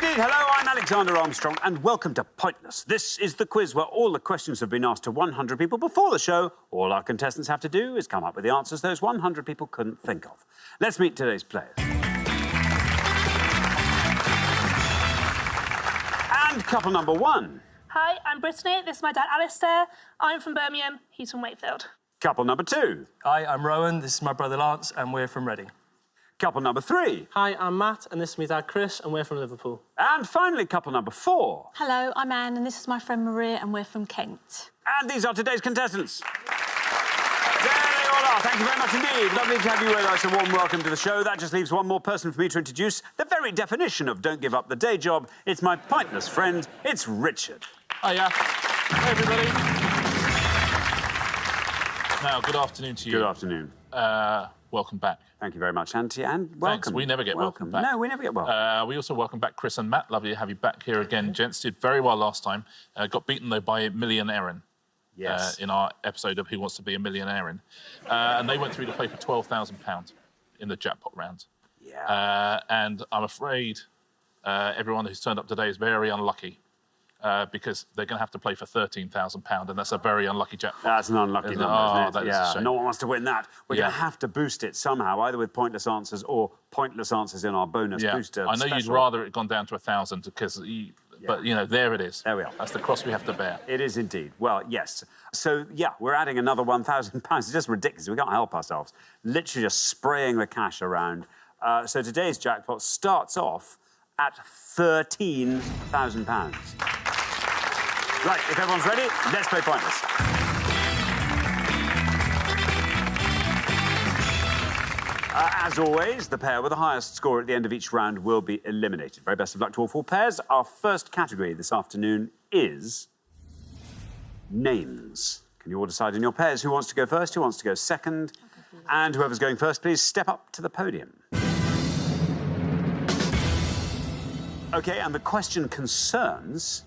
indeed. Hello, I'm Alexander Armstrong, and welcome to Pointless. This is the quiz where all the questions have been asked to 100 people before the show. All our contestants have to do is come up with the answers those 100 people couldn't think of. Let's meet today's players. And couple number one. Hi, I'm Brittany. This is my dad, Alistair. I'm from Birmingham. He's from Wakefield. Couple number two. Hi, I'm Rowan. This is my brother Lance, and we're from Reading. Couple number three. Hi, I'm Matt, and this is my dad, Chris, and we're from Liverpool. And finally, couple number four. Hello, I'm Anne, and this is my friend Maria, and we're from Kent. And these are today's contestants. There they all are. Thank you very much indeed. Lovely to have you with us. A warm welcome to the show. That just leaves one more person for me to introduce. The very definition of don't give up the day job. It's my pointless friend. It's Richard. Hiya. Hey, everybody. Now, good afternoon to you. Good afternoon. Welcome back. Thank you very much, Auntie, and welcome. Thanks. We never get welcome back. No, we never get welcome. We also welcome back Chris and Matt. Lovely to have you back here again. Gents did very well last time. Got beaten, though, by Millionairin. Yes. In our episode of Who Wants to Be a Millionairin. And they went through to play for £12,000 in the jackpot round. Yeah. And I'm afraid everyone who's turned up today is very unlucky. Because they're going to have to play for £13,000, and that's a very unlucky jackpot. That's an unlucky number, isn't it? That is a shame. No one wants to win that. We're going to have to boost it somehow, either with pointless answers or pointless answers in our bonus booster I know special. you'd rather it gone down to 1,000 because, but you know, there it is. There we are. That's the cross we have to bear. It is indeed. Well, yes. So yeah, we're adding another £1,000. It's just ridiculous. We can't help ourselves. Literally just spraying the cash around. So today's jackpot starts off at £13,000. Right, if everyone's ready, let's play Pointless. As always, the pair with the highest score at the end of each round will be eliminated. Very best of luck to all four pairs. Our first category this afternoon is names. Can you all decide in your pairs who wants to go first, who wants to go second? And whoever's going first, please step up to the podium. OK, and the question concerns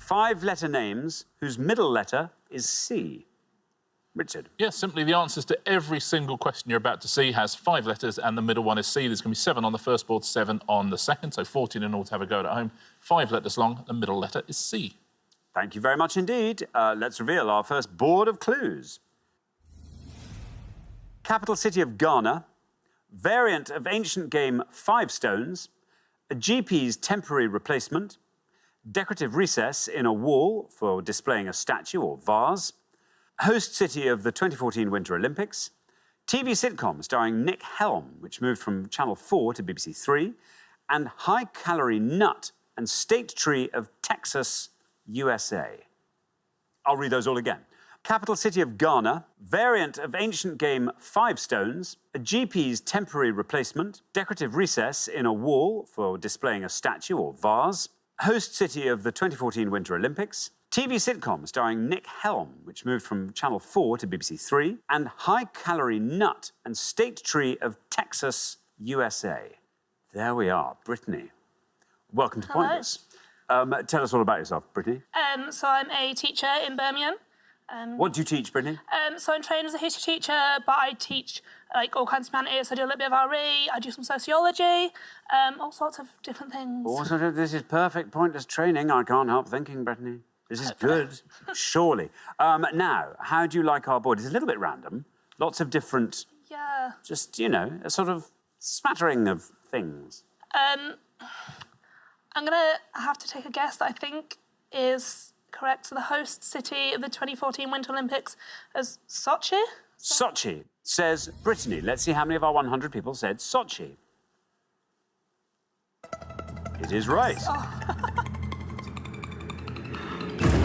5-letter names whose middle letter is C. Richard. Yes, simply the answers to every single question you're about to see has 5 letters and the middle one is C. There's going to be 7 on the first board, 7 on the second, so 14 in all to have a go at home. 5 letters long, the middle letter is C. Thank you very much indeed. Let's reveal our first board of clues. Capital city of Ghana, variant of ancient game 5 stones, a GP's temporary replacement, decorative recess in a wall for displaying a statue or vase, host city of the 2014 Winter Olympics, TV sitcom starring Nick Helm, which moved from Channel 4 to BBC 3, and high-calorie nut and state tree of Texas, USA. I'll read those all again. Capital city of Ghana, variant of ancient game 5 stones, a GP's temporary replacement, decorative recess in a wall for displaying a statue or vase, host city of the 2014 Winter Olympics, TV sitcom starring Nick Helm, which moved from Channel 4 to BBC 3, and high-calorie nut and state tree of Texas, USA. There we are, Brittany. Welcome to Pointless. Tell us all about yourself, Brittany. So I'm a teacher in Birmingham. What do you teach, Brittany? So I'm trained as a history teacher, but I teach like all kinds of humanities. I do a little bit of RE, I do some sociology, all sorts of different things. This is perfect pointless training. I can't help thinking, Brittany. This is good, surely. Now, how do you like our board? It's a little bit random. Lots of different, just, you know, a sort of smattering of things. I'm going to have to take a guess that I think is correct. So the host city of the 2014 Winter Olympics is Sochi? Sochi, says Brittany. Let's see how many of our 100 people said Sochi. It is right.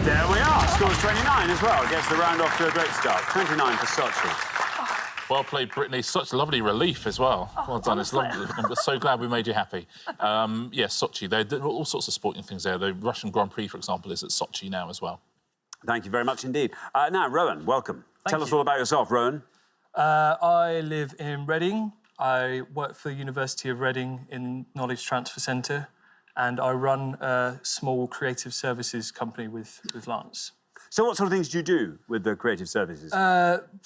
There we are. Scores 29 as well. Gets the round off to a great start. 29 for Sochi. Well played, Brittany. Such lovely relief as well. Well done. It's lovely. I'm so glad we made you happy. Yes, Sochi. There are all sorts of sporting things there. The Russian Grand Prix, for example, is at Sochi now as well. Thank you very much indeed. Now, Rowan, welcome. Tell us all about yourself, Rowan. I live in Reading. I work for the University of Reading in Knowledge Transfer Centre, and I run a small creative services company with Lance. So what sort of things do you do with the creative services?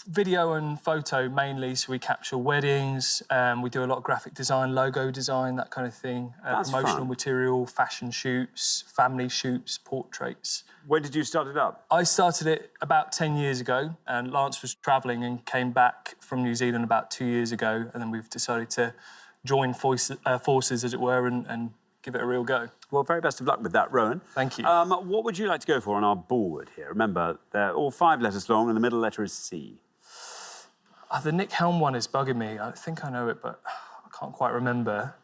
Video and photo mainly, so we capture weddings, we do a lot of graphic design, logo design, that kind of thing. That's Promotional fun. material, fashion shoots, family shoots, portraits. When did you start it up? I started it about 10 years ago, and Lance was travelling and came back from New Zealand about 2 years ago, and then we've decided to join forces, as it were, and give it a real go. Well, very best of luck with that, Rowan. Thank you. What would you like to go for on our board here? Remember, they're all 5 letters long and the middle letter is C. The Nick Helm one is bugging me. I think I know it, but I can't quite remember.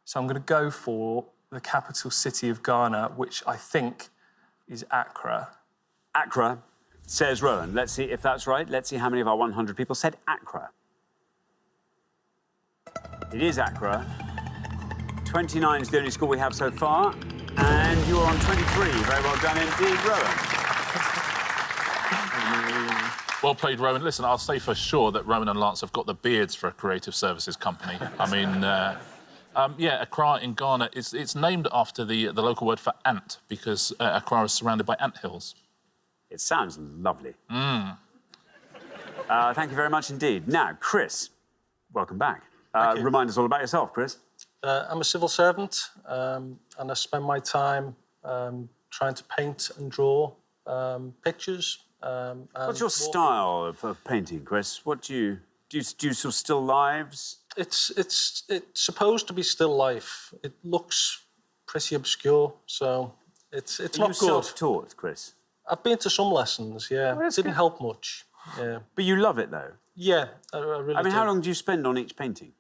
So I'm going to go for the capital city of Ghana, which I think is Accra. Accra, says Rowan. Let's see if that's right. Let's see how many of our 100 people said Accra. It is Accra. 29 is the only score we have so far, and you're on 23. Very well done indeed, Rowan. Well played, Rowan. Listen, I'll say for sure that Rowan and Lance have got the beards for a creative services company. I mean, yeah, Accra in Ghana, it's named after the local word for ant, because Accra is surrounded by ant hills. It sounds lovely. Thank you very much indeed. Now, Chris, welcome back. Remind us all about yourself, Chris. I'm a civil servant, and I spend my time trying to paint and draw pictures. What's your style of painting, Chris? What do you sort of still lives? It's supposed to be still life. It looks pretty obscure, so it's Are not you good. self-taught, Chris? I've been to some lessons, yeah. that's Didn't good. help much. Yeah, But you love it, though. yeah, I really I mean, do. how long do you spend on each painting?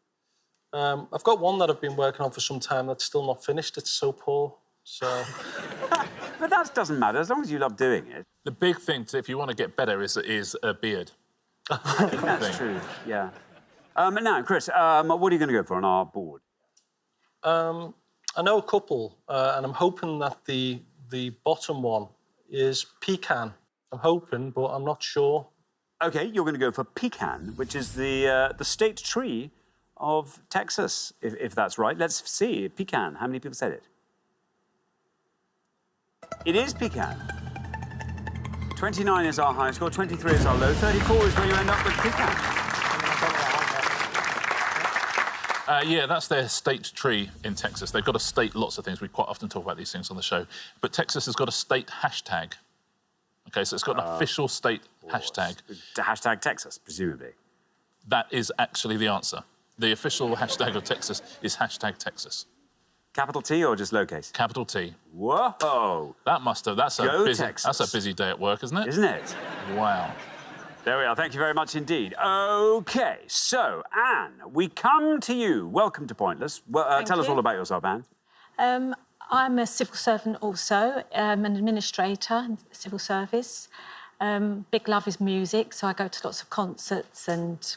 I've got one that I've been working on for some time that's still not finished. It's so poor, so... But that doesn't matter, as long as you love doing it. The big thing, if you want to get better, is a beard. That's true, yeah. Now, Chris, what are you going to go for on our board? I know a couple, and I'm hoping that the bottom one is pecan. I'm hoping, but I'm not sure. OK, you're going to go for pecan, which is the state tree of Texas, if that's right. Let's see, pecan. How many people said it? It is pecan. 29 is our high score, 23 is our low, 34 is where you end up with pecan. Yeah, that's their state tree in Texas. They've got a state, lots of things. We quite often talk about these things on the show. But Texas has got a state hashtag. OK, so it's got an official state hashtag. Hashtag Texas, presumably. That is actually the answer. The official hashtag of Texas is hashtag Texas. Capital T or just lowercase? Capital T. Whoa! That's Go a busy, Texas. that's a busy day at work, isn't it? Isn't it? Wow. There we are. Thank you very much indeed. OK, so, Anne, we come to you. Welcome to Pointless. Well, tell us all about yourself, Anne. I'm a civil servant also, an administrator in the civil service. Big love is music, so I go to lots of concerts and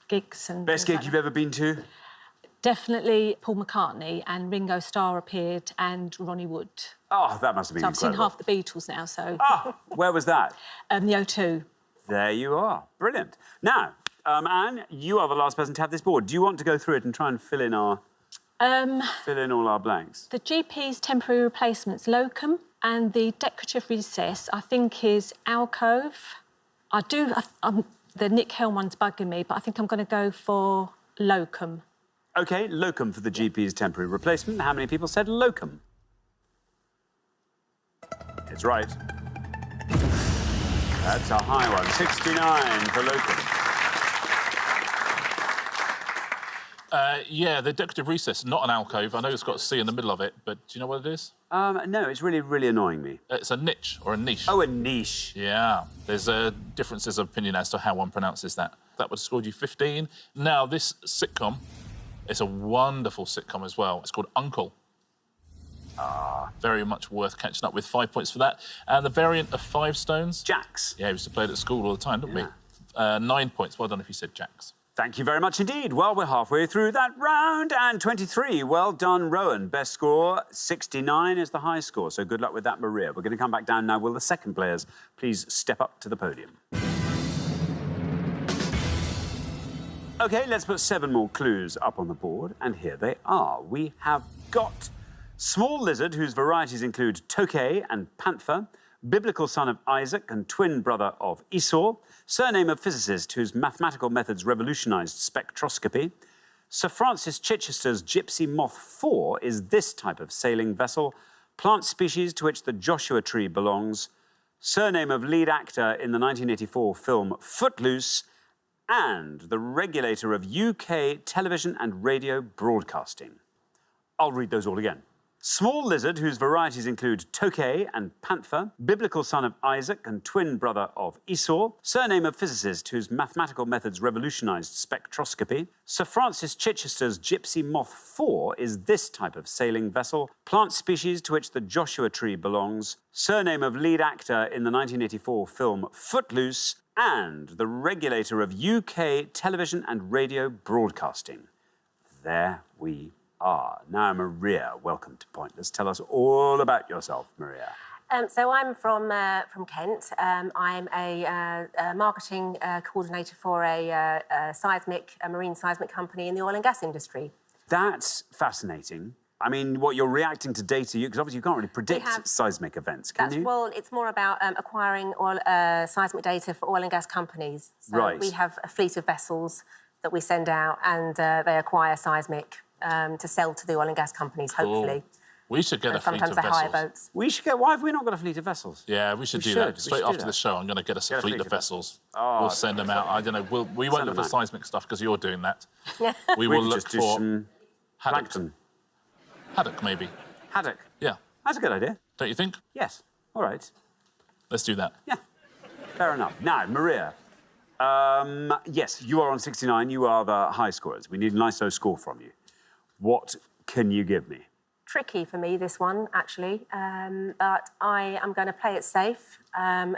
gigs. And Best gig you've ever been to? Definitely Paul McCartney, and Ringo Starr appeared, and Ronnie Wood. Oh, that must have been So I've seen incredible. half the Beatles now, so... Ah, where was that? The O2. There you are. Brilliant. Now, Anne, you are the last person to have this board. Do you want to go through it and try and fill in all our blanks? The GP's temporary replacements, locum, and the decorative recess, I think, is alcove. The Nick Helm one's bugging me, but I think I'm going to go for locum. OK, locum for the GP's temporary replacement. How many people said locum? It's right. That's a high one. 69 for locum. Yeah, the decorative recess, not an alcove. I know it's got a C in the middle of it, but do you know what it is? No, it's really, really annoying me. It's a niche or a niche. Oh, a niche. Yeah, there's differences of opinion as to how one pronounces that. That would have scored you 15. Now, this sitcom, it's a wonderful sitcom as well. It's called Uncle. Very much worth catching up with. 5 points for that. And the variant of 5 stones. Jacks. Yeah, we used to play it at school all the time, didn't we? 9 points. Well done if you said Jacks. Thank you very much indeed. Well, we're halfway through that round, and 23. Well done, Rowan. Best score, 69 is the high score, so good luck with that, Maria. We're going to come back down now. Will the second players please step up to the podium? OK, let's put 7 more clues up on the board, and here they are. We have got small lizard, whose varieties include tokay and panther, biblical son of Isaac and twin brother of Esau, surname of physicist whose mathematical methods revolutionized spectroscopy. Sir Francis Chichester's Gypsy Moth 4 is this type of sailing vessel, plant species to which the Joshua tree belongs, surname of lead actor in the 1984 film Footloose, and the regulator of UK television and radio broadcasting. I'll read those all again. Small lizard whose varieties include tokay and panther, biblical son of Isaac and twin brother of Esau, surname of physicist whose mathematical methods revolutionized spectroscopy. Sir Francis Chichester's Gypsy Moth 4 is this type of sailing vessel, plant species to which the Joshua tree belongs, surname of lead actor in the 1984 film Footloose, and the regulator of UK television and radio broadcasting. There we are. Now, Maria, welcome to Pointless. Tell us all about yourself, Maria. So I'm from Kent. I'm a marketing coordinator for a marine seismic company in the oil and gas industry. That's fascinating. I mean, what you're reacting to data, because obviously you can't really predict seismic events, can you? Well, it's more about acquiring seismic data for oil and gas companies. So Right. we have a fleet of vessels that we send out, and they acquire seismic to sell to the oil and gas companies, hopefully. We should get And a fleet of sometimes they hire vessels. boats. We should get. Why have we not got a fleet of vessels? Yeah, we should do should. that. We Straight should do after that. the show, I'm going to get us a fleet of vessels. We'll send them out. I don't know. We won't Send look them for out. seismic stuff because you're doing that. We We will could look just do for some haddock. plankton. Haddock, maybe. Haddock. Yeah. That's a good idea. Don't you think? Yes. All right. Let's do that. Yeah. Fair enough. Now, Maria. Yes, you are on 69. You are the high scorers. We need a nice low score from you. What can you give me? Tricky for me, this one, actually. But I am going to play it safe.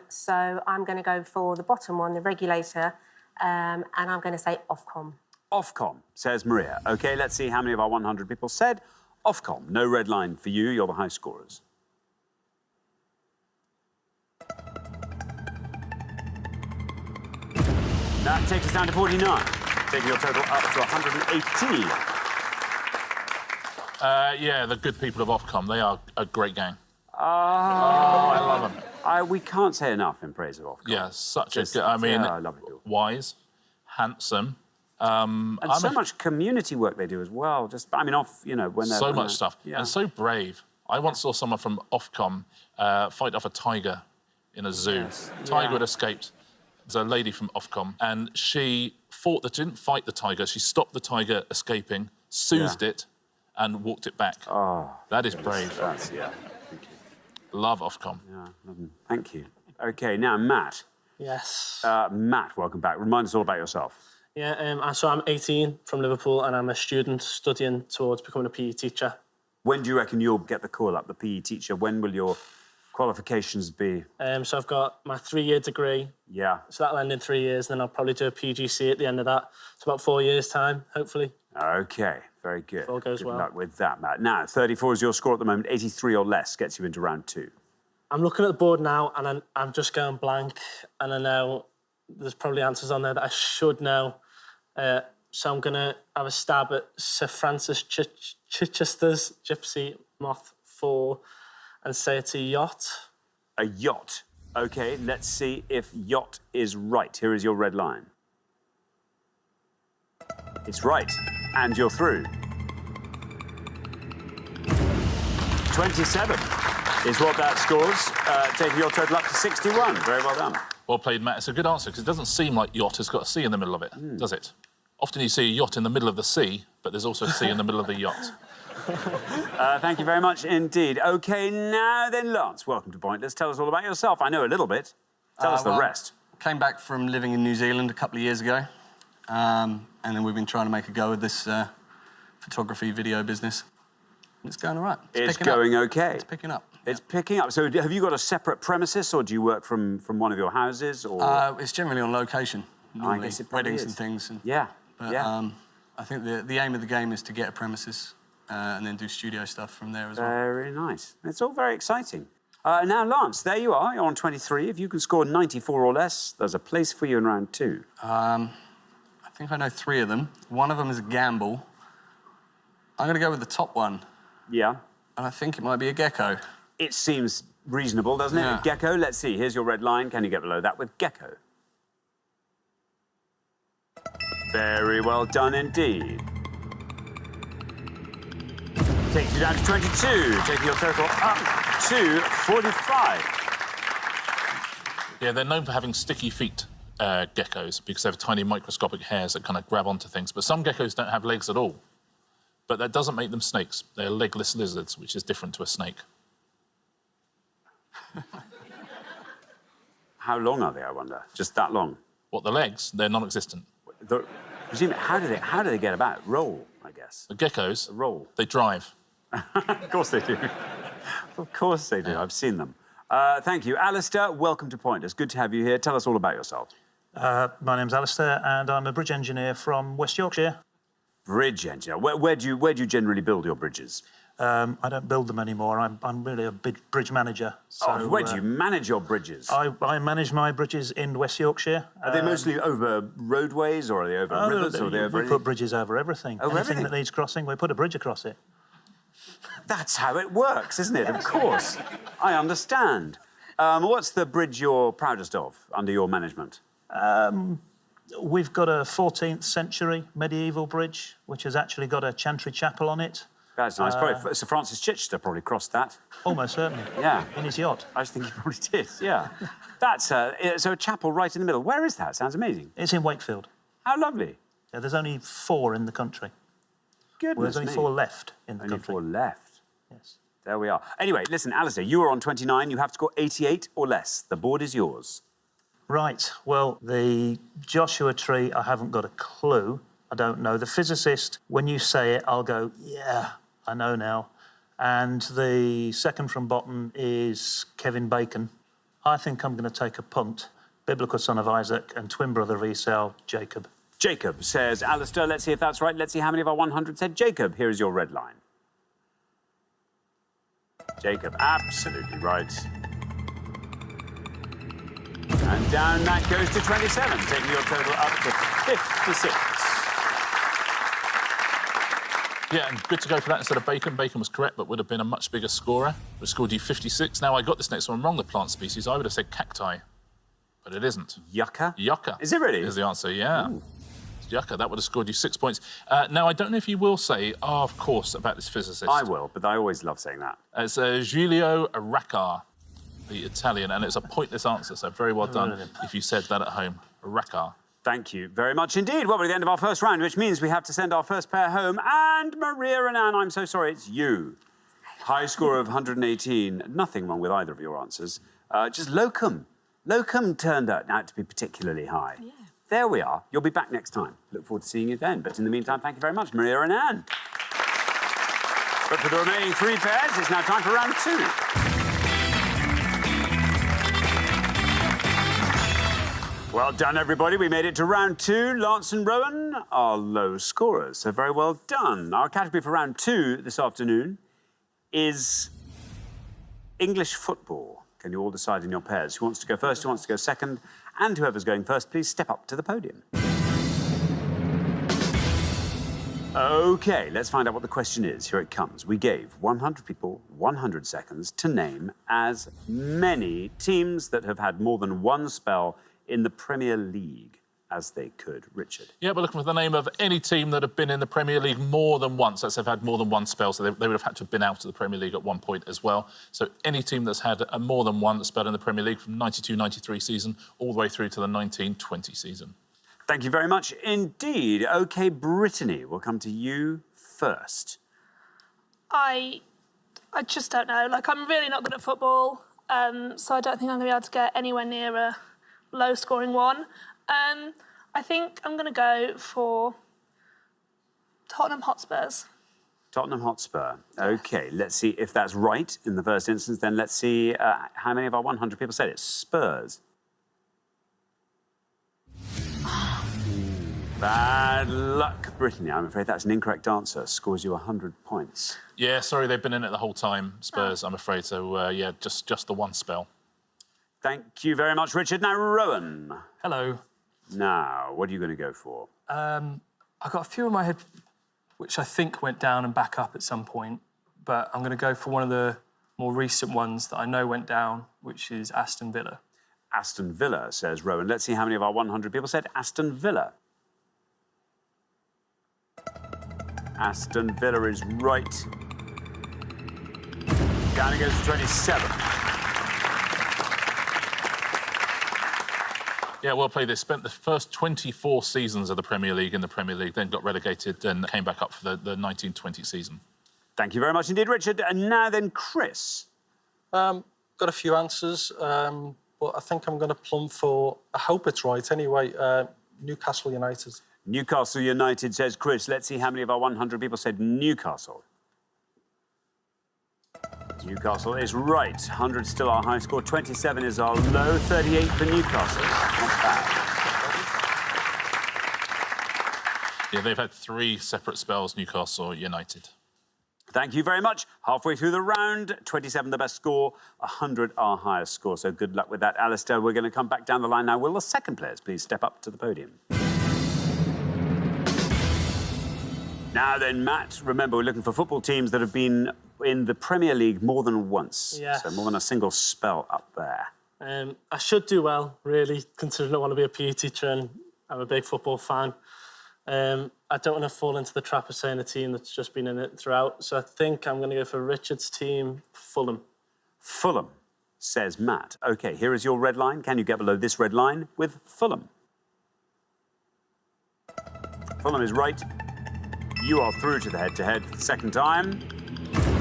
So I'm going to go for the bottom one, the regulator, and I'm going to say Ofcom. Ofcom, says Maria. OK, let's see how many of our 100 people said Ofcom. No red line for you. You're the high scorers. That takes us down to 49, taking your total up to 118. Yeah, the good people of Ofcom. They are a great gang. Oh, I love them. We can't say enough in praise of Ofcom. Yeah, such Just- a good... I mean, yeah, I love it. wise, handsome. And so much community work they do as well. Just, I mean, when they're... So much stuff. Yeah. And so brave. I once saw someone from Ofcom fight off a tiger in a zoo. Yes. Tiger Yeah. had escaped. There's a lady from Ofcom, and she didn't fight the tiger. She stopped the tiger escaping, soothed it, and walked it back. Oh, that is brave. That's, yeah. Thank you. Love Ofcom. Yeah, love them. Thank you. OK, now, Matt. Yes. Matt, welcome back. Remind us all about yourself. Yeah, so I'm 18 from Liverpool and I'm a student studying towards becoming a PE teacher. When do you reckon you'll get the call up, the PE teacher? When will your qualifications be? So I've got my 3-year degree, Yeah. so that'll end in 3 years, then I'll probably do a PGC at the end of that. It's about 4 years' time, hopefully. OK, very good. If all goes Good well. luck with that, Matt. Now, 34 is your score at the moment. 83 or less gets you into round 2. I'm looking at the board now and I'm just going blank, and I know there's probably answers on there that I should know. So I'm going to have a stab at Sir Francis Chichester's Gypsy Moth 4 and say it's a yacht. A yacht. OK, let's see if yacht is right. Here is your red line. It's right. And you're through. 27 is what that scores, taking your total up to 61. Very well done. Well played, Matt. It's a good answer, because it doesn't seem like yacht has got a sea in the middle of it, does it? Often you see a yacht in the middle of the sea, but there's also a sea in the middle of the yacht. Thank you very much indeed. OK, now then, Lance, welcome to Pointless. Tell us all about yourself. I know a little bit. Tell us the rest. Came back from living in New Zealand a couple of years ago, and then we've been trying to make a go of this photography video business. It's going all right. It's going OK. It's picking up. It's picking up. So have you got a separate premises, or do you work from one of your houses? Or It's generally on location. I guess it probably weddings is. and things. And, Yeah, but, yeah. I think the aim of the game is to get a premises and then do studio stuff from there as well. Very nice. It's all very exciting. Now, Lance, there you are. You're on 23. If you can score 94 or less, there's a place for you in round 2. I think I know 3 of them. One of them is a gamble. I'm going to go with the top one, Yeah. and I think it might be a gecko. It seems reasonable, doesn't it? Yeah. Gecko, let's see. Here's your red line. Can you get below that with gecko? Very well done indeed. Takes you down to 22, taking your total up to 45. Yeah, they're known for having sticky feet, geckos, because they have tiny microscopic hairs that kind of grab onto things. But some geckos don't have legs at all. But that doesn't make them snakes. They're legless lizards, which is different to a snake. How long are they, I wonder? Just that long? What, the legs? They're non-existent. Presume, how do they get about? Roll, I guess. The geckos, Roll. they drive. Of course they do. Of course they do. I've seen them. Thank you. Alistair, welcome to Pointers. Good to have you here. Tell us all about yourself. My name's Alistair, and I'm a bridge engineer from West Yorkshire. Bridge engineer. Where do you generally build your bridges? I don't build them anymore. I'm really a bridge manager. So, Where do you manage your bridges? I manage my bridges in West Yorkshire. Are they mostly over roadways, or are they over rivers, or are they over we put bridges over everything. Over Anything everything? that needs crossing, we put a bridge across it. That's how it works, isn't it? Of course. I understand. What's the bridge you're proudest of under your management? We've got a 14th century medieval bridge, which has actually got a chantry chapel on it. That's nice. Probably Sir Francis Chichester probably crossed that. Almost certainly. Yeah. In his yacht. I think he probably did, yeah. That's so a chapel right in the middle. Where is that? Sounds amazing. It's in Wakefield. How lovely. Yeah, there's only 4 in the country. Goodness Well, there's only me. 4 left in the Only country. 4 left. Yes. There we are. Anyway, listen, Alistair, you are on 29. You have to score 88 or less. The board is yours. Right, well, the Joshua tree, I haven't got a clue. I don't know. The physicist, when you say it, I'll go, yeah, I know now. And the second from bottom is Kevin Bacon. I think I'm going to take a punt. Biblical son of Isaac and twin brother of Esau, Jacob. Jacob says, Alistair, let's see if that's right. Let's see how many of our 100 said Jacob. Here is your red line. Jacob, absolutely right. And down that goes to 27, taking your total up to 56. Yeah, and good to go for that instead of bacon. Bacon was correct, but would have been a much bigger scorer. Would have scored you 56. Now, I got this next one wrong, the plant species. I would have said cacti, but it isn't. Yucca? Yucca. Is it really? Is the answer, yeah. Ooh. It's yucca. That would have scored you 6 points. Now, I don't know if you will say, of course, about this physicist. I will, but I always love saying that. It's Giulio Raccar, the Italian, and it's a pointless answer, so very well done if you said that at home. Raccar. Thank you very much indeed. Well, we're at the end of our first round, which means we have to send our first pair home. And Maria and Anne, I'm so sorry, it's you. High score of 118. Nothing wrong with either of your answers. Just locum. Locum turned out to be particularly high. Yeah. There we are. You'll be back next time. Look forward to seeing you then. But in the meantime, thank you very much, Maria and Anne. But for the remaining 3 pairs, it's now time for round 2. Well done, everybody. We made it to round 2. Lance and Rowan are low scorers, so very well done. Our category for round 2 this afternoon is English football. Can you all decide in your pairs who wants to go first, who wants to go second? And whoever's going first, please step up to the podium. OK, let's find out what the question is. Here it comes. We gave 100 people 100 seconds to name as many teams that have had more than one spell in the Premier League as they could. Richard. Yeah, we're looking for the name of any team that have been in the Premier League more than once. That's they've had more than one spell, so they would have had to have been out of the Premier League at one point as well. So any team that's had a more than one spell in the Premier League from 92-93 season all the way through to the 19-20 season. Thank you very much indeed. OK, Brittany, we'll come to you first. I just don't know. Like, I'm really not good at football, so I don't think I'm going to be able to get anywhere near a low-scoring one. I think I'm going to go for Tottenham Hotspurs. Tottenham Hotspur. OK, let's see if that's right in the first instance. Then let's see how many of our 100 people said it. Spurs. Bad luck, Brittany. I'm afraid that's an incorrect answer. Scores you 100 points. Yeah, sorry, they've been in it the whole time, Spurs, I'm afraid. So, yeah, just the one spell. Thank you very much, Richard. Now, Rowan. Hello. Now, what are you going to go for? I've got a few in my head which I think went down and back up at some point, but I'm going to go for one of the more recent ones that I know went down, which is Aston Villa. Aston Villa, says Rowan. Let's see how many of our 100 people said Aston Villa. Aston Villa is right. Down it goes to 27. Yeah, well played. They spent the first 24 seasons of the Premier League in the Premier League, then got relegated and came back up for the 1920 season. Thank you very much indeed, Richard. And now then, Chris. Got a few answers, but I think I'm going to plumb for, I hope it's right anyway, Newcastle United. Newcastle United, says Chris. Let's see how many of our 100 people said Newcastle. Newcastle is right. 100 still our high score. 27 is our low. 38 for Newcastle. Not bad. Yeah, they've had 3 separate spells, Newcastle United. Thank you very much. Halfway through the round, 27 the best score, 100 our highest score. So good luck with that, Alistair. We're going to come back down the line now. Will the second players please step up to the podium? Now then, Matt, remember we're looking for football teams that have been in the Premier League more than once. Yes. So more than a single spell up there. I should do well, really, considering I want to be a PE teacher and I'm a big football fan. I don't want to fall into the trap of saying a team that's just been in it throughout. So I think I'm going to go for Richard's team, Fulham. Fulham, says Matt. OK, here is your red line. Can you get below this red line with Fulham? Fulham is right. You are through to the head-to-head for the second time.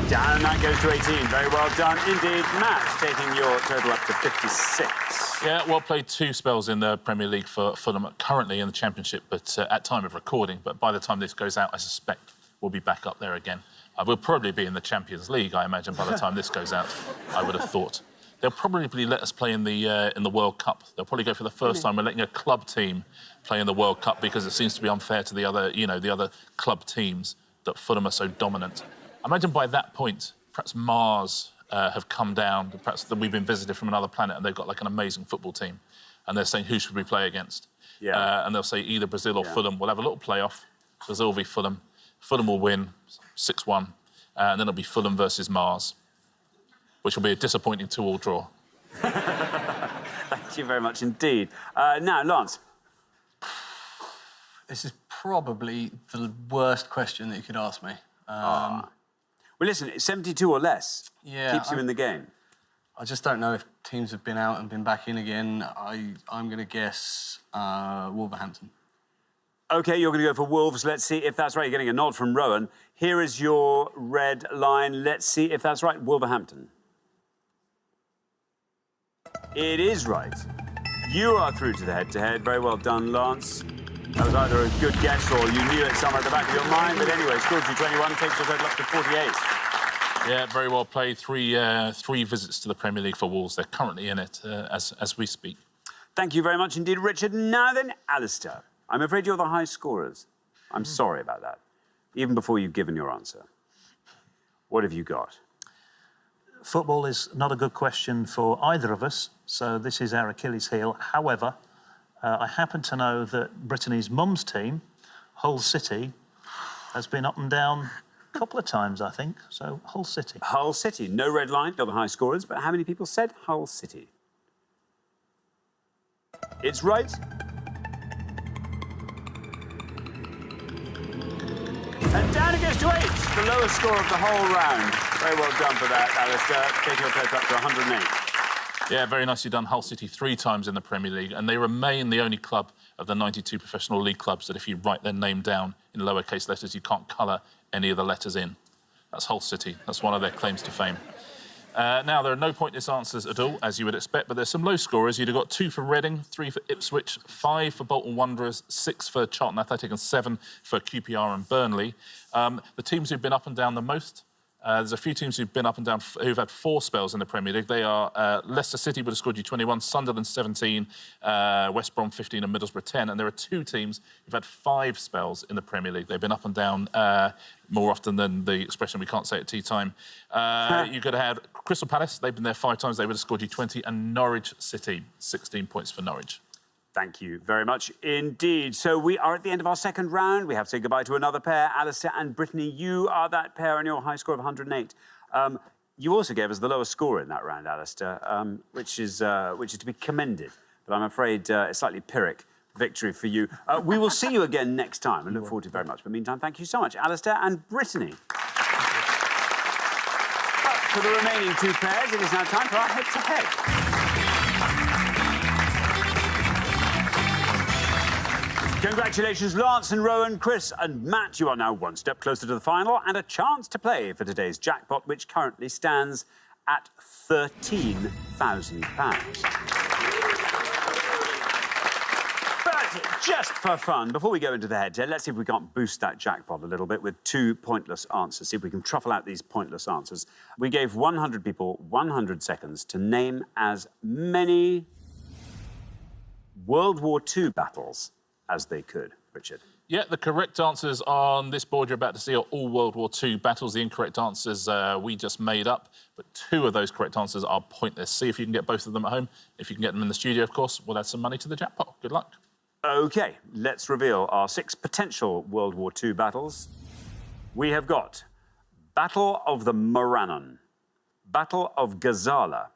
Down that goes to 18. Very well done indeed. Matt, taking your total up to 56. Yeah, well played. 2 spells in the Premier League for Fulham, currently in the Championship, but at time of recording. But by the time this goes out, I suspect we'll be back up there again. We'll probably be in the Champions League, I imagine, by the time this goes out, I would have thought. They'll probably let us play in the World Cup. They'll probably go for the first time we're letting a club team play in the World Cup because it seems to be unfair to the other, the other club teams that Fulham are so dominant. I imagine by that point, perhaps Mars have come down, perhaps that we've been visited from another planet and they've got like an amazing football team. And they're saying, who should we play against? Yeah. And they'll say either Brazil or Fulham. We'll have a little playoff. Brazil v Fulham. Fulham will win 6-1. And then it'll be Fulham versus Mars, which will be a disappointing 2-2 draw. Thank you very much indeed. Now, Lance. This is probably the worst question that you could ask me. Well, listen, 72 or less keeps you in the game. I just don't know if teams have been out and been back in again. I'm going to guess Wolverhampton. OK, you're going to go for Wolves. Let's see if that's right. You're getting a nod from Rowan. Here is your red line. Let's see if that's right. Wolverhampton. It is right. You are through to the head-to-head. Very well done, Lance. That was either a good guess or you knew it somewhere at the back of your mind. But anyway, scored you 21, takes your total up to 48. Yeah, very well played. 3 visits to the Premier League for Wolves. They're currently in it as we speak. Thank you very much indeed, Richard. Now then, Alistair. I'm afraid you're the high scorers. I'm sorry about that, even before you've given your answer. What have you got? Football is not a good question for either of us, so this is our Achilles heel. However, I happen to know that Brittany's mum's team, Hull City, has been up and down a couple of times, I think. So, Hull City. Hull City. No red line, not the high scorers, but how many people said Hull City? It's right. And down it goes to 8, the lowest score of the whole round. Very well done for that, Alistair. Taking your total up to 108. Yeah, very nicely done. Hull City 3 times in the Premier League, and they remain the only club of the 92 professional league clubs that if you write their name down in lowercase letters, you can't colour any of the letters in. That's Hull City. That's one of their claims to fame. Now, there are no pointless answers at all, as you would expect, but there's some low scorers. You'd have got 2 for Reading, 3 for Ipswich, 5 for Bolton Wanderers, 6 for Charlton Athletic and 7 for QPR and Burnley. The teams who've been up and down the most, there's a few teams who've been up and down who've had 4 spells in the Premier League. They are Leicester City would have scored you 21, Sunderland 17, West Brom 15 and Middlesbrough 10. And there are 2 teams who've had 5 spells in the Premier League. They've been up and down more often than the expression we can't say at tea time. You could have had Crystal Palace. They've been there 5 times. They would have scored you 20. And Norwich City, 16 points for Norwich. Thank you very much indeed. So we are at the end of our second round. We have to say goodbye to another pair. Alistair and Brittany, you are that pair on your high score of 108. You also gave us the lowest score in that round, Alistair, which is to be commended. But I'm afraid a slightly Pyrrhic victory for you. We will see you again next time and look forward to it very much. But meantime, thank you so much, Alistair and Brittany. But for the remaining two pairs, it is now time for our head-to-head. Congratulations, Lance and Rowan, Chris and Matt. You are now one step closer to the final and a chance to play for today's jackpot, which currently stands at £13,000. But just for fun, before we go into the head-to-head, let's see if we can't boost that jackpot a little bit with two pointless answers. See if we can truffle out these pointless answers. We gave 100 people 100 seconds to name as many World War II battles as they could. Richard. Yeah, the correct answers on this board you're about to see are all World War II battles. The incorrect answers we just made up, but two of those correct answers are pointless. See if you can get both of them at home. If you can get them in the studio, of course, we'll add some money to the jackpot. Good luck. OK, let's reveal our 6 potential World War II battles. We have got Battle of the Morannon, Battle of Gazala,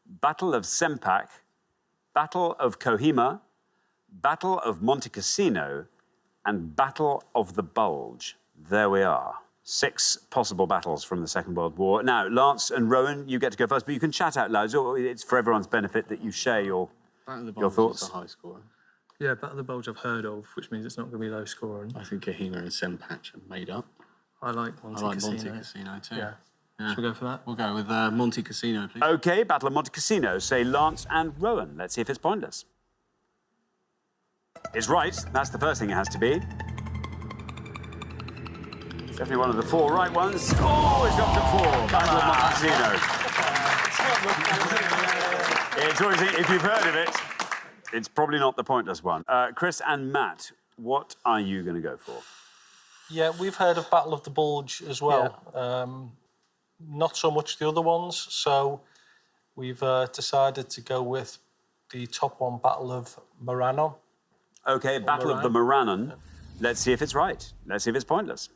Battle of Sempak, Battle of Kohima, Battle of Monte Cassino, and Battle of the Bulge. There we are. 6 possible battles from the Second World War. Now, Lance and Rowan, you get to go first, but you can chat out loud. So it's for everyone's benefit that you share your thoughts. A high score. Yeah, Battle of the Bulge I've heard of, which means it's not going to be low scoring. I think Kohima and Sempak are made up. I like Monte Cassino too. Yeah. Should we go for that? We'll go with Monte Cassino, please. OK, Battle of Monte Cassino. Say Lance and Rowan. Let's see if it's pointless. It's right. That's the first thing it has to be. It's definitely one of the 4 right ones. Oh, it's up to 4. Battle of Monte Cassino. It's always, if you've heard of it, it's probably not the pointless one. Chris and Matt, what are you going to go for? Yeah, we've heard of Battle of the Bulge as well. Yeah. Not so much the other ones, so we've decided to go with the top one, Battle of Morannon. OK, Battle of the Morannon. Let's see if it's right. Let's see if it's pointless.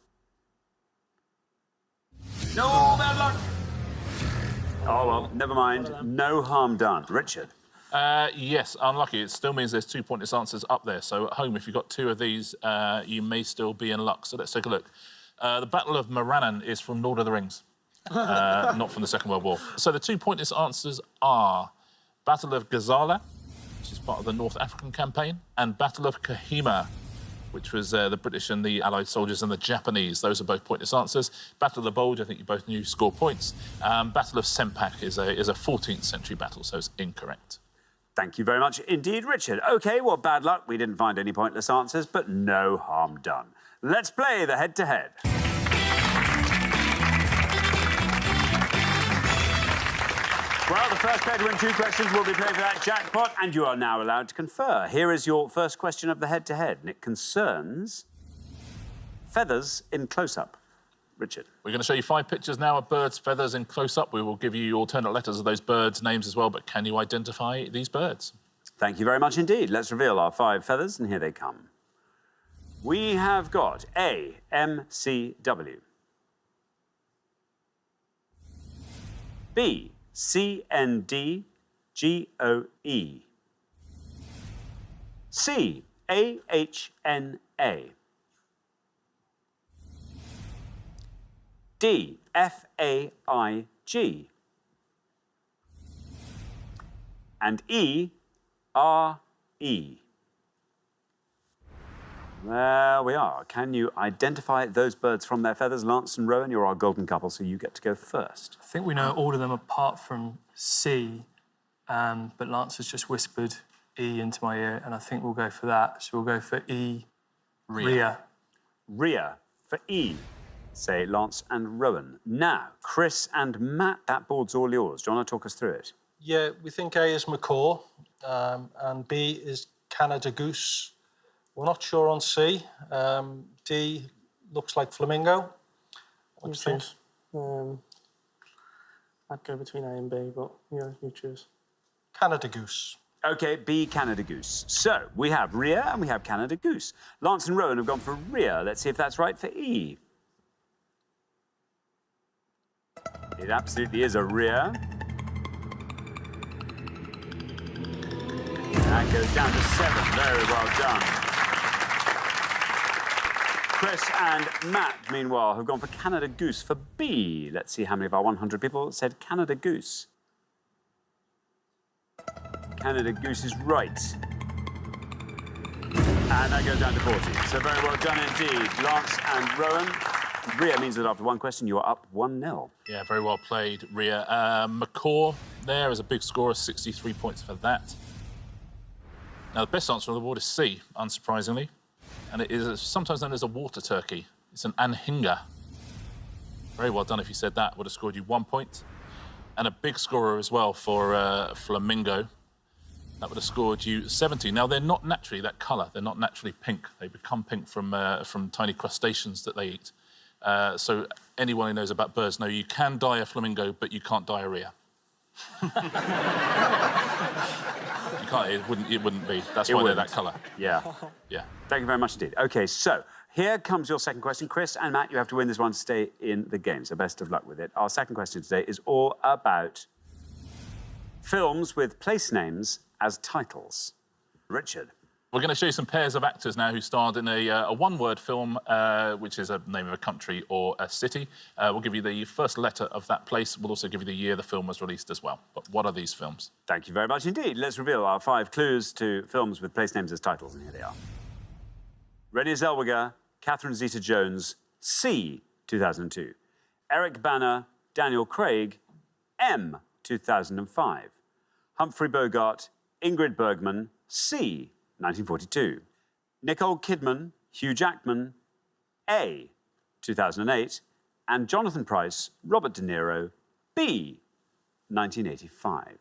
No, bad luck! Oh, well, never mind. No harm done. Richard. Yes, unlucky. It still means there's 2 pointless answers up there. So at home, if you've got 2 of these, you may still be in luck. So let's take a look. The Battle of Morannon is from Lord of the Rings, not from the Second World War. So the 2 pointless answers are Battle of Gazala, which is part of the North African campaign, and Battle of Kohima, which was the British and the Allied soldiers and the Japanese. Those are both pointless answers. Battle of the Bulge, I think you both knew, score points. Battle of Sempak is a 14th century battle, so it's incorrect. Thank you very much indeed, Richard. OK, well, bad luck. We didn't find any pointless answers, but no harm done. Let's play the head-to-head. Well, the first pair to win 2 questions will be playing for that jackpot, and you are now allowed to confer. Here is your first question of the head-to-head, and it concerns feathers in close-up. Richard. We're going to show you 5 pictures now of birds' feathers in close-up. We will give you alternate letters of those birds' names as well, but can you identify these birds? Thank you very much indeed. Let's reveal our 5 feathers, and here they come. We have got A, M, C, W. B, C, N, D, G, O, E. C, A, H, N, A. D, F, A, I, G. And E, R, E. There we are. Can you identify those birds from their feathers? Lance and Rowan, you're our golden couple, so you get to go first. I think we know all of them apart from C, but Lance has just whispered E into my ear, and I think we'll go for that. So we'll go for E, Rhea. Rhea for E. Say Lance and Rowan. Now, Chris and Matt, that board's all yours. Do you want to talk us through it? Yeah, we think A is macaw, and B is Canada goose. We're not sure on C. D looks like flamingo. What do you think? I'd go between A and B, but yeah, you choose. Canada goose. OK, B, Canada goose. So, we have Rhea and we have Canada goose. Lance and Rowan have gone for Rhea. Let's see if that's right for E. It absolutely is a rear. That goes down to 7. Very well done. Chris and Matt, meanwhile, have gone for Canada Goose for B. Let's see how many of our 100 people said Canada Goose. Canada Goose is right. And that goes down to 40. So very well done indeed. Lance and Rowan. Ria means that after one question, you are up 1-0. Yeah, very well played, Ria. McCaw there is a big scorer, 63 points for that. Now, the best answer on the board is C, unsurprisingly. And it is sometimes known as a water turkey. It's an anhinga. Very well done if you said that. Would have scored you 1 point. And a big scorer as well for flamingo. That would have scored you 70. Now, they're not naturally that colour. They're not naturally pink. They become pink from tiny crustaceans that they eat. So anyone who knows about birds know you can dye a flamingo, but you can't dye a rhea. You can't. It wouldn't be. That's why they're that colour. Yeah. Yeah. Thank you very much indeed. OK, so here comes your second question. Chris and Matt, you have to win this one to stay in the game, so best of luck with it. Our second question today is all about films with place names as titles. Richard. We're going to show you some pairs of actors now who starred in a one-word film, which is a name of a country or a city. We'll give you the first letter of that place. We'll also give you the year the film was released as well. But what are these films? Thank you very much indeed. Let's reveal our 5 clues to films with place names as titles, and here they are. Renée Zellweger, Catherine Zeta-Jones, C, 2002. Eric Bana, Daniel Craig, M, 2005. Humphrey Bogart, Ingrid Bergman, C, 1942. Nicole Kidman, Hugh Jackman, A, 2008. And Jonathan Pryce, Robert De Niro, B, 1985.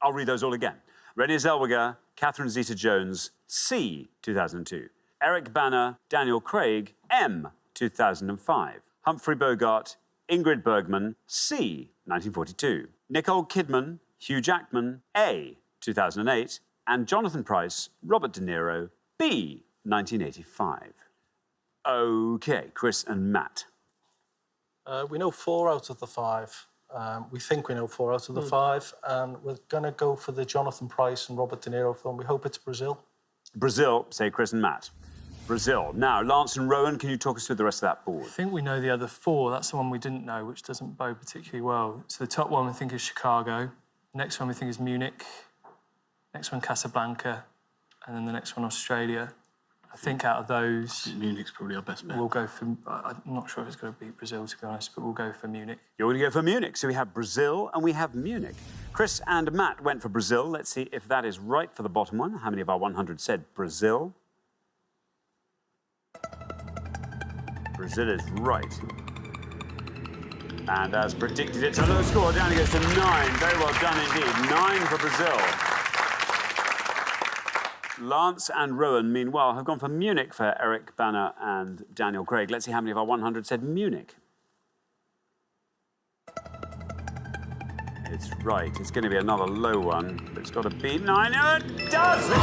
I'll read those all again. Renée Zellweger, Catherine Zeta-Jones, C, 2002. Eric Bana, Daniel Craig, M, 2005. Humphrey Bogart, Ingrid Bergman, C, 1942. Nicole Kidman, Hugh Jackman, A, 2008. And Jonathan Pryce, Robert De Niro, B, 1985. OK, Chris and Matt. We know 4 out of the 5. We think we know 4 out of the 5. And we're going to go for the Jonathan Pryce and Robert De Niro film. We hope it's Brazil. Brazil, say Chris and Matt. Brazil. Now, Lance and Rowan, can you talk us through the rest of that board? I think we know the other 4. That's the one we didn't know, which doesn't bode particularly well. So the top one we think is Chicago. Next one we think is Munich. Next one, Casablanca, and then the next one, Australia. I think out of those... Munich's probably our best bet. We'll go for... I'm not sure if it's going to beat Brazil, to be honest, but we'll go for Munich. You're going to go for Munich. So we have Brazil and we have Munich. Chris and Matt went for Brazil. Let's see if that is right for the bottom one. How many of our 100 said Brazil? Brazil is right. And as predicted, it's a low score. Down it goes to 9. Very well done indeed. 9 for Brazil. Lance and Rowan, meanwhile, have gone for Munich for Eric Bana and Daniel Craig. Let's see how many of our 100 said Munich. It's right. It's going to be another low one, but it's got to be 9. Oh, it does! It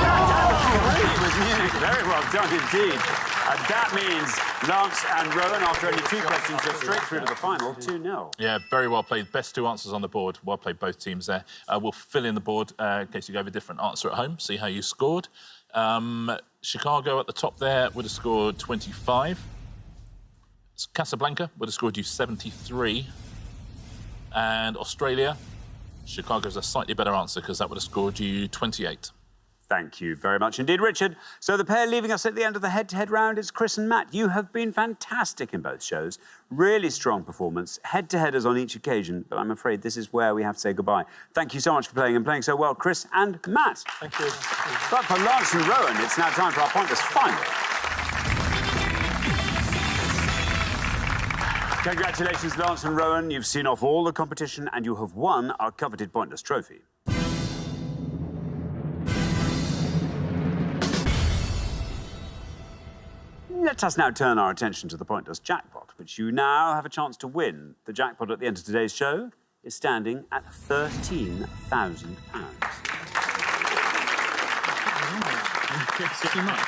was Munich. Very well done indeed. And that means Lance and Rowan, after only 2 questions, go straight through to the final, 2-0. Yeah, very well played. Best 2 answers on the board. Well played, both teams there. We'll fill in the board in case you gave a different answer at home, see how you scored. Chicago at the top there would have scored 25. Casablanca would have scored you 73. And Australia, Chicago's a slightly better answer because that would have scored you 28. Thank you very much indeed, Richard. So the pair leaving us at the end of the head-to-head round is Chris and Matt. You have been fantastic in both shows. Really strong performance. Head-to-headers on each occasion, but I'm afraid this is where we have to say goodbye. Thank you so much for playing and playing so well, Chris and Matt. Thank you. But for Lance and Rowan, it's now time for our Pointless Final. Congratulations, Lance and Rowan. You've seen off all the competition and you have won our coveted Pointless trophy. Let us now turn our attention to the Pointless jackpot, which you now have a chance to win. The jackpot at the end of today's show is standing at £13,000. Thank you so much.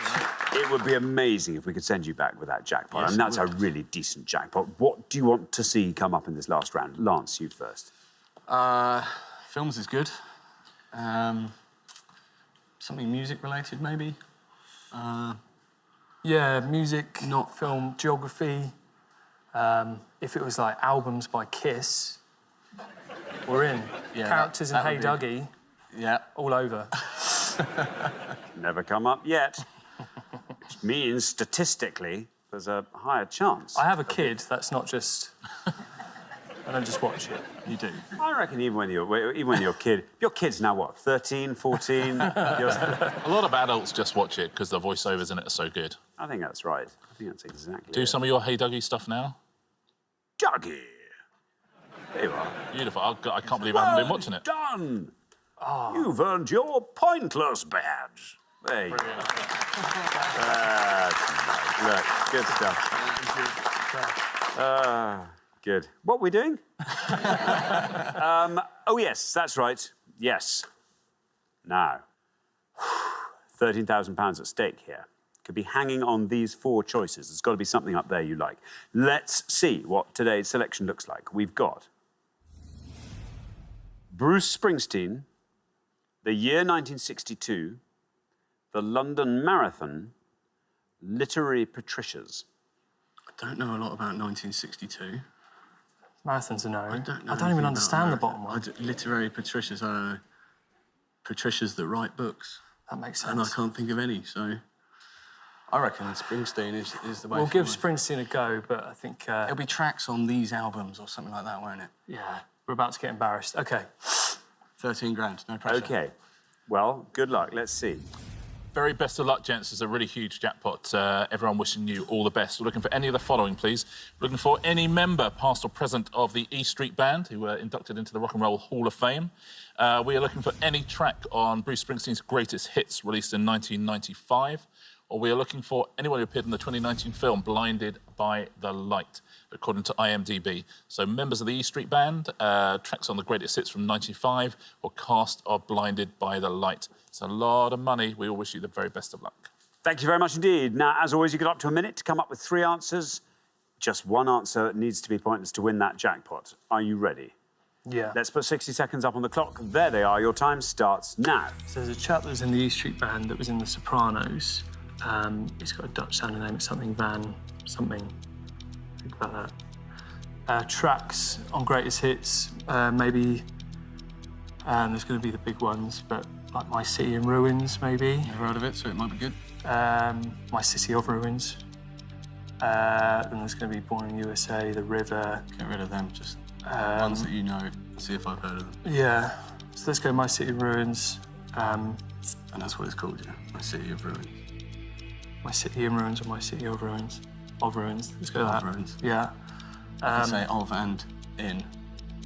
It would be amazing if we could send you back with that jackpot. Yes, I mean, that's it a would. really decent jackpot. What do you want to see come up in this last round? Lance, you first. Films is good. Something music related, maybe. Yeah, music, Not- film, geography. If it was like albums by Kiss, we're in. Yeah, Characters in that Hey would be- Dougie, Yeah. all over. Never come up yet. Which means, statistically, there's a higher chance. I have a kid, that's not just... I don't just watch it. You do. I reckon even when you're kid... Your kid's now, what, 13, 14? A lot of adults just watch it because the voiceovers in it are so good. I think that's right. I think that's exactly Do it. some of your Hey Dougie stuff now? Dougie! There you are. Beautiful. I can't believe I haven't been watching it. Done! You've earned your pointless badge. There you go. That's nice. Look, good stuff. Good. What are we doing? Oh, yes, that's right. Yes. Now, £13,000 at stake here. Could be hanging on these 4 choices. There's got to be something up there you like. Let's see what today's selection looks like. We've got Bruce Springsteen, the year 1962, the London Marathon, Literary Patricias. I don't know a lot about 1962. Marathons are no. I don't know. I don't even understand the bottom one. Literary Patricias, I don't know. Patricias that write books. That makes And I sense. can't think of any, so... I reckon Springsteen is the way We'll give forward. Springsteen a go, but I think... There'll be tracks on these albums or something like that, won't it? yeah, we're about to get embarrassed. OK. 13 grand, no pressure. OK. Well, good luck. Let's see. Very best of luck, gents. It's a really huge jackpot. Everyone wishing you all the best. We're looking for any of the following, please. We're looking for any member, past or present, of the E Street Band, who were inducted into the Rock and Roll Hall of Fame. We are looking for any track on Bruce Springsteen's greatest hits, released in 1995. Or we are looking for anyone who appeared in the 2019 film Blinded by the Light, according to IMDb. So members of the E Street Band, tracks on the greatest hits from 95, or cast of Blinded by the Light. It's a lot of money. We all wish you the very best of luck. Thank you very much indeed. Now, as always, you get up to a minute to come up with 3 answers. Just one answer needs to be pointless to win that jackpot. Are you ready? Yeah. Let's put 60 seconds up on the clock. There they are. Your time starts now. So there's a chap that was in the E Street Band that was in The Sopranos. He's got a Dutch sounding name. It's something Van something. Think about that. Tracks on greatest hits. Maybe there's going to be the big ones, but like My City in Ruins, maybe. Never heard of it, so it might be good. My City of Ruins. Then there's going to be Born in the USA, The River. Get rid of them, just ones that you know. See if I've heard of them. Yeah. So let's go My City of Ruins. And that's what it's called, yeah. My City of Ruins. My City in Ruins or My City of Ruins? Of Ruins. Let's go with Of that. Ruins. Yeah. I can say of and in.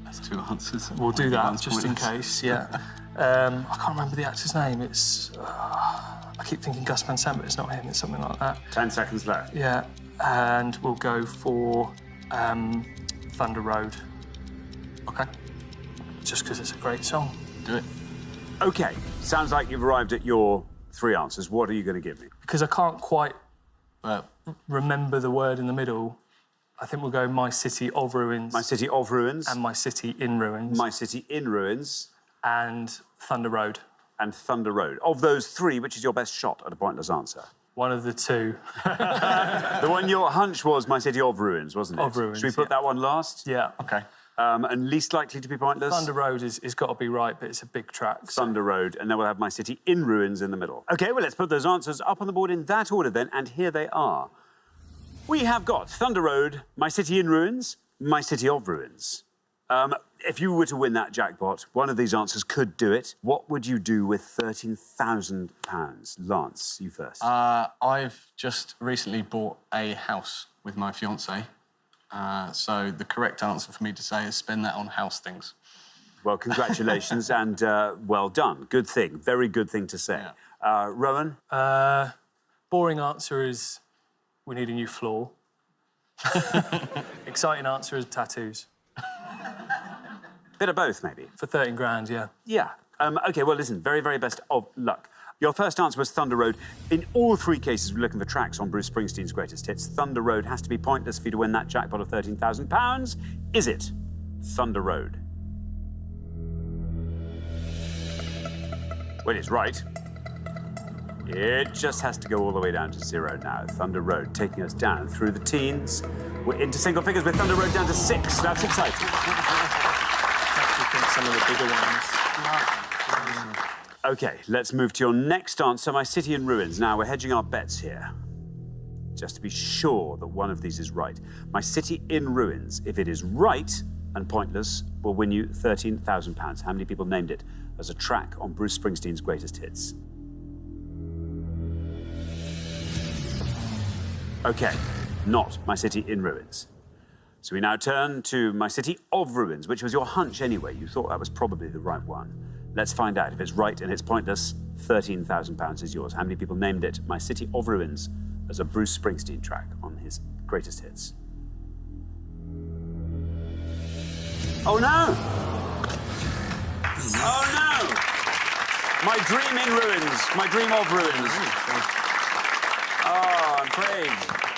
That's 2 answers. We'll do that One's just in pointless. case, yeah. I can't remember the actor's name. It's... I keep thinking Gus Van Sant, but it's not him. It's something like that. 10 seconds left. Yeah. And we'll go for Thunder Road. Okay, Just because it's a great song. do it. OK, sounds like you've arrived at your 3 answers. What are you going to give me? Because I can't quite Well, remember the word in the middle, I think we'll go My City of Ruins. My City of Ruins, And My City in Ruins. My City in Ruins, And Thunder Road. and Thunder Road. Of those 3, which is your best shot at a pointless answer? One of the 2. The one your hunch was My City of Ruins, wasn't it? Of Ruins, Should we put yeah. that one last? Yeah. okay. And least likely to be pointless? Thunder Road is got to be right, but it's a big track. So. Thunder Road, and then we'll have My City in Ruins in the middle. OK, well, let's put those answers up on the board in that order then, and here they are. We have got Thunder Road, My City in Ruins, My City of Ruins. If you were to win that jackpot, one of these answers could do it. What would you do with £13,000? Lance, you first. I've just recently bought a house with my fiancée. So the correct answer for me to say is spend that on house things. Well, congratulations and well done. Good thing. Very good thing to say. Yeah. Rowan? Boring answer is we need a new floor. Exciting answer is tattoos. Bit of both, maybe. For 13 grand, yeah. Yeah. OK, well, listen, very, very best of luck. Your first answer was Thunder Road. In all three cases, we're looking for tracks on Bruce Springsteen's greatest hits. Thunder Road has to be pointless for you to win that jackpot of £13,000. Is it Thunder Road? Well, it's right. It just has to go all the way down to 0 now. Thunder Road taking us down through the teens. We're into single figures with Thunder Road down to 6. That's exciting. I think some of the bigger ones. OK, let's move to your next answer, My City in Ruins. Now, we're hedging our bets here, just to be sure that one of these is right. My City in Ruins, if it is right and pointless, will win you £13,000. How many people named it as a track on Bruce Springsteen's greatest hits? OK, not My City in Ruins. So we now turn to My City of Ruins, which was your hunch anyway. You thought that was probably the right one. Let's find out. If it's right and it's pointless, £13,000 is yours. How many people named it My City of Ruins as a Bruce Springsteen track on his greatest hits? Oh, no! Oh, no! My Dream in Ruins. My Dream of Ruins. Oh, I'm afraid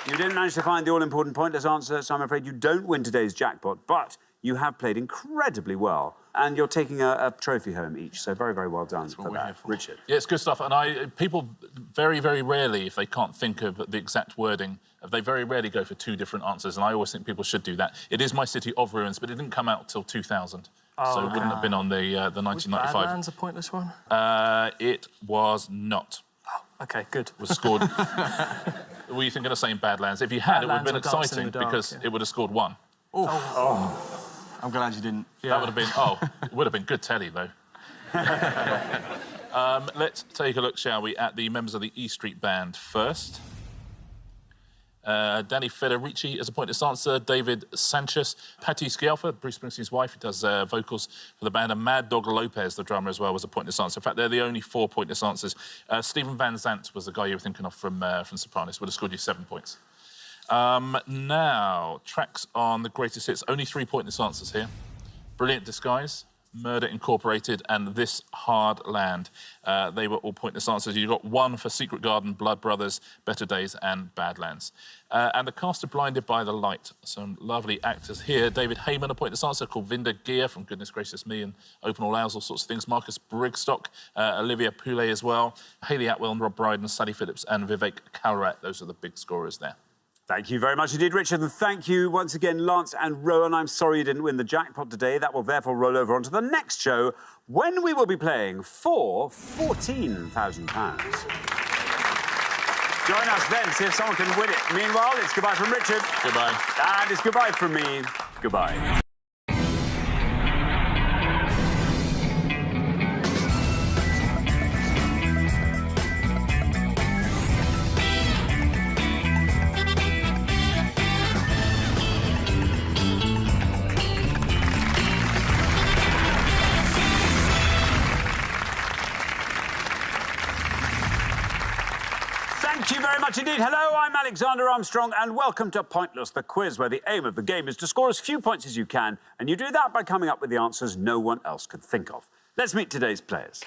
you didn't manage to find the all-important pointless answer, so I'm afraid you don't win today's jackpot, but you have played incredibly well, and you're taking a trophy home each, so very, very well done for that, Richard. Yeah, it's good stuff, and people very, very rarely, if they can't think of the exact wording, they very rarely go for two different answers, and I always think people should do that. It is My City of Ruins, but it didn't come out till 2000. So it wouldn't have been on the 1995. Was Badlands a pointless one? It was not. Oh, OK, good. Was scored... Were you thinking of saying Badlands? If you had, it would have been exciting because it would have scored 1. I'm glad you didn't. Yeah. That would have been... it would have been good telly, though. Let's take a look, shall we, at the members of the E Street Band first. Danny Federici as a pointless answer, David Sanchez, Patti Scialfa, Bruce Springsteen's wife, who does vocals for the band, and Mad Dog Lopez, the drummer as well, was a pointless answer. In fact, they're the only 4 pointless answers. Stephen Van Zandt was the guy you were thinking of from Sopranos, would have scored you 7 points. Now, tracks on the greatest hits, only 3 pointless answers here. Brilliant Disguise, Murder Incorporated, and This Hard Land. They were all pointless answers. You got 1 for Secret Garden, Blood Brothers, Better Days, and Badlands. And the cast of Blinded by the Light. Some lovely actors here. David Heyman, a pointless answer, called Vinda Gear from Goodness Gracious Me and Open All Hours, all sorts of things. Marcus Brigstock, Olivia Poulet as well. Hayley Atwell and Rob Brydon, Sally Phillips and Vivek Kalrat. Those are the big scorers there. Thank you very much indeed, Richard, and thank you once again, Lance and Rowan. I'm sorry you didn't win the jackpot today. That will therefore roll over onto the next show, when we will be playing for £14,000. Join us then, see if someone can win it. Meanwhile, it's goodbye from Richard. Goodbye. And it's goodbye from me. Goodbye. Thank you very much indeed. Hello, I'm Alexander Armstrong, and welcome to Pointless, the quiz where the aim of the game is to score as few points as you can, and you do that by coming up with the answers no one else could think of. Let's meet today's players.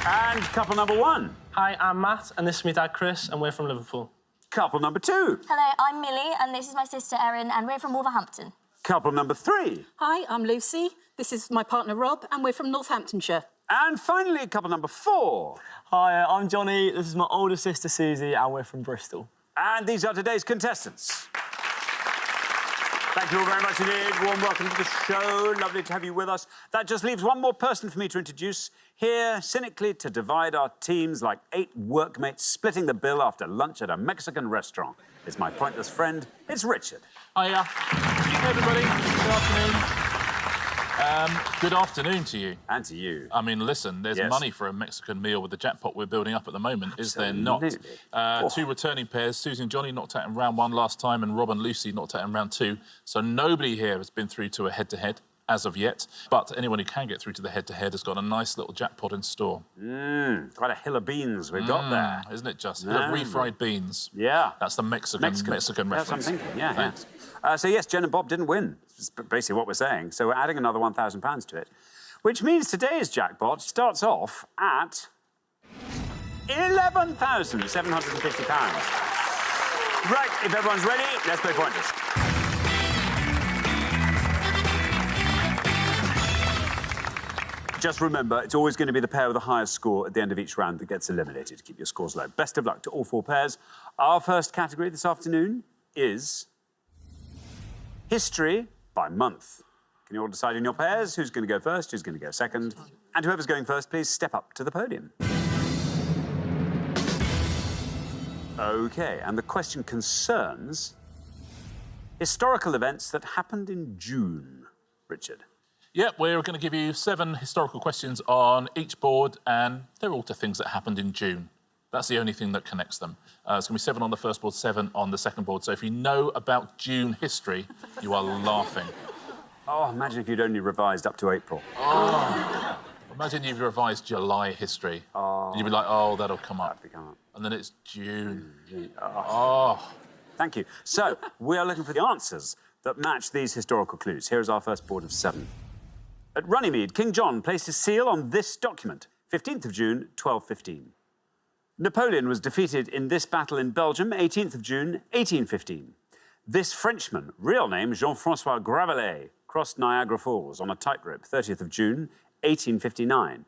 And couple number 1. Hi, I'm Matt, and this is my dad, Chris, and we're from Liverpool. Couple number 2. Hello, I'm Millie, and this is my sister Erin, and we're from Wolverhampton. Couple number 3. Hi, I'm Lucy. This is my partner Rob, and we're from Northamptonshire. And finally, couple number 4. Hi, I'm Johnny. This is my older sister Susie, and we're from Bristol. And these are today's contestants. Thank you all very much indeed. Warm welcome to the show. Lovely to have you with us. That just leaves one more person for me to introduce. Here, cynically, to divide our teams like 8 workmates splitting the bill after lunch at a Mexican restaurant. It's my pointless friend. It's Richard. Hiya. Hey, everybody. Good afternoon. Good afternoon to you. And to you. I mean, listen, there's money for a Mexican meal with the jackpot we're building up at the moment, is there not? 2 returning pairs. Susie and Johnny knocked out in round 1 last time, and Rob and Lucy knocked out in round 2. So nobody here has been through to a head-to-head as of yet. But anyone who can get through to the head-to-head has got a nice little jackpot in store. Quite a hill of beans we've got there. Isn't it just? Hill of refried beans. Yeah. That's the Mexican reference. That's what I'm thinking, so yes, Jen and Bob didn't win. That's basically what we're saying. So we're adding another £1,000 to it. which means today's jackpot starts off at £11,750. Right, if everyone's ready, let's play Pointless. Just remember, it's always going to be the pair with the highest score at the end of each round that gets eliminated. Keep your scores low. Best of luck to all 4 pairs. Our first category this afternoon is History by Month. Can you all decide in your pairs who's going to go first, who's going to go second? And whoever's going first, please step up to the podium. OK, and the question concerns historical events that happened in June. Richard. Yep, we're going to give you 7 historical questions on each board, and they're all to things that happened in June. That's the only thing that connects them. It's going to be 7 on the first board, 7 on the second board. So if you know about June history, you are laughing. Oh, imagine if you'd only revised up to April. Oh. Imagine you've revised July history. Oh. And you'd be like, oh, that'll come up. And then it's June. Oh. Thank you. So, we are looking for the answers that match these historical clues. Here is our first board of 7. At Runnymede, King John placed his seal on this document, 15th of June, 1215. Napoleon was defeated in this battle in Belgium, 18th of June, 1815. This Frenchman, real name Jean-François Gravelet, crossed Niagara Falls on a tightrope, 30th of June, 1859.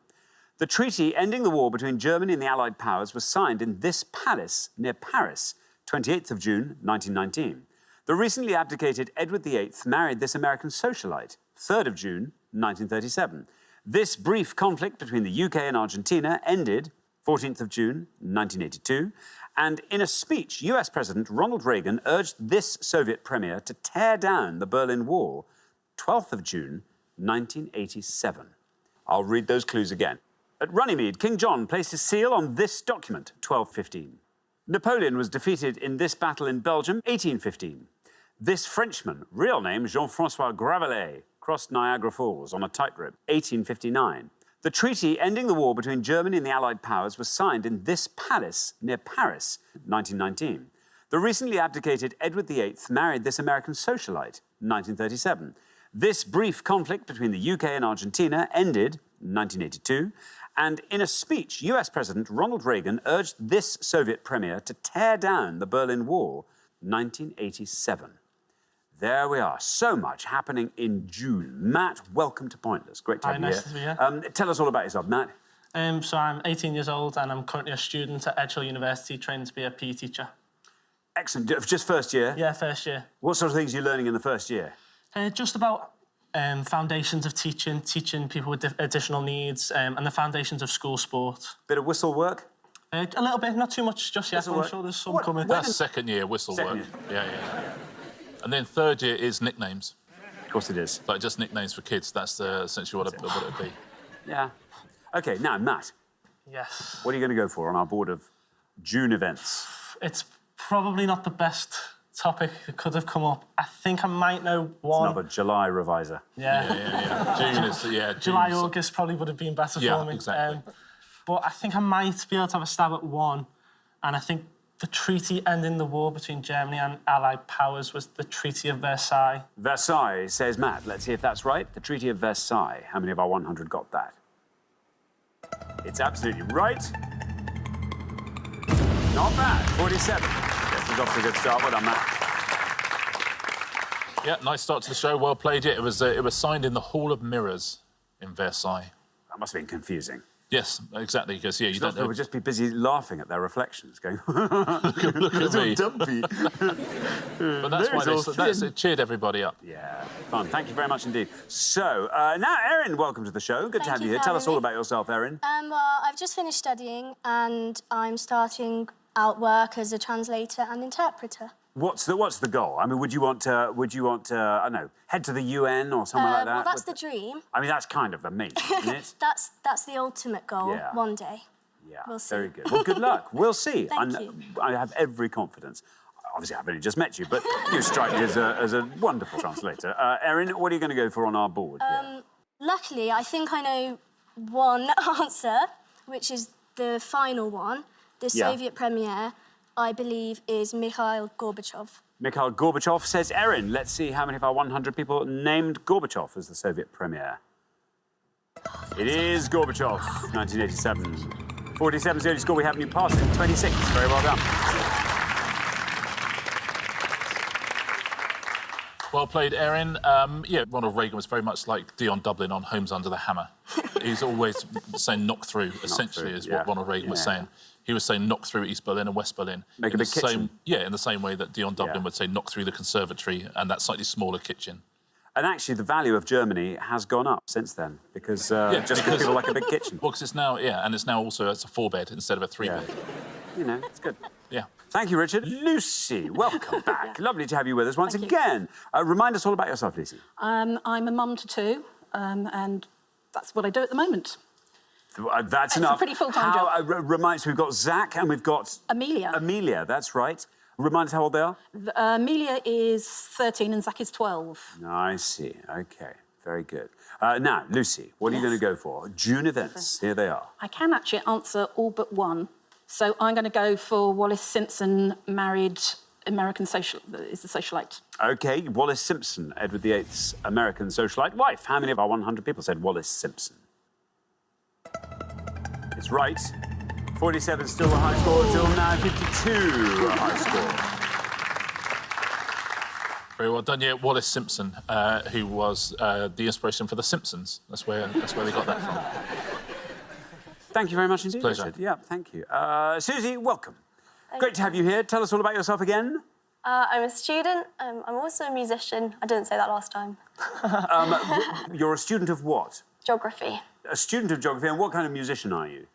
The treaty ending the war between Germany and the Allied powers was signed in this palace near Paris, 28th of June, 1919. The recently abdicated Edward VIII married this American socialite, 3rd of June, 1937. This brief conflict between the UK and Argentina ended 14th of June, 1982. And in a speech, US President Ronald Reagan urged this Soviet premier to tear down the Berlin Wall, 12th of June, 1987. I'll read those clues again. At Runnymede, King John placed his seal on this document, 1215. Napoleon was defeated in this battle in Belgium, 1815. This Frenchman, real name Jean-François Gravelet, crossed Niagara Falls on a tightrope, 1859. The treaty ending the war between Germany and the Allied powers was signed in this palace near Paris, 1919. The recently abdicated Edward VIII married this American socialite, 1937. This brief conflict between the UK and Argentina ended 1982. And in a speech, US President Ronald Reagan urged this Soviet premier to tear down the Berlin Wall, 1987. There we are. So much happening in June. Matt, welcome to Pointless. Great to have you nice here. to be here. Tell us all about yourself, Matt. So I'm 18 years old and I'm currently a student at Edgehill University training to be a PE teacher. Excellent. Just first year? Yeah, first year. What sort of things are you learning in the first year? Just about foundations of teaching people with additional needs and the foundations of school sport. Bit of whistle work? A little bit, not too much just yet. I'm sure there's some coming. That's second year whistle work. Yeah. And then third year is nicknames. Of course it is. Like just nicknames for kids. That's essentially what it would be. Yeah. OK, now, Matt. Yes. What are you going to go for on our board of June events? It's probably not the best topic that could have come up. I think I might know one. It's another July reviser. Yeah. June is, July, August probably would have been better for me. Exactly. But I think I might be able to have a stab at one. And I think the treaty ending the war between Germany and Allied powers was the Treaty of Versailles. Versailles, says Matt. Let's see if that's right. The Treaty of Versailles. How many of our 100 got that? It's absolutely right. Not bad. 47. Yes, we've got to a good start. Well done, Matt. Yeah, nice start to the show. Well played. It was signed in the Hall of Mirrors in Versailles. That must have been confusing. Yes, exactly. Because you don't know. They would just be busy laughing at their reflections, going, look at me. Dumpy. But that's why it cheered everybody up. Yeah, fun. Thank you very much indeed. So, now, Erin, welcome to the show. Good to have you here. Tell us all about yourself, Erin. Well, I've just finished studying and I'm starting out work as a translator and interpreter. What's the goal? I mean, would you want to, I don't know, head to the UN or something like that? Well, that's the dream. I mean, that's kind of amazing, isn't it? That's the ultimate goal, one day. Yeah, we'll see. Very good. Well, good luck. We'll see. Thank you. I have every confidence. Obviously, I've only just met you, but you strike me as a wonderful translator. Erin, what are you going to go for on our board? Luckily, I think I know one answer, which is the final one. The Soviet premier, I believe, is Mikhail Gorbachev. Mikhail Gorbachev, says Erin. Let's see how many of our 100 people named Gorbachev as the Soviet premier. It is Gorbachev, 1987. 47 is the only score we have, and you passed it. 26. Very well done. Well played, Erin. Yeah, Ronald Reagan was very much like Dion Dublin on Homes Under the Hammer. He's always saying knock through, essentially, is what Ronald Reagan was saying. He was saying knock through East Berlin and West Berlin. Make a big kitchen. In the same way that Dion Dublin would say knock through the conservatory and that slightly smaller kitchen. And actually, the value of Germany has gone up since then, because just because people like a big kitchen. Well, because it's now, and it's now also it's a 4-bed instead of a 3-bed. You know, it's good. Yeah. Thank you, Richard. Lucy, welcome back. Lovely to have you with us once again. Remind us all about yourself, Lucy. I'm a mum to 2, and that's what I do at the moment. That's It's enough. a pretty full-time job. Remind us, we've got Zach and we've got... Amelia. Amelia, that's right. Remind us how old they are. Amelia is 13 and Zach is 12. I see. OK, very good. Now, Lucy, what are you going to go for? June events. Here they are. I can actually answer all but one. So I'm going to go for Wallis Simpson married American socialite. OK, Wallis Simpson, Edward VIII's American socialite wife. How many of our 100 people said Wallis Simpson? It's right. 47 is still a high score until now 52 a high score. Very well done. Yeah, Wallis Simpson, who was the inspiration for The Simpsons. That's where they got that from. Thank you very much indeed, Pleasure. Richard. Yeah, thank you. Susie, welcome. Great to have you here. Tell us all about yourself again. I'm a student. I'm also a musician. I didn't say that last time. You're a student of what? Geography. A student of geography, and what kind of musician are you?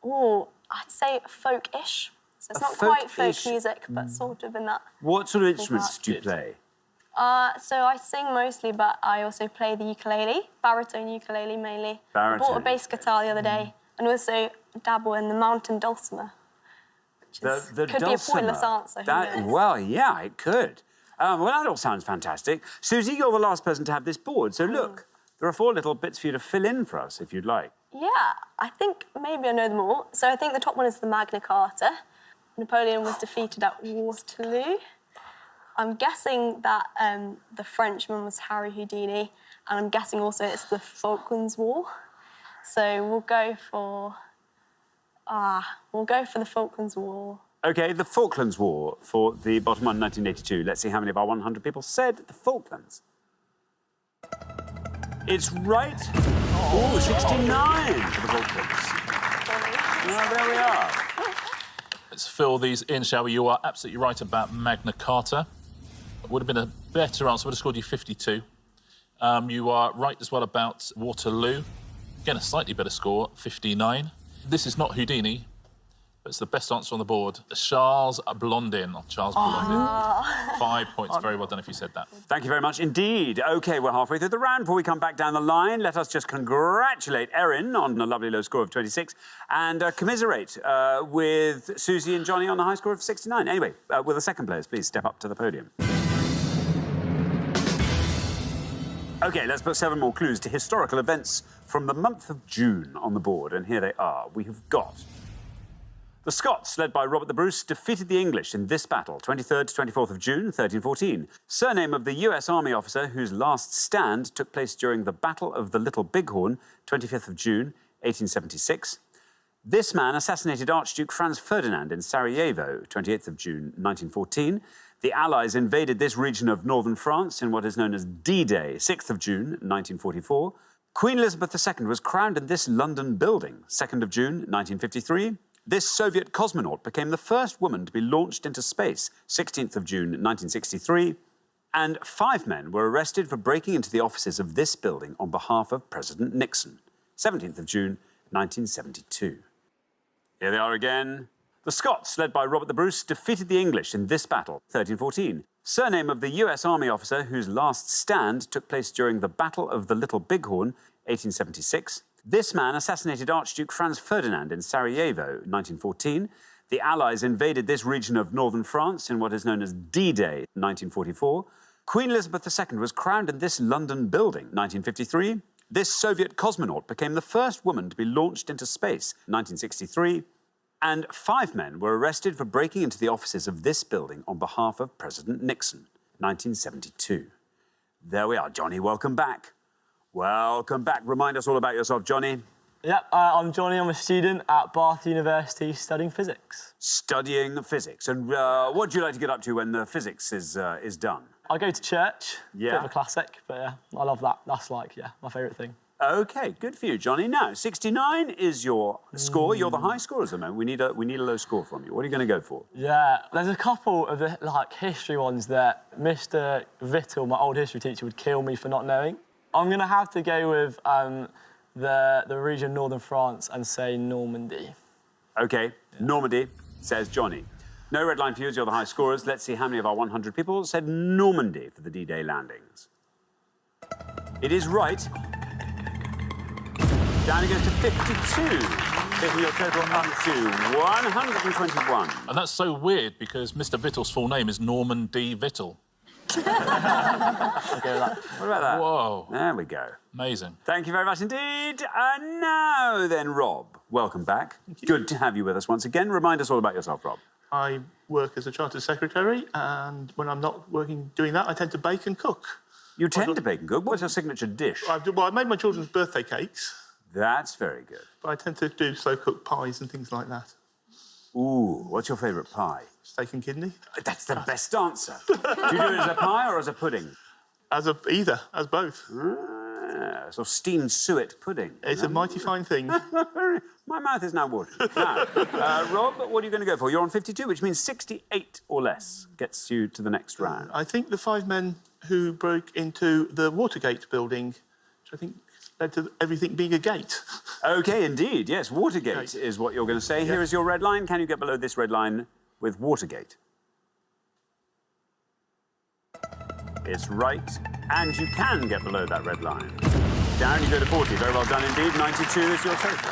Oh, I'd say folk-ish. So it's not quite folk music, but sort of in that. What sort of instruments do you play? So I sing mostly, but I also play the ukulele, baritone ukulele mainly. Baritone. I bought a bass guitar the other day, and also dabble in the mountain dulcimer, which could be a pointless answer. Who knows? Well, yeah, it could. Well, that all sounds fantastic. Susie, you're the last person to have this board, so look, there are 4 little bits for you to fill in for us, if you'd like. Yeah, I think maybe I know them all. So I think the top one is the Magna Carta. Napoleon was defeated at Waterloo. I'm guessing that the Frenchman was Harry Houdini, and I'm guessing also it's the Falklands War. So we'll go for the Falklands War. OK, the Falklands War for the bottom one, 1982. Let's see how many of our 100 people said the Falklands. It's right. Oh, 69 for the Falklands. Well, there we are. Let's fill these in, shall we? You are absolutely right about Magna Carta. It would have been a better answer. Would have scored you 52. You are right as well about Waterloo. Again, a slightly better score, 59. This is not Houdini, but it's the best answer on the board. Charles Blondin. Charles Blondin. 5 points. Very well done if you said that. Thank you very much indeed. OK, we're halfway through the round. Before we come back down the line, let us just congratulate Erin on a lovely low score of 26 and commiserate with Susie and Johnny on the high score of 69. Anyway, will the second players please step up to the podium? OK, let's put 7 more clues to historical events from the month of June on the board. And here they are. We have got... The Scots, led by Robert the Bruce, defeated the English in this battle, 23rd to 24th of June, 1314. Surname of the US Army officer whose last stand took place during the Battle of the Little Bighorn, 25th of June, 1876. This man assassinated Archduke Franz Ferdinand in Sarajevo, 28th of June, 1914. The Allies invaded this region of northern France in what is known as D-Day, 6th of June, 1944. Queen Elizabeth II was crowned in this London building, 2nd of June, 1953. This Soviet cosmonaut became the first woman to be launched into space, 16th of June, 1963. And 5 men were arrested for breaking into the offices of this building on behalf of President Nixon, 17th of June, 1972. Here they are again. The Scots, led by Robert the Bruce, defeated the English in this battle, 1314. Surname of the US Army officer whose last stand took place during the Battle of the Little Bighorn, 1876. This man assassinated Archduke Franz Ferdinand in Sarajevo, 1914. The Allies invaded this region of northern France in what is known as D-Day, 1944. Queen Elizabeth II was crowned in this London building, 1953. This Soviet cosmonaut became the first woman to be launched into space, 1963. And 5 men were arrested for breaking into the offices of this building on behalf of President Nixon, 1972. There we are. Johnny, welcome back. Welcome back. Remind us all about yourself, Johnny. Yep, I'm Johnny. I'm a student at Bath University studying physics. Studying physics. And what do you like to get up to when the physics is done? I go to church. Yeah. Bit of a classic, but yeah, I love that. That's like, yeah, my favourite thing. OK, good for you, Johnny. Now, 69 is your score. You're the high scorer at the moment. We need a low score from you. What are you going to go for? Yeah, there's a couple of the history ones that Mr. Vittel, my old history teacher, would kill me for not knowing. I'm going to have to go with the region of northern France and say Normandy. OK, yeah. Normandy, says Johnny. No red line for you as you're the high scorers. Let's see how many of our 100 people said Normandy for the D-Day landings. It is right. Down it goes to 52, taking your total up to 121. And that's so weird because Mr. Vittel's full name is Norman D. Vittel. Okay, what about that? Whoa. There we go. Amazing. Thank you very much indeed. And now then, Rob, welcome back. Good to have you with us once again. Remind us all about yourself, Rob. I work as a chartered secretary, and when I'm not doing that, I tend to bake and cook. You tend to bake and cook? What's your signature dish? I made my children's birthday cakes. That's very good. But I tend to do slow-cooked pies and things like that. Ooh, what's your favourite pie? Steak and kidney. That's the best answer. Do you do it as a pie or as a pudding? As both. So steamed suet pudding. It's a mighty fine thing. My mouth is now watering. Now, Rob, what are you going to go for? You're on 52, which means 68 or less gets you to the next round. I think the 5 men who broke into the Watergate building, which I think led to everything being a gate. OK, indeed, yes. Watergate is what you're going to say. Yeah. Here is your red line. Can you get below this red line with Watergate? It's right, and you can get below that red line. Down you go to 40. Very well done indeed. 92 is your total.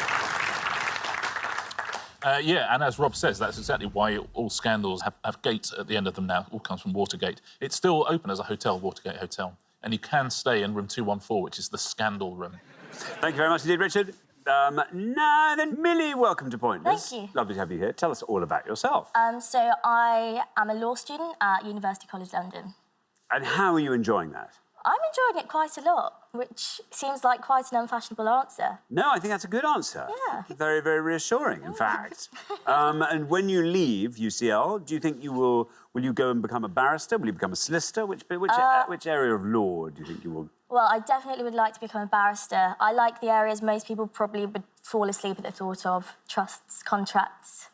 Yeah, and as Rob says, that's exactly why all scandals have gates at the end of them now. It all comes from Watergate. It's still open as a hotel, Watergate Hotel, and you can stay in room 214, which is the scandal room. Thank you very much indeed, Richard. Now then, Millie, welcome to Pointless. Thank you. Lovely to have you here. Tell us all about yourself. So I am a law student at University College London. And how are you enjoying that? I'm enjoying it quite a lot, which seems like quite an unfashionable answer. No, I think that's a good answer. Yeah. Very, very reassuring, in fact. And when you leave UCL, do you think will you go and become a barrister? Will you become a solicitor? Which area of law do you think you will? Well, I definitely would like to become a barrister. I like the areas most people probably would fall asleep at the thought of. Trusts, contracts,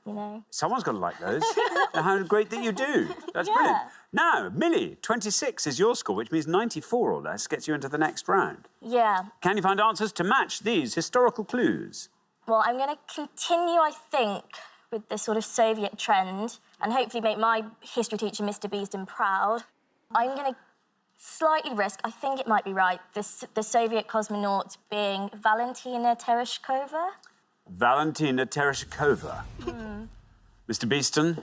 you know. Someone's got to like those. And how great that you do. That's brilliant. Now, Millie, 26 is your score, which means 94 or less gets you into the next round. Yeah. Can you find answers to match these historical clues? Well, I'm going to continue, I think, with this sort of Soviet trend and hopefully make my history teacher, Mr. Beeston, proud. I'm going to slightly risk, I think it might be right, the Soviet cosmonaut being Valentina Tereshkova. Valentina Tereshkova. Mr. Beeston,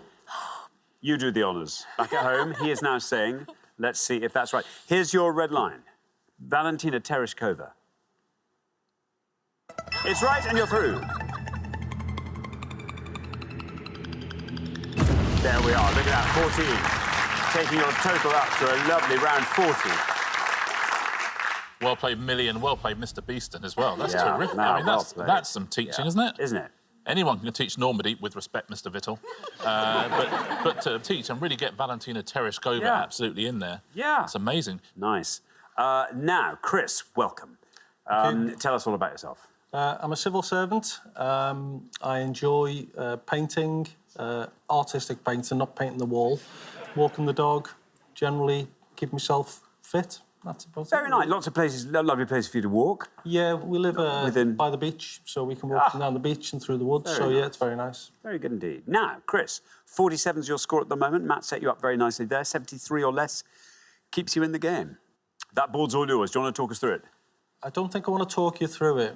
you do the honours. Back at home, he is now saying, let's see if that's right. Here's your red line. Valentina Tereshkova. It's right, and you're through. There we are, look at that, 14. Taking your total up to a lovely round 40. Well played, Millie, and well played, Mr. Beeston, as well. That's terrific. No, I mean, that's some teaching, isn't it? Isn't it? Anyone can teach Normandy, with respect, Mr. Vittel. But to teach and really get Valentina Tereshkova absolutely in there. Yeah. It's amazing. Nice. Now, Chris, welcome. Tell us all about yourself. I'm a civil servant. I enjoy painting, artistic painting, not painting the wall, walking the dog, generally keep myself fit. That's about Very nice. Lots of places, lovely places for you to walk. Yeah, we live by the beach, so we can walk down the beach and through the woods. Very nice. It's very nice. Very good indeed. Now, Chris, 47's your score at the moment. Matt set you up very nicely there. 73 or less keeps you in the game. That board's all yours. Do you want to talk us through it? I don't think I want to talk you through it,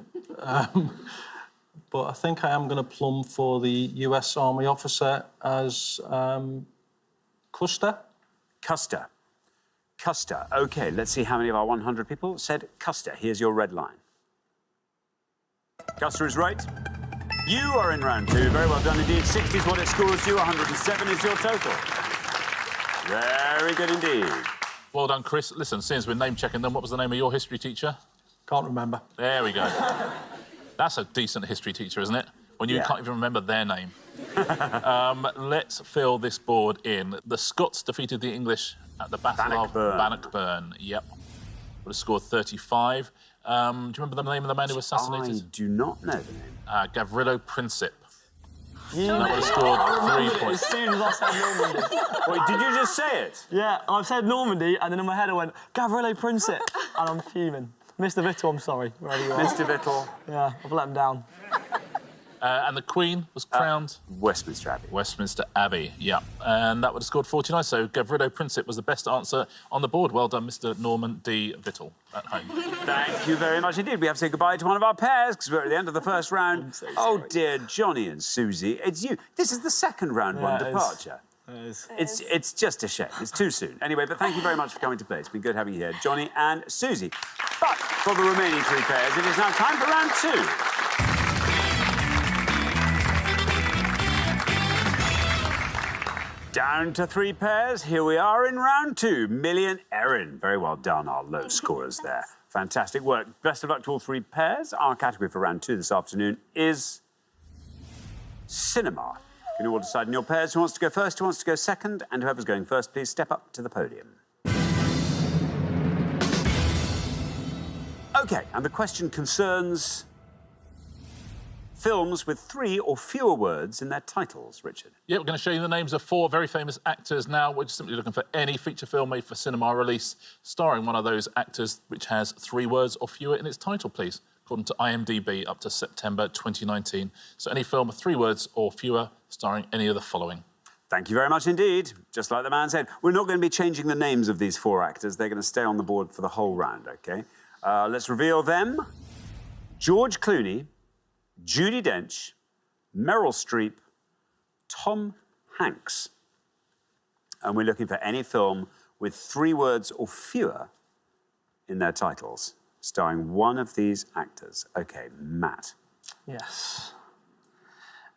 but I think I am going to plumb for the US Army officer as Custer. Custer. Custer. OK, let's see how many of our 100 people said Custer. Here's your red line. Custer is right. You are in round 2. Very well done indeed. 60 is what it scores you. 107 is your total. Very good indeed. Well done, Chris. Listen, since we're name-checking them, what was the name of your history teacher? Can't remember. There we go. That's a decent history teacher, isn't it? When you can't even remember their name. Let's fill this board in. The Scots defeated the English at the Battle of Bannockburn. Yep. Would have scored 35. Do you remember the name of the man who was assassinated? I do not know the name. Gavrilo Princip. That would have scored 3 points. As soon as I said Normandy. Wait, did you just say it? Yeah, I said Normandy, and then in my head I went, Gavrilo Princip. And I'm fuming. Mr. Vittle, I'm sorry. Wherever you are. Mr. Vittle. Yeah, I've let him down. And the Queen was crowned? Westminster Abbey. Westminster Abbey, yeah. And that would have scored 49, so Gavrilo Princip was the best answer on the board. Well done, Mr. Norman D. Vittle at home. Thank you very much indeed. We have to say goodbye to one of our pairs because we're at the end of the first round. Oh, dear, Johnny and Susie, it's you. This is the second round one departure. It's just a shame. It's too soon. Anyway, but thank you very much for coming to play. It's been good having you here, Johnny and Susie. But for the remaining 3 pairs, it is now time for round 2. Down to 3 pairs. Here we are in round 2. Millie and Erin. Very well done, our low scorers there. Fantastic work. Best of luck to all 3 pairs. Our category for round 2 this afternoon is cinema. You can all decide in your pairs who wants to go first, who wants to go second, and whoever's going first, please step up to the podium. OK, and the question concerns films with 3 or fewer words in their titles, Richard. Yeah, we're going to show you the names of 4 very famous actors now. We're just simply looking for any feature film made for cinema release starring one of those actors which has 3 words or fewer in its title, please, according to IMDb up to September 2019. So any film with 3 words or fewer starring any of the following. Thank you very much indeed. Just like the man said, we're not going to be changing the names of these 4 actors. They're going to stay on the board for the whole round, OK? Let's reveal them. George Clooney, Judi Dench, Meryl Streep, Tom Hanks. And we're looking for any film with 3 words or fewer in their titles, starring one of these actors. OK, Matt. Yes.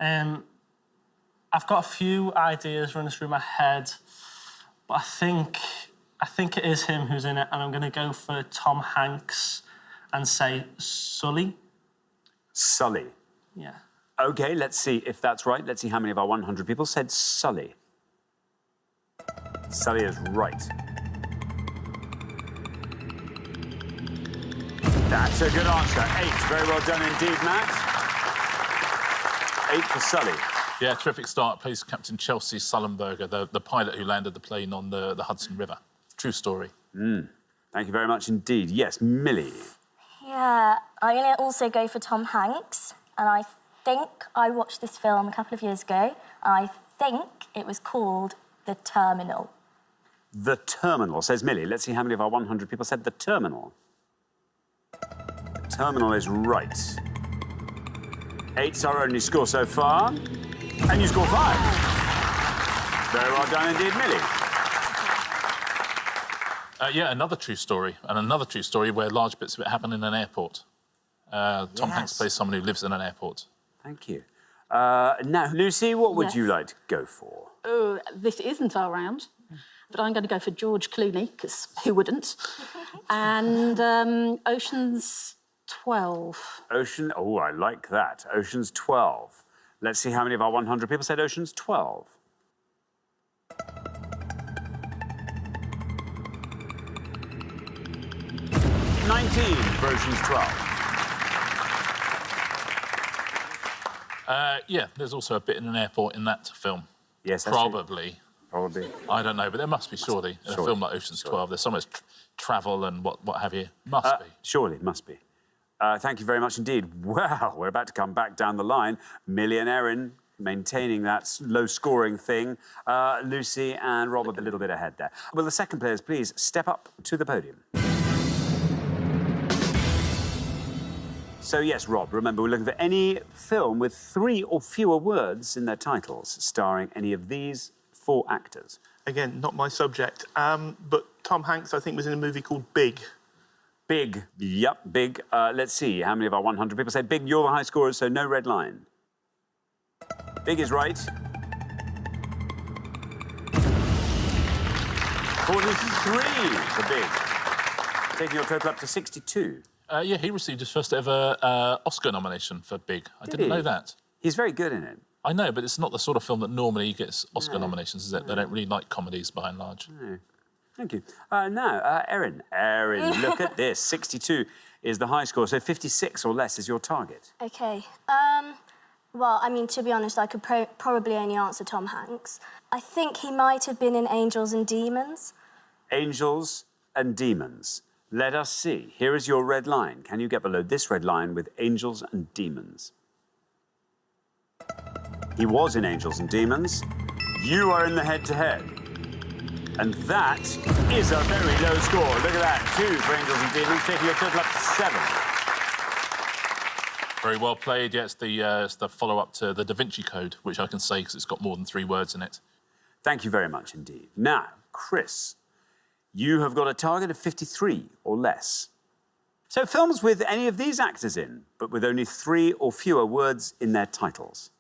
I've got a few ideas running through my head, but I think it is him who's in it, and I'm going to go for Tom Hanks and say Sully. Sully. Yeah. OK, let's see if that's right. Let's see how many of our 100 people said Sully. Sully is right. That's a good answer. 8. Very well done indeed, Matt. 8 for Sully. Yeah, terrific start. Plays Captain Chelsea Sullenberger, the pilot who landed the plane on the Hudson River. True story. Thank you very much indeed. Yes, Millie. Yeah, I'm going to also go for Tom Hanks. And I think I watched this film a couple of years ago. I think it was called The Terminal. The Terminal, says Millie. Let's see how many of our 100 people said The Terminal. The Terminal is right. 8's our only score so far. And you score 5. Very well done indeed, Millie. Yeah, another true story. And another true story where large bits of it happen in an airport. Tom Hanks plays someone who lives in an airport. Thank you. Now, Lucy, what would you like to go for? Oh, this isn't our round, but I'm going to go for George Clooney, because who wouldn't? And Ocean's 12. Oh, I like that. Ocean's 12. Let's see how many of our 100 people said Ocean's 12. 19 for Ocean's 12. Yeah, there's also a bit in an airport in that film. Yes, probably. Probably. I don't know, but there must be, surely. In a film like Ocean's 12, there's so much travel and what have you. Must be. Surely, must be. Thank you very much indeed. Well, we're about to come back down the line. Millie and Erin maintaining that low-scoring thing. Lucy and Rob a little bit ahead there. Will the second players please step up to the podium? So, yes, Rob, remember, we're looking for any film with 3 or fewer words in their titles, starring any of these 4 actors. Again, not my subject, but Tom Hanks, I think, was in a movie called Big. Big. Yep, Big. Let's see, how many of our 100 people said Big? You're the high scorers, so no red line. Big is right. 43 for Big. Taking your total up to 62. Yeah, he received his first ever Oscar nomination for Big. I didn't know that. He's very good in it. I know, but it's not the sort of film that normally gets Oscar nominations, is it? They don't really like comedies, by and large. No. Thank you. Now, Erin. Erin, look at this. 62 is the high score, so 56 or less is your target. Okay. Well, I mean, to be honest, I could probably only answer Tom Hanks. I think he might have been in Angels and Demons. Angels and Demons. Let us see. Here is your red line. Can you get below this red line with Angels and Demons? He was in Angels and Demons. You are in the head-to-head. And that is a very low score. Look at that. 2 for Angels and Demons, taking your total up to 7. Very well played. Yeah, it's the follow-up to the Da Vinci Code, which I can say because it's got more than 3 words in it. Thank you very much indeed. Now, Chris, you have got a target of 53 or less. So films with any of these actors in, but with only 3 or fewer words in their titles.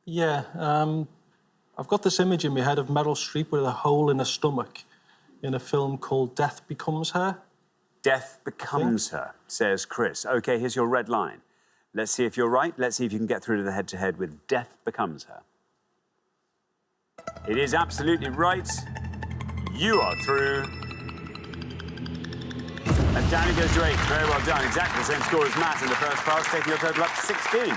Yeah, I've got this image in my head of Meryl Streep with a hole in her stomach in a film called Death Becomes Her. Death Becomes Her, says Chris. OK, here's your red line. Let's see if you're right. Let's see if you can get through to the head-to-head with Death Becomes Her. It is absolutely right. You are through. And down it goes to 8. Very well done. Exactly the same score as Matt in the first pass, taking your total up to 16.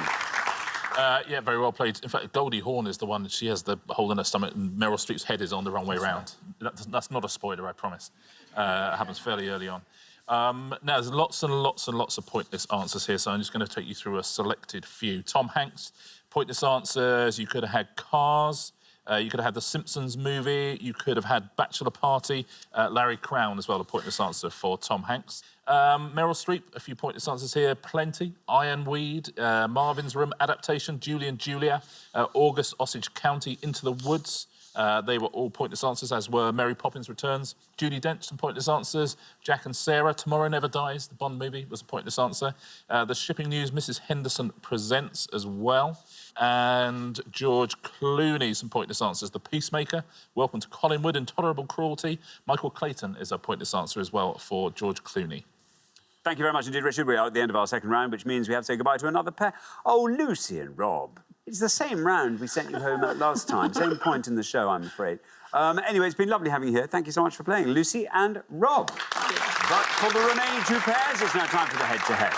Yeah, very well played. In fact, Goldie Hawn is the one. She has the hole in her stomach, and Meryl Streep's head is on the wrong way round. That's not a spoiler, I promise. It happens fairly early on. Now, there's lots and lots and lots of pointless answers here, so I'm just going to take you through a selected few. Tom Hanks, pointless answers. You could have had Cars. You could have had The Simpsons movie. You could have had Bachelor Party. Larry Crowne as well, a pointless answer for Tom Hanks. Meryl Streep, a few pointless answers here. Plenty. Ironweed, Marvin's Room adaptation, Julie and Julia, August Osage County, Into the Woods. They were all pointless answers, as were Mary Poppins Returns. Judi Dench, some pointless answers. Jack and Sarah, Tomorrow Never Dies, the Bond movie, was a pointless answer. The Shipping News, Mrs. Henderson Presents as well. And George Clooney, some pointless answers. The Peacemaker, Welcome to Collinwood, Intolerable Cruelty. Michael Clayton is a pointless answer as well for George Clooney. Thank you very much indeed, Richard. We are at the end of our second round, which means we have to say goodbye to another pair. Oh, Lucy and Rob. It's the same round we sent you home at last time. Same point in the show, I'm afraid. Anyway, it's been lovely having you here. Thank you so much for playing, Lucy and Rob. But for the remaining 2 pairs, it's now time for the head-to-head.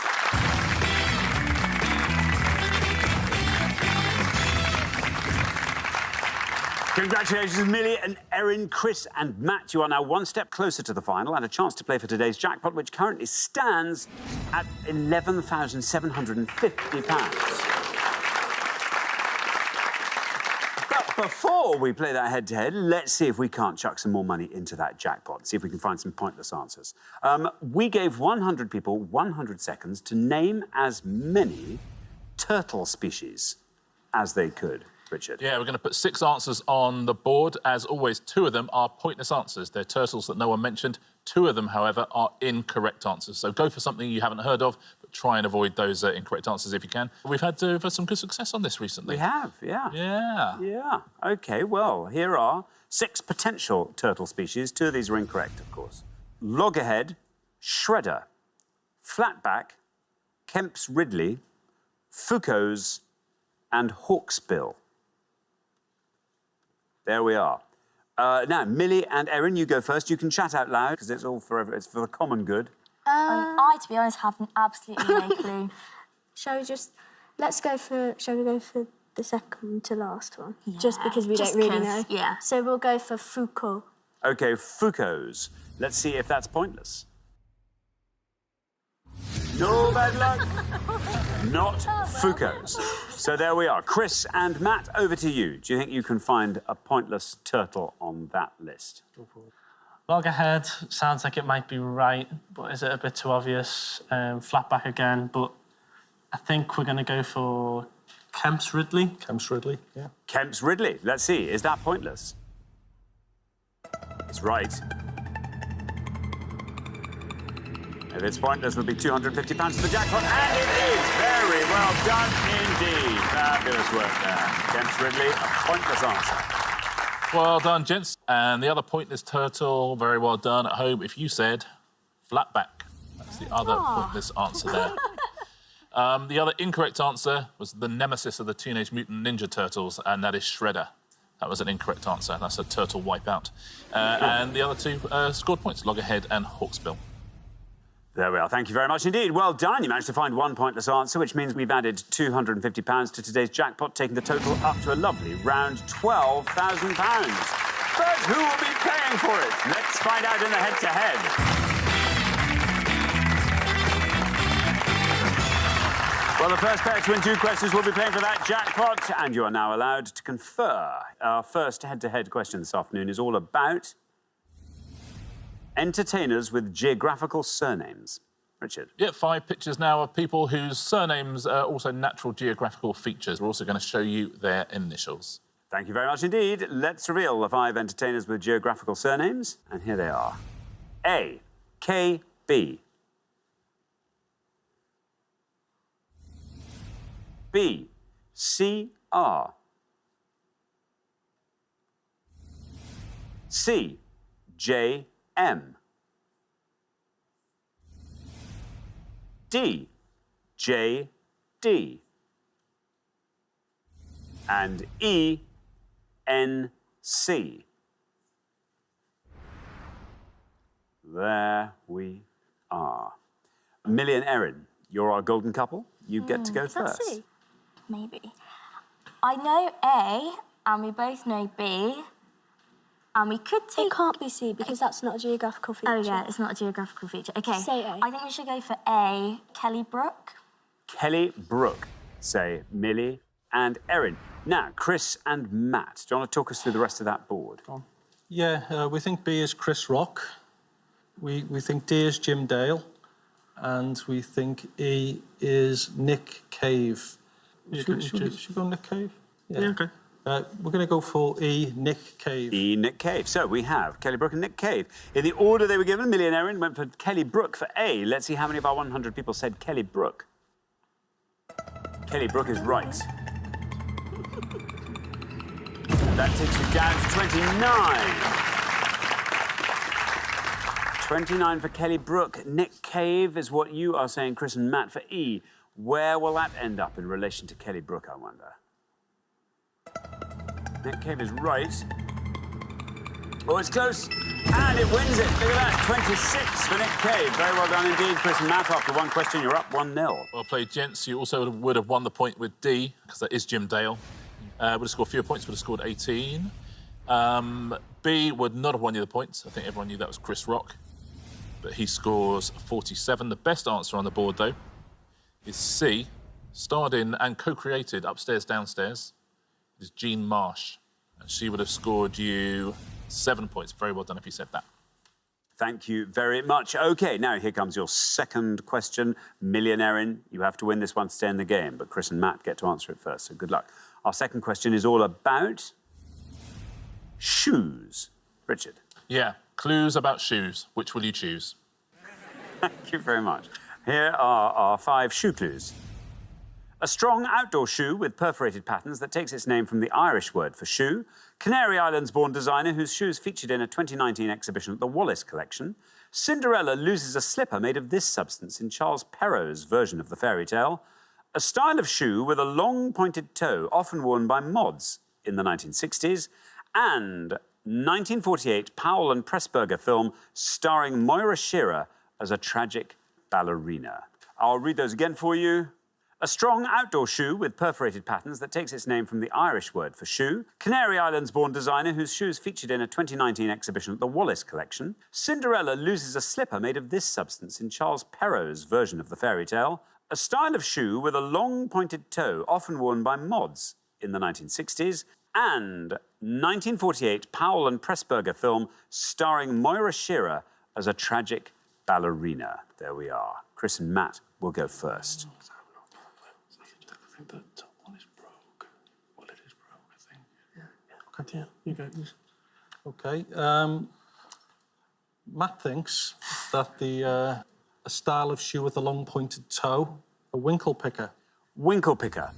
Congratulations, Millie and Erin, Chris and Matt. You are now 1 step closer to the final and a chance to play for today's jackpot, which currently stands at £11,750. Before we play that head-to-head, let's see if we can't chuck some more money into that jackpot, see if we can find some pointless answers. We gave 100 people 100 seconds to name as many turtle species as they could. Richard. Yeah, we're going to put 6 answers on the board. As always, 2 of them are pointless answers. They're turtles that no one mentioned. 2 of them, however, are incorrect answers. So go for something you haven't heard of, but try and avoid those incorrect answers if you can. We've had some good success on this recently. We have, yeah. Yeah. Yeah. OK, well, here are 6 potential turtle species. 2 of these are incorrect, of course. Loggerhead, shredder, flatback, Kemp's Ridley, Foucault's and hawksbill. There we are. Now, Millie and Erin, you go first. You can chat out loud, because it's all it's for the common good. I, to be honest, have absolutely no clue. Shall we go for the second to last one? Yeah. Just because we don't really know. Yeah. So we'll go for Foucault. OK, Foucault's. Let's see if that's pointless. No bad luck. Not Foucault's. So there we are. Chris and Matt, over to you. Do you think you can find a pointless turtle on that list? Loggerhead sounds like it might be right, but is it a bit too obvious? Flatback again, but I think we're going to go for Kemp's Ridley. Kemp's Ridley, yeah. Kemp's Ridley. Let's see. Is that pointless? It's right. If it's pointless, it'll be £250 to the jackpot, and it is! Very well done indeed. Fabulous work there. Kemp's Ridley, a pointless answer. Well done, gents. And the other pointless turtle, very well done at home if you said flatback. That's the other pointless answer there. The other incorrect answer was the nemesis of the Teenage Mutant Ninja Turtles, and that is Shredder. That was an incorrect answer. That's a turtle wipeout. And the other two scored points, Loggerhead and Hawksbill. There we are. Thank you very much indeed. Well done. You managed to find one pointless answer, which means we've added £250 to today's jackpot, taking the total up to a lovely round £12,000. But who will be paying for it? Let's find out in the head-to-head. Well, the first pair to win 2 questions will be paying for that jackpot, and you are now allowed to confer. Our first head-to-head question this afternoon is all about entertainers with geographical surnames. Richard. Yeah, 5 pictures now of people whose surnames are also natural geographical features. We're also going to show you their initials. Thank you very much indeed. Let's reveal the 5 entertainers with geographical surnames, and here they are. A. K.B. B. C.R. C. J.M. D. J.D. and E.N.C. There we are. Millie and Erin, you're our golden couple. You get to go first. C? Maybe. I know A, and we both know B, and we could take... It can't be C, because that's not a geographical feature. Oh, yeah, it's not a geographical feature. OK. Say A. I think we should go for A, Kelly Brook. Kelly Brook, say Millie and Erin. Now, Chris and Matt, do you want to talk us through the rest of that board? Yeah, we think B is Chris Rock. We think D is Jim Dale. And we think E is Nick Cave. Should we go Nick Cave? Yeah, OK. We're going to go for E, Nick Cave. E, Nick Cave. So we have Kelly Brook and Nick Cave. In the order they were given, Millie and Erin went for Kelly Brook for A. Let's see how many of our 100 people said Kelly Brook. Kelly Brook is right. That takes you down to 29. 29 for Kelly Brook. Nick Cave is what you are saying, Chris and Matt, for E. Where will that end up in relation to Kelly Brook, I wonder? Nick Cave is right. Oh, it's close. And it wins it. Look at that. 26 for Nick Cave. Very well done indeed, Chris and Matt. After one question, you're up 1-0. Well played, gents. You also would have won the point with D, because that is Jim Dale. Would have scored fewer points, would have scored 18. B would not have won you the points. I think everyone knew that was Chris Rock. But he scores 47. The best answer on the board, though, is C, starred in and co-created Upstairs, Downstairs, is Jean Marsh. And she would have scored you 7 points. Very well done if you said that. Thank you very much. OK, now here comes your second question. Millie and Erin, you have to win this one to stay in the game, but Chris and Matt get to answer it first, so good luck. Our second question is all about shoes. Richard. Yeah, clues about shoes. Which will you choose? Thank you very much. Here are our 5 shoe clues. A strong outdoor shoe with perforated patterns that takes its name from the Irish word for shoe. Canary Islands-born designer whose shoes featured in a 2019 exhibition at the Wallace Collection. Cinderella loses a slipper made of this substance in Charles Perrault's version of the fairy tale. A style of shoe with a long pointed toe, often worn by mods in the 1960s. And 1948 Powell and Pressburger film starring Moira Shearer as a tragic ballerina. I'll read those again for you. A strong outdoor shoe with perforated patterns that takes its name from the Irish word for shoe. Canary Islands-born designer whose shoes featured in a 2019 exhibition at the Wallace Collection. Cinderella loses a slipper made of this substance in Charles Perrault's version of the fairy tale. A style of shoe with a long pointed toe, often worn by mods in the 1960s. And 1948 Powell and Pressburger film starring Moira Shearer as a tragic ballerina. There we are. Chris and Matt will go first. I think the top one is broke. Well, it is broke, I think. Yeah. OK, yeah, you go. OK. Matt thinks that a style of shoe with a long pointed toe, a winkle picker. Winkle picker.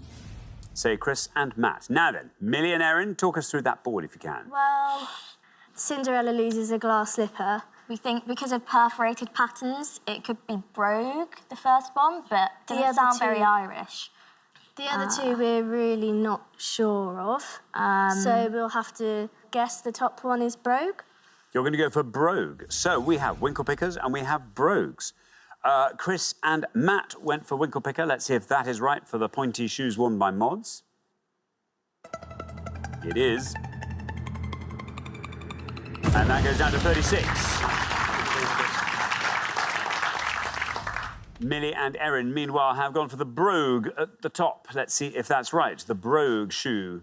Say Chris and Matt. Now then, Millie and Erin, talk us through that board if you can. Well, Cinderella loses a glass slipper, We think because of perforated patterns, it could be Brogue, the first one, but The doesn't other sound two- very Irish. The other two we're really not sure of. So we'll have to guess the top one is Brogue. You're going to go for Brogue. So we have Winklepickers and we have Brogues. Chris and Matt went for Winklepicker. Let's see if that is right for the pointy shoes worn by mods. It is. And that goes down to 36. Millie and Erin, meanwhile, have gone for the Brogue at the top. Let's see if that's right. The Brogue shoe.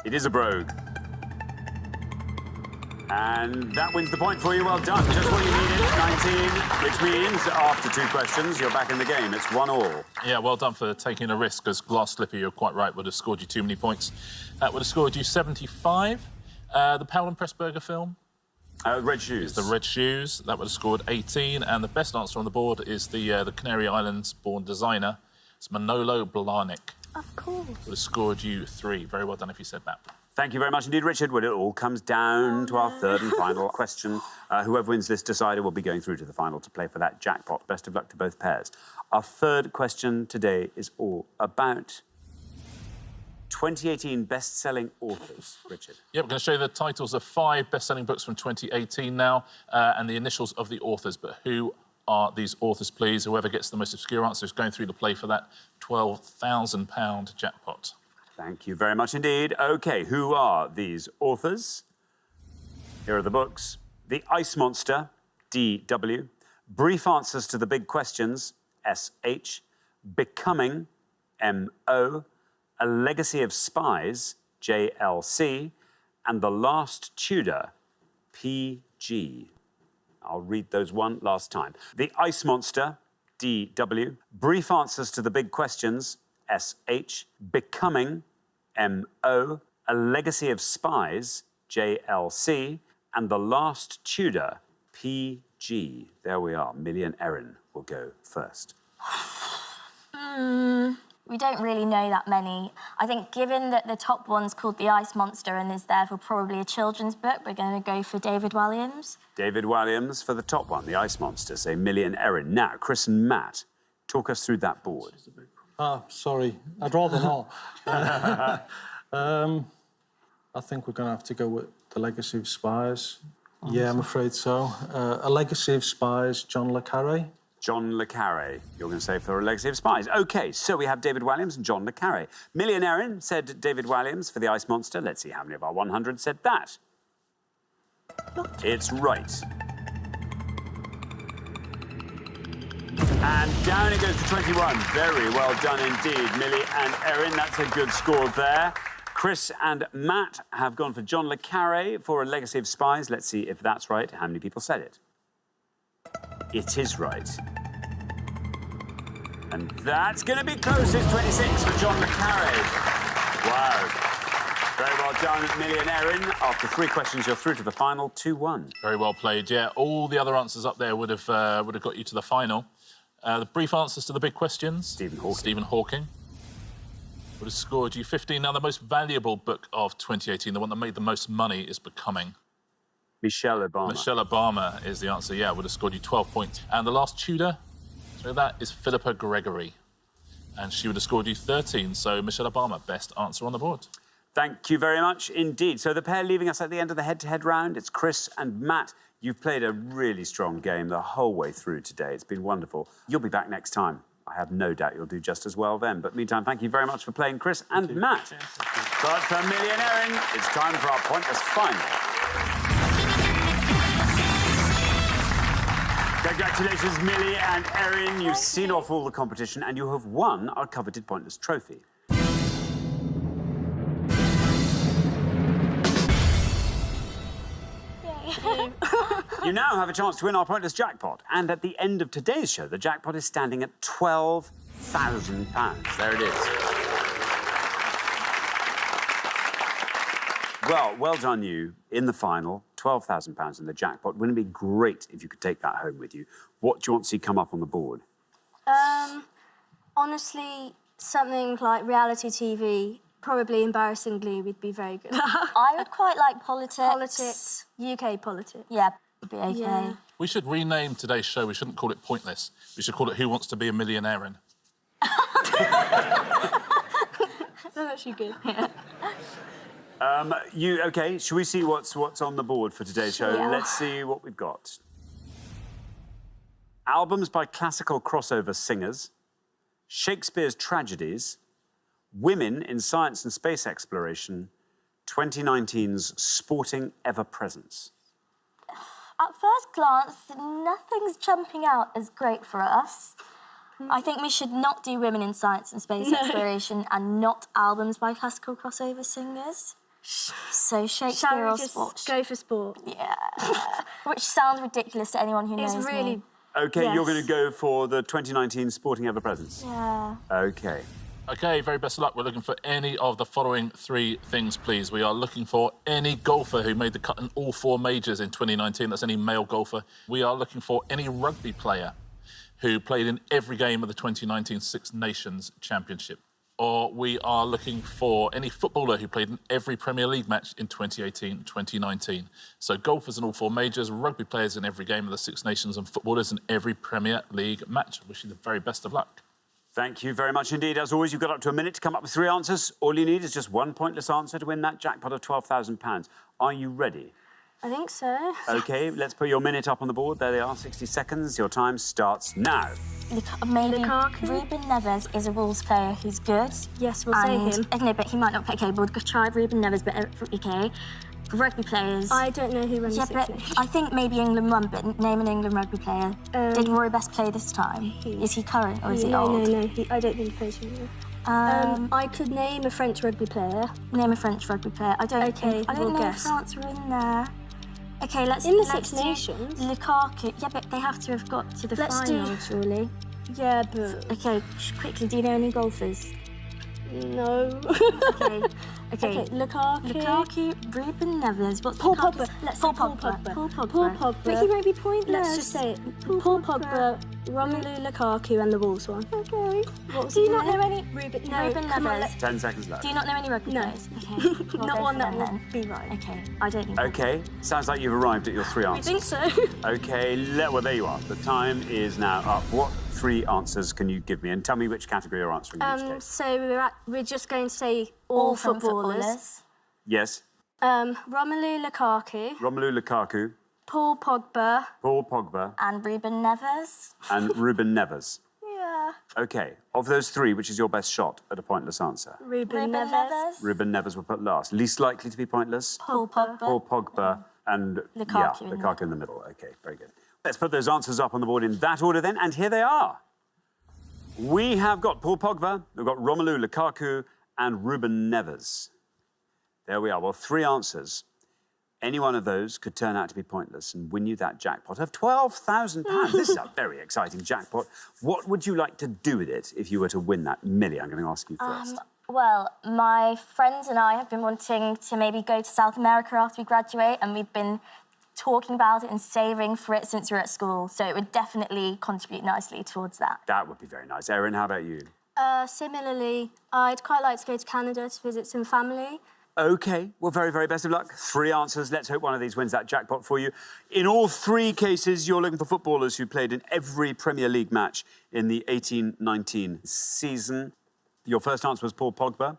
It is a Brogue. And that wins the point for you. Well done. Just what you needed, 19, which means after 2 questions, you're back in the game. It's 1-1. Yeah, well done for taking a risk, because Glass Slipper, you're quite right, would have scored you too many points. That would have scored you 75. The Powell and Pressburger film? Red Shoes. It's the Red Shoes. That would have scored 18. And the best answer on the board is the Canary Islands-born designer. It's Manolo Blahnik. Of course. Would have scored you 3. Very well done if you said that. Thank you very much indeed, Richard. Well, it all comes down to our third and final question. Whoever wins this decider will be going through to the final to play for that jackpot. Best of luck to both pairs. Our third question today is all about 2018 best-selling authors. Richard. Yeah, we're going to show you the titles of 5 best-selling books from 2018 now, and the initials of the authors. But who are these authors, please? Whoever gets the most obscure answer is going through to play for that £12,000 jackpot. Thank you very much indeed. OK, who are these authors? Here are the books. The Ice Monster, D.W. Brief Answers to the Big Questions, S.H. Becoming, M.O. A Legacy of Spies, J.L.C. And The Last Tudor, P.G. I'll read those one last time. The Ice Monster, D.W. Brief Answers to the Big Questions, S.H. Becoming, M.O. A Legacy of Spies, J.L.C. And The Last Tudor, P.G. There we are. Millie and Erin will go first. We don't really know that many. I think given that the top one's called The Ice Monster and is therefore probably a children's book, we're going to go for David Walliams. David Walliams for the top one, The Ice Monster. Say Millie and Erin. Now, Chris and Matt, talk us through that board. Sorry. I'd rather not. I think we're going to have to go with The Legacy of Spies. Yeah, I'm afraid so. A Legacy of Spies, John le Carré. John le Carré, you're going to say for A Legacy of Spies. OK, so we have David Walliams and John le Carré. Millie and Erin said David Walliams for The Ice Monster. Let's see how many of our 100 said that. It's right. And down it goes to 21. Very well done indeed, Millie and Erin. That's a good score there. Chris and Matt have gone for John le Carré for A Legacy of Spies. Let's see if that's right. How many people said it? It is right. And that's going to be close. It's 26 for John le Carré. Wow. Very well done, Millie and Erin. After 3 questions, you're through to the final 2-1. Very well played, yeah. All the other answers up there would have got you to the final. The brief answers to the big questions. Stephen Hawking. Would have scored you 15. Now, the most valuable book of 2018, the one that made the most money, is Becoming. Michelle Obama. Michelle Obama is the answer, yeah. Would have scored you 12 points. And The Last Tudor, so that is Philippa Gregory. And she would have scored you 13. So Michelle Obama, best answer on the board. Thank you very much indeed. So the pair leaving us at the end of the head-to-head round, it's Chris and Matt. You've played a really strong game the whole way through today. It's been wonderful. You'll be back next time. I have no doubt you'll do just as well then. But meantime, thank you very much for playing, Chris and Matt. But for Millie and Erin, it's time for our pointless final. Congratulations, Millie and Erin. You've seen off all the competition and you have won our coveted Pointless trophy. You now have a chance to win our Pointless jackpot. And at the end of today's show, the jackpot is standing at £12,000. There it is. Well done you in the final. £12,000 in the jackpot. Wouldn't it be great if you could take that home with you? What do you want to see come up on the board? Honestly, something like reality TV. Probably embarrassingly, we'd be very good. I would quite like politics. Politics, UK politics. Yeah, Would be okay. Yeah. We should rename today's show. We shouldn't call it Pointless. We should call it Who Wants to Be a Millionaire In? That's actually good. OK, shall we see what's on the board for today's show? Yeah. Let's see what we've got. Albums by classical crossover singers, Shakespeare's tragedies, women in science and space exploration, 2019's sporting ever-presence. At first glance, nothing's jumping out as great for us. I think we should not do women in science and space exploration and not albums by classical crossover singers. So Shakespeare Shall we or just sport? go for sport? Yeah. Which sounds ridiculous to anyone who knows It's really... me. OK, Yes. you're going to go for the 2019 sporting ever-presence? Yeah. OK. OK, very best of luck. We're looking for any of the following three things, please. We are looking for any golfer who made the cut in all 4 majors in 2019. That's any male golfer. We are looking for any rugby player who played in every game of the 2019 Six Nations Championship. Or we are looking for any footballer who played in every Premier League match in 2018-2019. So golfers in all 4 majors, rugby players in every game of the Six Nations, and footballers in every Premier League match. Wish you the very best of luck. Thank you very much indeed. As always, you've got up to a minute to come up with 3 answers. All you need is just one pointless answer to win that jackpot of £12,000. Are you ready? I think so. OK, let's put your minute up on the board. There they are, 60 seconds. Your time starts now. Maybe Lukaku? Ruben Neves is a Wolves player who's good. Yes, we'll say him. No, but he might not play. OK, we'll try Ruben Neves, but OK. Rugby players. I don't know who runs Yeah, the but Six I think maybe England won, but name an England rugby player. Did Rory Best play this time? Is he current or is he old? No. I don't think he plays for England. I could name a French rugby player. Name a French rugby player. I don't we'll know guess. if France were in there. OK, let's In the let's Six do Nations? Lukaku. Yeah, but they have to have got to the final, surely. Yeah, but... OK, quickly, do you know any golfers? No. Okay, Lukaku, Ruben Neves. What's Paul Lukaku's- Pogba. Let's Paul say Paul Pogba. Pogba. Paul Pogba. Paul Pogba. But he won't be pointless. Let's just say it. Paul Pogba, Romelu Lukaku and the Wolves one. Okay. Do you not know any... Ruben Neves. Neves. 10 seconds left. Do you not know any rugby No. players? Okay. we'll Not go one for that them will then. be right. Okay, I don't think... OK, sounds like you've arrived at your 3 I answers. think so. OK, well, there you are. The time is now up. What 3 answers can you give me? And tell me which category you're answering in each case. So we're just going to say all from footballers. Yes. Romelu Lukaku, Romelu Lukaku, Paul Pogba. Paul Pogba, And Ruben Neves. and Ruben Neves. Yeah. OK, of those 3, which is your best shot at a pointless answer? Ruben Neves. Ruben Neves will put last. Least likely to be pointless? Paul Pogba. Paul Pogba and Lukaku in the Lukaku in the middle. OK, very good. Let's put those answers up on the board in that order then, and here they are. We have got Paul Pogba, we've got Romelu Lukaku, and Ruben Neves. There we are. Well, 3 answers. Any one of those could turn out to be pointless and win you that jackpot of £12,000. This is a very exciting jackpot. What would you like to do with it if you were to win that? Millie, I'm going to ask you first. Well, my friends and I have been wanting to maybe go to South America after we graduate, and we've been talking about it and saving for it since we were at school. So it would definitely contribute nicely towards that. That would be very nice. Erin, how about you? Similarly, I'd quite like to go to Canada to visit some family. OK, well, very, very best of luck. 3 answers. Let's hope one of these wins that jackpot for you. In all 3 cases, you're looking for footballers who played in every Premier League match in the 18-19 season. Your first answer was Paul Pogba.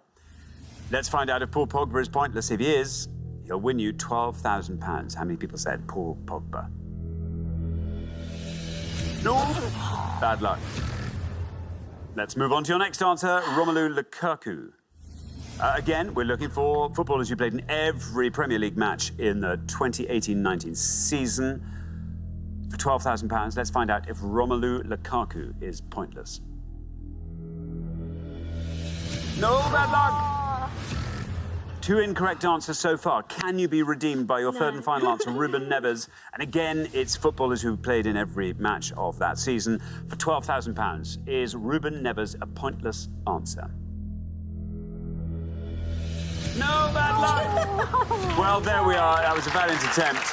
Let's find out if Paul Pogba is pointless. If he is, he'll win you £12,000. How many people said Paul Pogba? No. Bad luck. Let's move on to your next answer, Romelu Lukaku. Again, we're looking for footballers who played in every Premier League match in the 2018-19 season. For £12,000, let's find out if Romelu Lukaku is pointless. No, bad luck! 2 incorrect answers so far. Can you be redeemed by your third and final answer, Ruben Neves? And again, it's footballers who played in every match of that season. For £12,000, is Ruben Neves a pointless answer? No, bad luck! Well, there we are. That was a valiant attempt.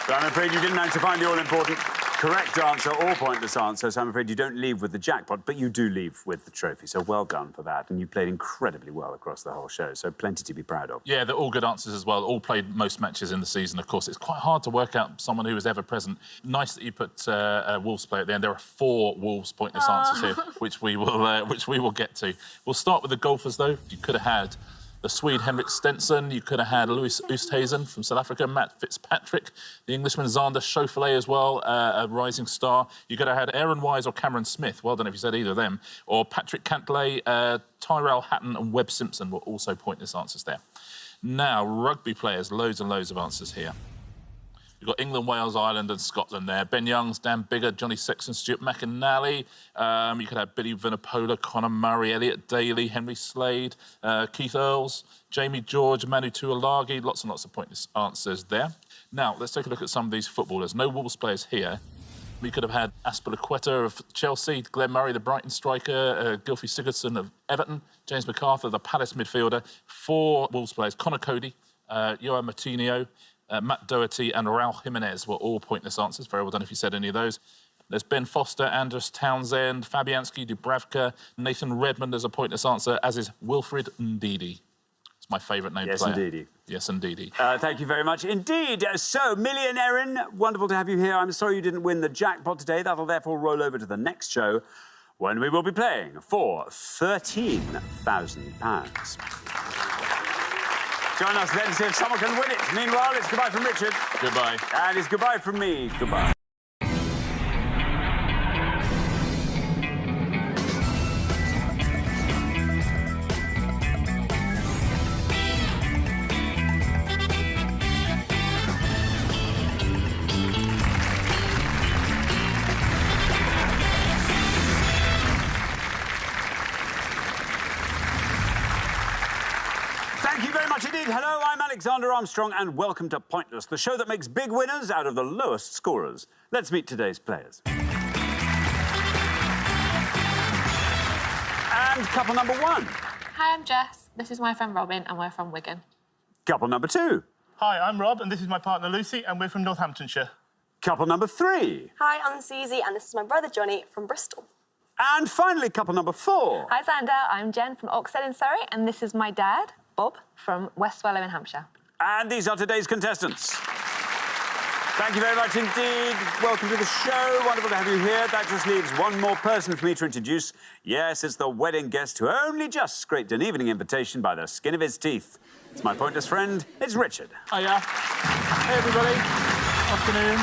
But I'm afraid you didn't manage to find the all-important Correct answer, all pointless answer, so I'm afraid you don't leave with the jackpot, but you do leave with the trophy, so well done for that. And you played incredibly well across the whole show, so plenty to be proud of. Yeah, they're all good answers as well. All played most matches in the season, of course. It's quite hard to work out someone who was ever present. Nice that you put a Wolves player at the end. There are 4 Wolves pointless answers here, which we will get to. We'll start with the golfers, though. You could have had the Swede Henrik Stenson, you could have had Louis Oosthuizen from South Africa, Matt Fitzpatrick, the Englishman Xander Schauffele as well, a rising star. You could have had Aaron Wise or Cameron Smith, well done if you said either of them, or Patrick Cantlay, Tyrell Hatton and Webb Simpson were also pointless answers there. Now, rugby players, loads and loads of answers here. You've got England, Wales, Ireland and Scotland there. Ben Youngs, Dan Biggar, Johnny Sexton, Stuart McInally. You could have Billy Vunipola, Conor Murray, Elliot Daly, Henry Slade, Keith Earls, Jamie George, Manu Tuilagi. Lots and lots of pointless answers there. Now, let's take a look at some of these footballers. No Wolves players here. We could have had Aspilicueta of Chelsea, Glenn Murray, the Brighton striker, Gylfi Sigurdsson of Everton, James MacArthur, the Palace midfielder. 4 Wolves players, Conor Cody, Joao Martinho, Matt Doherty and Raul Jimenez were all pointless answers. Very well done if you said any of those. There's Ben Foster, Anders Townsend, Fabianski, Dubravka, Nathan Redmond as a pointless answer, as is Wilfred Ndidi. It's my favourite name player. Indeedy. Yes, indeedy. Thank you very much indeed. So, Millie Erin, wonderful to have you here. I'm sorry you didn't win the jackpot today. That'll therefore roll over to the next show when we will be playing for £13,000. Join us then to see if someone can win it. Meanwhile, it's goodbye from Richard. Goodbye. And it's goodbye from me. Goodbye. Thank you very much indeed. Hello, I'm Alexander Armstrong, and welcome to Pointless, the show that makes big winners out of the lowest scorers. Let's meet today's players. And couple number 1. Hi, I'm Jess. This is my friend Robin, and we're from Wigan. Couple number 2. Hi, I'm Rob, and this is my partner Lucy, and we're from Northamptonshire. Couple number 3. Hi, I'm Susie, and this is my brother Johnny from Bristol. And finally, couple number 4. Hi, Xander. I'm Jen from Oxted in Surrey, and this is my dad, Bob, from West Swallow in Hampshire. And these are today's contestants. Thank you very much indeed. Welcome to the show. Wonderful to have you here. That just leaves one more person for me to introduce. Yes, it's the wedding guest who only just scraped an evening invitation by the skin of his teeth. It's my pointless friend. It's Richard. Hiya. Hey, everybody. Afternoon.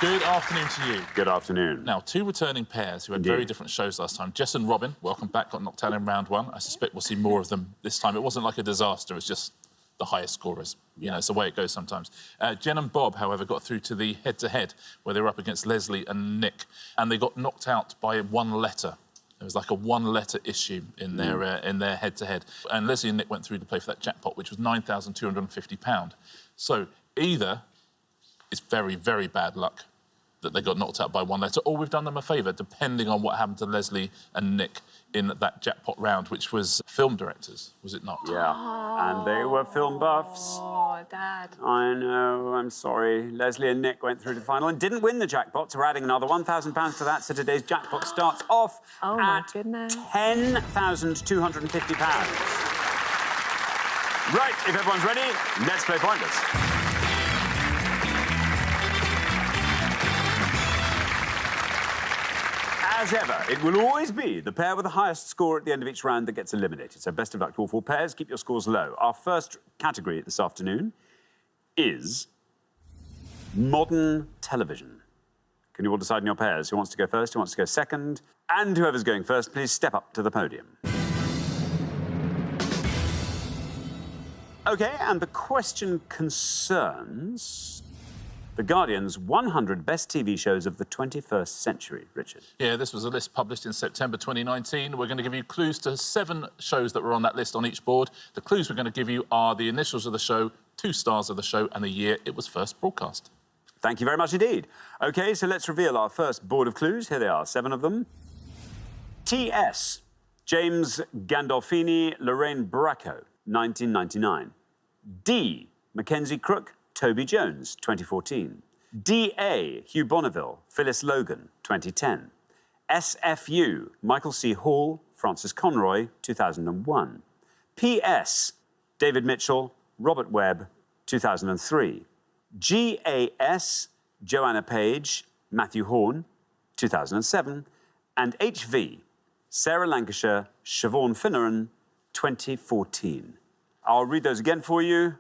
Good afternoon to you. Good afternoon. Now, 2 returning pairs who had very different shows last time. Jess and Robin, welcome back, got knocked out in round 1. I suspect we'll see more of them this time. It wasn't like a disaster, it's just the highest scorers. You know, it's the way it goes sometimes. Jen and Bob, however, got through to the head-to-head, where they were up against Leslie and Nick, and they got knocked out by 1 letter. There was like a 1-letter issue in their head-to-head. And Leslie and Nick went through to play for that jackpot, which was £9,250. So either it's very, very bad luck that they got knocked out by 1 letter, or we've done them a favour, depending on what happened to Leslie and Nick in that jackpot round, which was film directors, was it not? Yeah, and they were film buffs. Oh, Dad. I know, I'm sorry. Leslie and Nick went through to the final and didn't win the jackpot, so we're adding another £1,000 to that, so today's jackpot starts off at £10,250. Right, if everyone's ready, let's play Pointless. As ever, it will always be the pair with the highest score at the end of each round that gets eliminated. So best of luck to all 4 pairs. Keep your scores low. Our first category this afternoon is modern television. Can you all decide in your pairs who wants to go first, who wants to go second? And whoever's going first, please step up to the podium. OK, and the question concerns The Guardian's 100 best TV shows of the 21st century. Richard. Yeah, this was a list published in September 2019. We're going to give you clues to 7 shows that were on that list on each board. The clues we're going to give you are the initials of the show, 2 stars of the show, and the year it was first broadcast. Thank you very much indeed. OK, so let's reveal our first board of clues. Here they are, 7 of them. T.S. James Gandolfini, Lorraine Bracco, 1999. D. Mackenzie Crook, Toby Jones, 2014. DA, Hugh Bonneville, Phyllis Logan, 2010. SFU, Michael C. Hall, Francis Conroy, 2001. PS, David Mitchell, Robert Webb, 2003. GAS, Joanna Page, Matthew Horn, 2007. And HV, Sarah Lancashire, Siobhan Finneran, 2014. I'll read those again for you.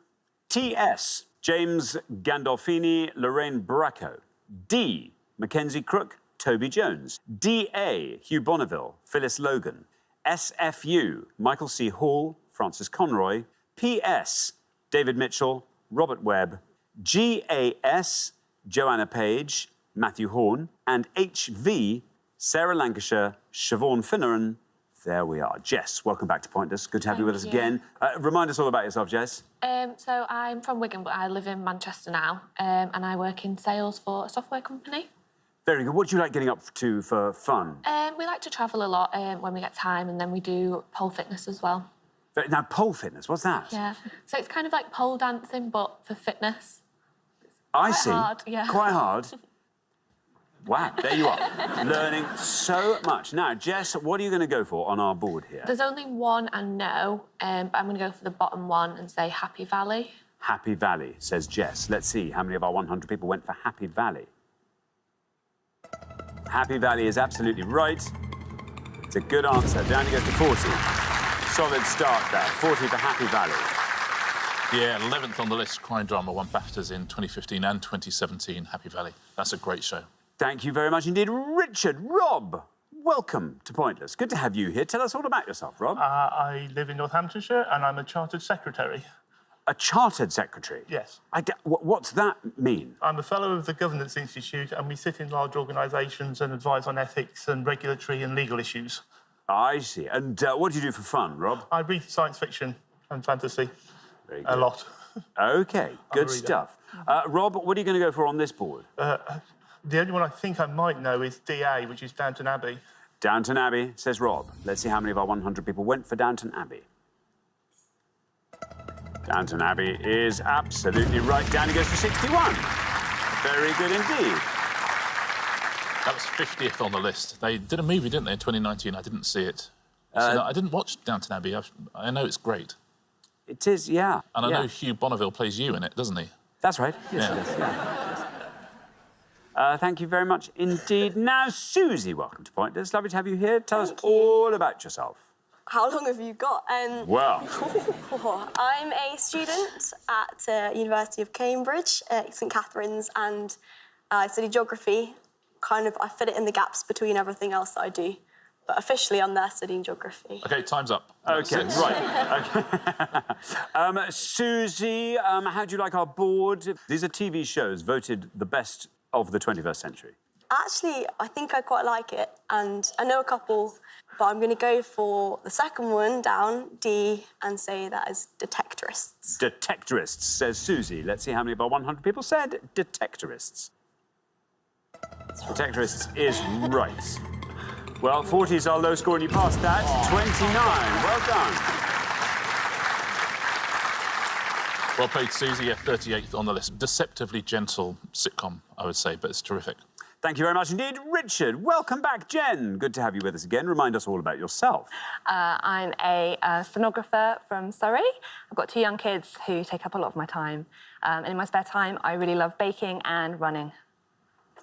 TS, James Gandolfini, Lorraine Bracco. D, Mackenzie Crook, Toby Jones. DA, Hugh Bonneville, Phyllis Logan. SFU, Michael C. Hall, Francis Conroy. PS, David Mitchell, Robert Webb. GAS, Joanna Page, Matthew Horn. And HV, Sarah Lancashire, Siobhan Finneran. There we are. Jess, welcome back to Pointless. Good to have you with us again. Remind us all about yourself, Jess. So I'm from Wigan, but I live in Manchester now, and I work in sales for a software company. Very good. What do you like getting up to for fun? We like to travel a lot when we get time, and then we do pole fitness as well. Now, pole fitness, what's that? Yeah. So it's kind of like pole dancing, but for fitness. I see. Hard, yeah. Quite hard. Wow, there you are. Learning so much. Now, Jess, what are you going to go for on our board here? There's only one and no, but I'm going to go for the bottom one and say Happy Valley. Happy Valley, says Jess. Let's see how many of our 100 people went for Happy Valley. Happy Valley is absolutely right. It's a good answer. Down he goes to 40. Solid start there. 40 for Happy Valley. Yeah, 11th on the list, crime drama, won BAFTAs in 2015 and 2017, Happy Valley. That's a great show. Thank you very much indeed. Richard, Rob, welcome to Pointless. Good to have you here. Tell us all about yourself, Rob. I live in Northamptonshire and I'm a chartered secretary. A chartered secretary? Yes. What's that mean? I'm a fellow of the Governance Institute and we sit in large organisations and advise on ethics and regulatory and legal issues. I see. And what do you do for fun, Rob? I read science fiction and fantasy. Very good. A lot. OK, good stuff. Rob, what are you going to go for on this board? The only one I think I might know is DA, which is Downton Abbey. Downton Abbey, says Rob. Let's see how many of our 100 people went for Downton Abbey. Downton Abbey is absolutely right. Down he goes to 61. Very good indeed. That was 50th on the list. They did a movie, didn't they, in 2019? I didn't see it. So I didn't watch Downton Abbey. I know it's great. It is, yeah. And I know Hugh Bonneville plays you in it, doesn't he? That's right. Yes, he does. Yeah. Thank you very much indeed. Now, Susie, welcome to Pointless. Lovely to have you here. Tell us all about yourself. How long have you got? Well. I'm a student at University of Cambridge, St Catherine's, and I study geography. I fit it in the gaps between everything else that I do. But officially, I'm there studying geography. OK, time's up. OK, right. Okay. Susie, how do you like our board? These are TV shows voted the best of the 21st century. Actually, I think I quite like it, and I know a couple, but I'm going to go for the second one down, D, and say that is Detectorists. Detectorists, says Susie. Let's see how many of our 100 people said Detectorists. Detectorists is right. Well, 40 is our low score, and you passed that. 29. Well done. Well played, Susie. Yeah, 38th on the list. Deceptively gentle sitcom, I would say, but it's terrific. Thank you very much indeed. Richard, welcome back. Jen, good to have you with us again. Remind us all about yourself. I'm a stenographer from Surrey. I've got 2 young kids who take up a lot of my time. And in my spare time, I really love baking and running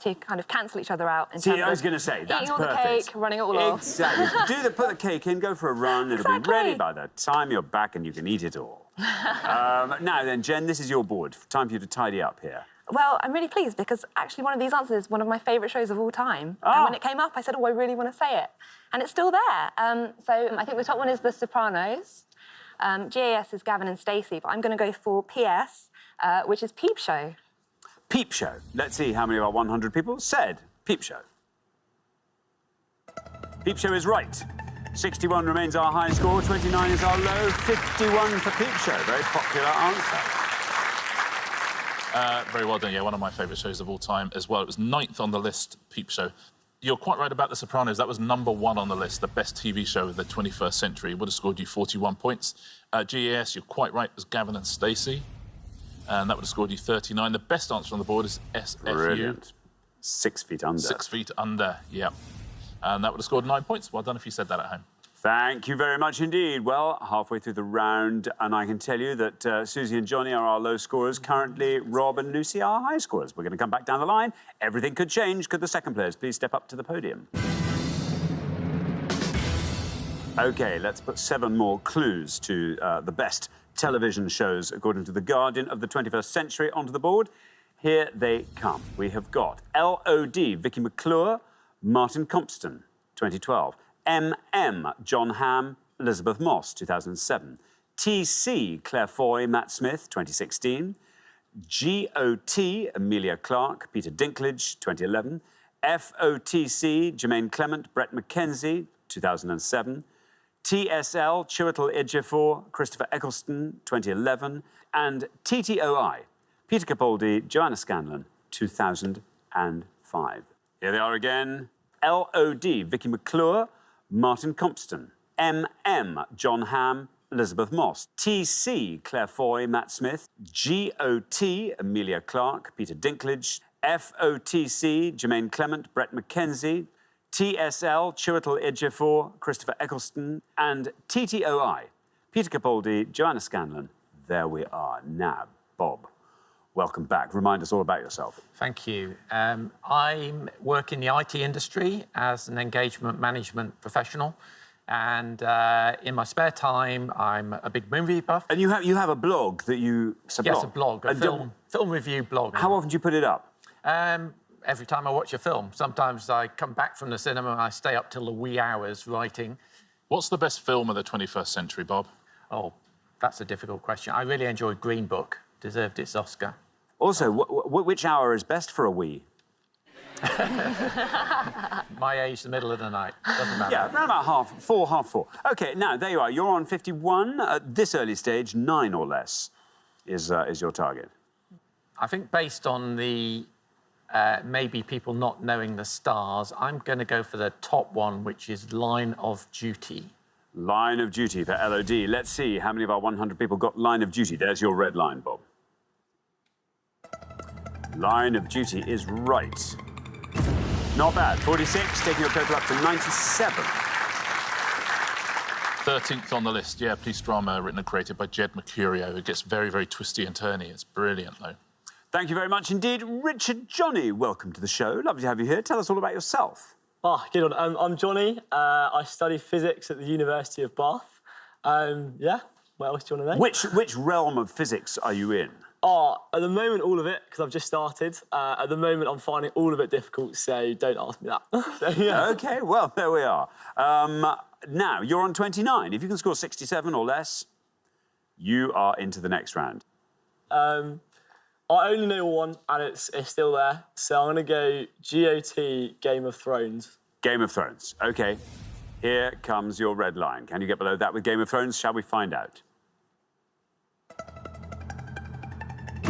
to kind of cancel each other out. See, I was going to say, that's eating all perfect. the cake, running it all off. Exactly. Put the cake in, go for a run. It'll be ready by the time you're back and you can eat it all. Now then, Jen, this is your board. Time for you to tidy up here. Well, I'm really pleased because actually one of these answers is one of my favourite shows of all time. Oh. And when it came up, I said, oh, I really want to say it. And it's still there. So I think the top one is The Sopranos. GAS is Gavin and Stacey, but I'm going to go for PS, which is Peep Show. Peep Show. Let's see how many of our 100 people said Peep Show. Peep Show is right. 61 remains our high score, 29 is our low, 51 for Peep Show. Very popular answer. Very well done, yeah, one of my favourite shows of all time as well. It was 9th on the list, Peep Show. You're quite right about The Sopranos. That was #1 on the list, the best TV show of the 21st century. It would have scored you 41 points. GAS, you're quite right, it was Gavin and Stacey. and that would have scored you 39. The best answer on the board is SFU. Brilliant. 6 feet under. 6 feet under, yeah. And that would have scored 9 points. Well done if you said that at home. Thank you very much indeed. Well, halfway through the round, and I can tell you that Susie and Johnny are our low scorers. Currently, Rob and Lucy are high scorers. We're going to come back down the line. Everything could change. Could the second players please step up to the podium? OK, let's put 7 more clues to the best television shows, according to The Guardian, of the 21st century, onto the board. Here they come. We have got LOD, Vicky McClure, Martin Compston, 2012. MM, John Hamm, Elizabeth Moss, 2007. TC, Claire Foy, Matt Smith, 2016. GOT, Amelia Clark, Peter Dinklage, 2011. FOTC, Jermaine Clement, Brett McKenzie, 2007. TSL, Chiwetel Ejiofor, Christopher Eccleston, 2011. And TTOI, Peter Capaldi, Joanna Scanlon, 2005. Here they are again. LOD, Vicky McClure, Martin Compston. MM, John Hamm, Elizabeth Moss. TC, Claire Foy, Matt Smith. GOT, Amelia Clark, Peter Dinklage. FOTC, Jermaine Clement, Brett McKenzie. TSL, Chiwetel Ejiofor, Christopher Eccleston. And TTOI, Peter Capaldi, Joanna Scanlon. There we are. Now, Bob, welcome back. Remind us all about yourself. Thank you. I work in the IT industry as an engagement management professional. And in my spare time, I'm a big movie buff. And you have a blog that you... Yes, a blog, a film review blog. How often do you put it up? Every time I watch a film. Sometimes I come back from the cinema and I stay up till the wee hours writing. What's the best film of the 21st century, Bob? Oh, that's a difficult question. I really enjoyed Green Book. Deserved its Oscar. Also, which hour is best for a wee? My age, the middle of the night. Doesn't matter. Yeah, around about half four. OK, now, there you are. You're on 51. At this early stage, 9 or less is your target. I think based on the maybe people not knowing the stars, I'm going to go for the top one, which is Line of Duty. Line of Duty for LOD. Let's see how many of our 100 people got Line of Duty. There's your red line, Bob. Line of Duty is right. Not bad. 46, taking your total up to 97. 13th on the list, yeah, police drama written and created by Jed Mercurio. It gets very, very twisty and turny. It's brilliant, though. Thank you very much indeed. Richard Johnny, welcome to the show. Lovely to have you here. Tell us all about yourself. Oh, good on. I'm Johnny. I study physics at the University of Bath. Yeah, what else do you want to know? Which realm of physics are you in? Oh, at the moment, all of it, because I've just started. At the moment, I'm finding all of it difficult, so don't ask me that. So, yeah. OK, well, there we are. Now, you're on 29. If you can score 67 or less, you are into the next round. I only know one, and it's still there. So I'm going to go GOT, Game of Thrones. Game of Thrones. OK. Here comes your red line. Can you get below that with Game of Thrones? Shall we find out?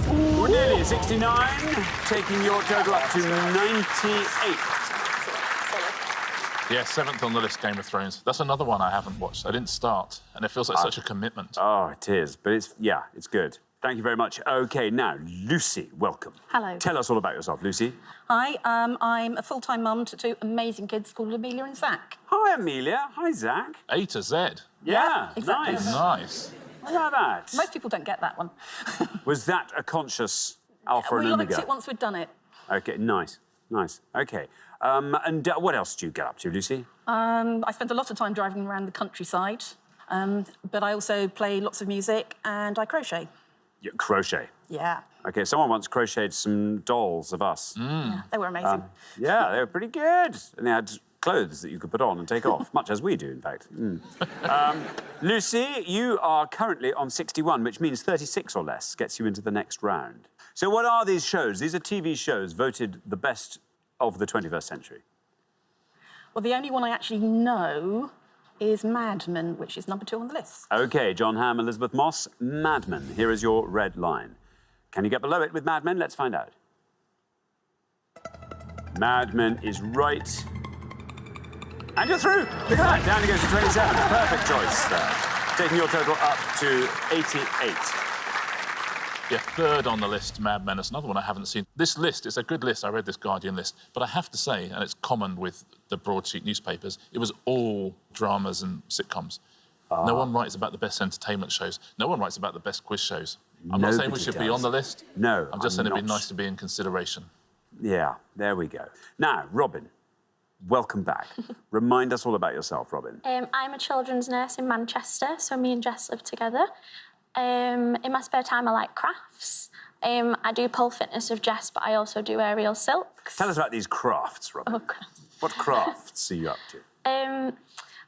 Ooh, nearly 69, taking your total up to 98. Yeah, 7th on the list, Game of Thrones. That's another one I haven't watched. I didn't start, and it feels like such a commitment. Oh, it is, but it's good. Thank you very much. OK, now, Lucy, welcome. Hello. Tell us all about yourself, Lucy. Hi, I'm a full-time mum to 2 amazing kids called Amelia and Zach. Hi, Amelia. Hi, Zach. A to Z. Yeah, exactly. Nice. Nice. How about that? Most people don't get that one. Was that a conscious alpha and We omega? liked it once we'd done it. OK, nice. OK. And what else do you get up to, Lucy? I spend a lot of time driving around the countryside, but I also play lots of music and I crochet. Yeah, crochet. Yeah. OK, someone once crocheted some dolls of us. Yeah, they were amazing. Yeah, they were pretty good. And they had clothes that you could put on and take off, much as we do, in fact. Lucy, you are currently on 61, which means 36 or less gets you into the next round. So what are these shows? These are TV shows voted the best of the 21st century. Well, the only one I actually know is Mad Men, which is number 2 on the list. OK, John Hamm, Elizabeth Moss, Mad Men. Here is your red line. Can you get below it with Mad Men? Let's find out. Mad Men is right. And you're through. Look at that. Down it goes to 27. Perfect choice there. Taking your total up to 88. Yeah, third on the list, Mad Men. It's another one I haven't seen. This list is a good list. I read this Guardian list. But I have to say, and it's common with the broadsheet newspapers, it was all dramas and sitcoms. No one writes about the best entertainment shows. No one writes about the best quiz shows. I'm not saying we should be on the list. No, I'm just saying it'd be nice to be in consideration. Yeah, there we go. Now, Robin, welcome back. Remind us all about yourself, Robin. I'm a children's nurse in Manchester, so me and Jess live together. In my spare time, I like crafts. I do pole fitness with Jess, but I also do aerial silks. Tell us about these crafts, Robin. Oh, crafts. What crafts are you up to?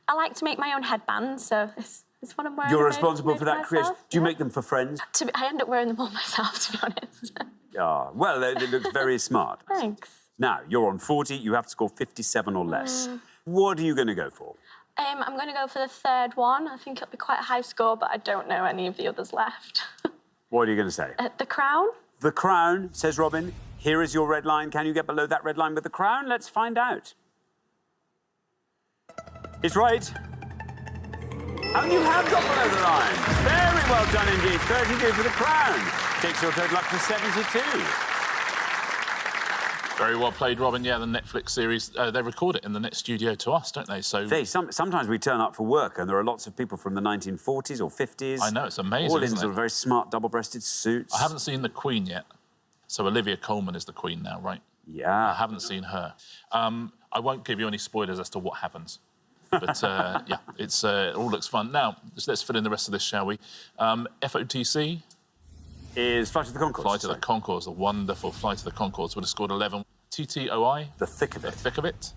I like to make my own headbands, so it's one of my. You're responsible for that creation. Do you make them for friends? I end up wearing them all myself, to be honest. Ah, well, it looks very smart. Thanks. Now, you're on 40, you have to score 57 or less. What are you going to go for? I'm going to go for the third one. I think it'll be quite a high score, but I don't know any of the others left. What are you going to say? The Crown. The Crown, says Robin. Here is your red line. Can you get below that red line with the Crown? Let's find out. It's right. And you have got below the line. Very well done indeed. 32 for the Crown. Takes your total up to 72. Very well played, Robin. Yeah, the Netflix series, they record it in the next studio to us, don't they? So sometimes we turn up for work and there are lots of people from the 1940s or 50s. I know, it's amazing, all in isn't sort it? of very smart double-breasted suits. I haven't seen the Queen yet. So Olivia Colman is the Queen now, right? Yeah. I haven't seen her. I won't give you any spoilers as to what happens. But, yeah, it all looks fun. Now, let's fill in the rest of this, shall we? FOTC... is Flight of the Conchords. Flight of the Conchords, the wonderful Flight of the Conchords would have scored 11. TTOI. The Thick of It. The Thick of It.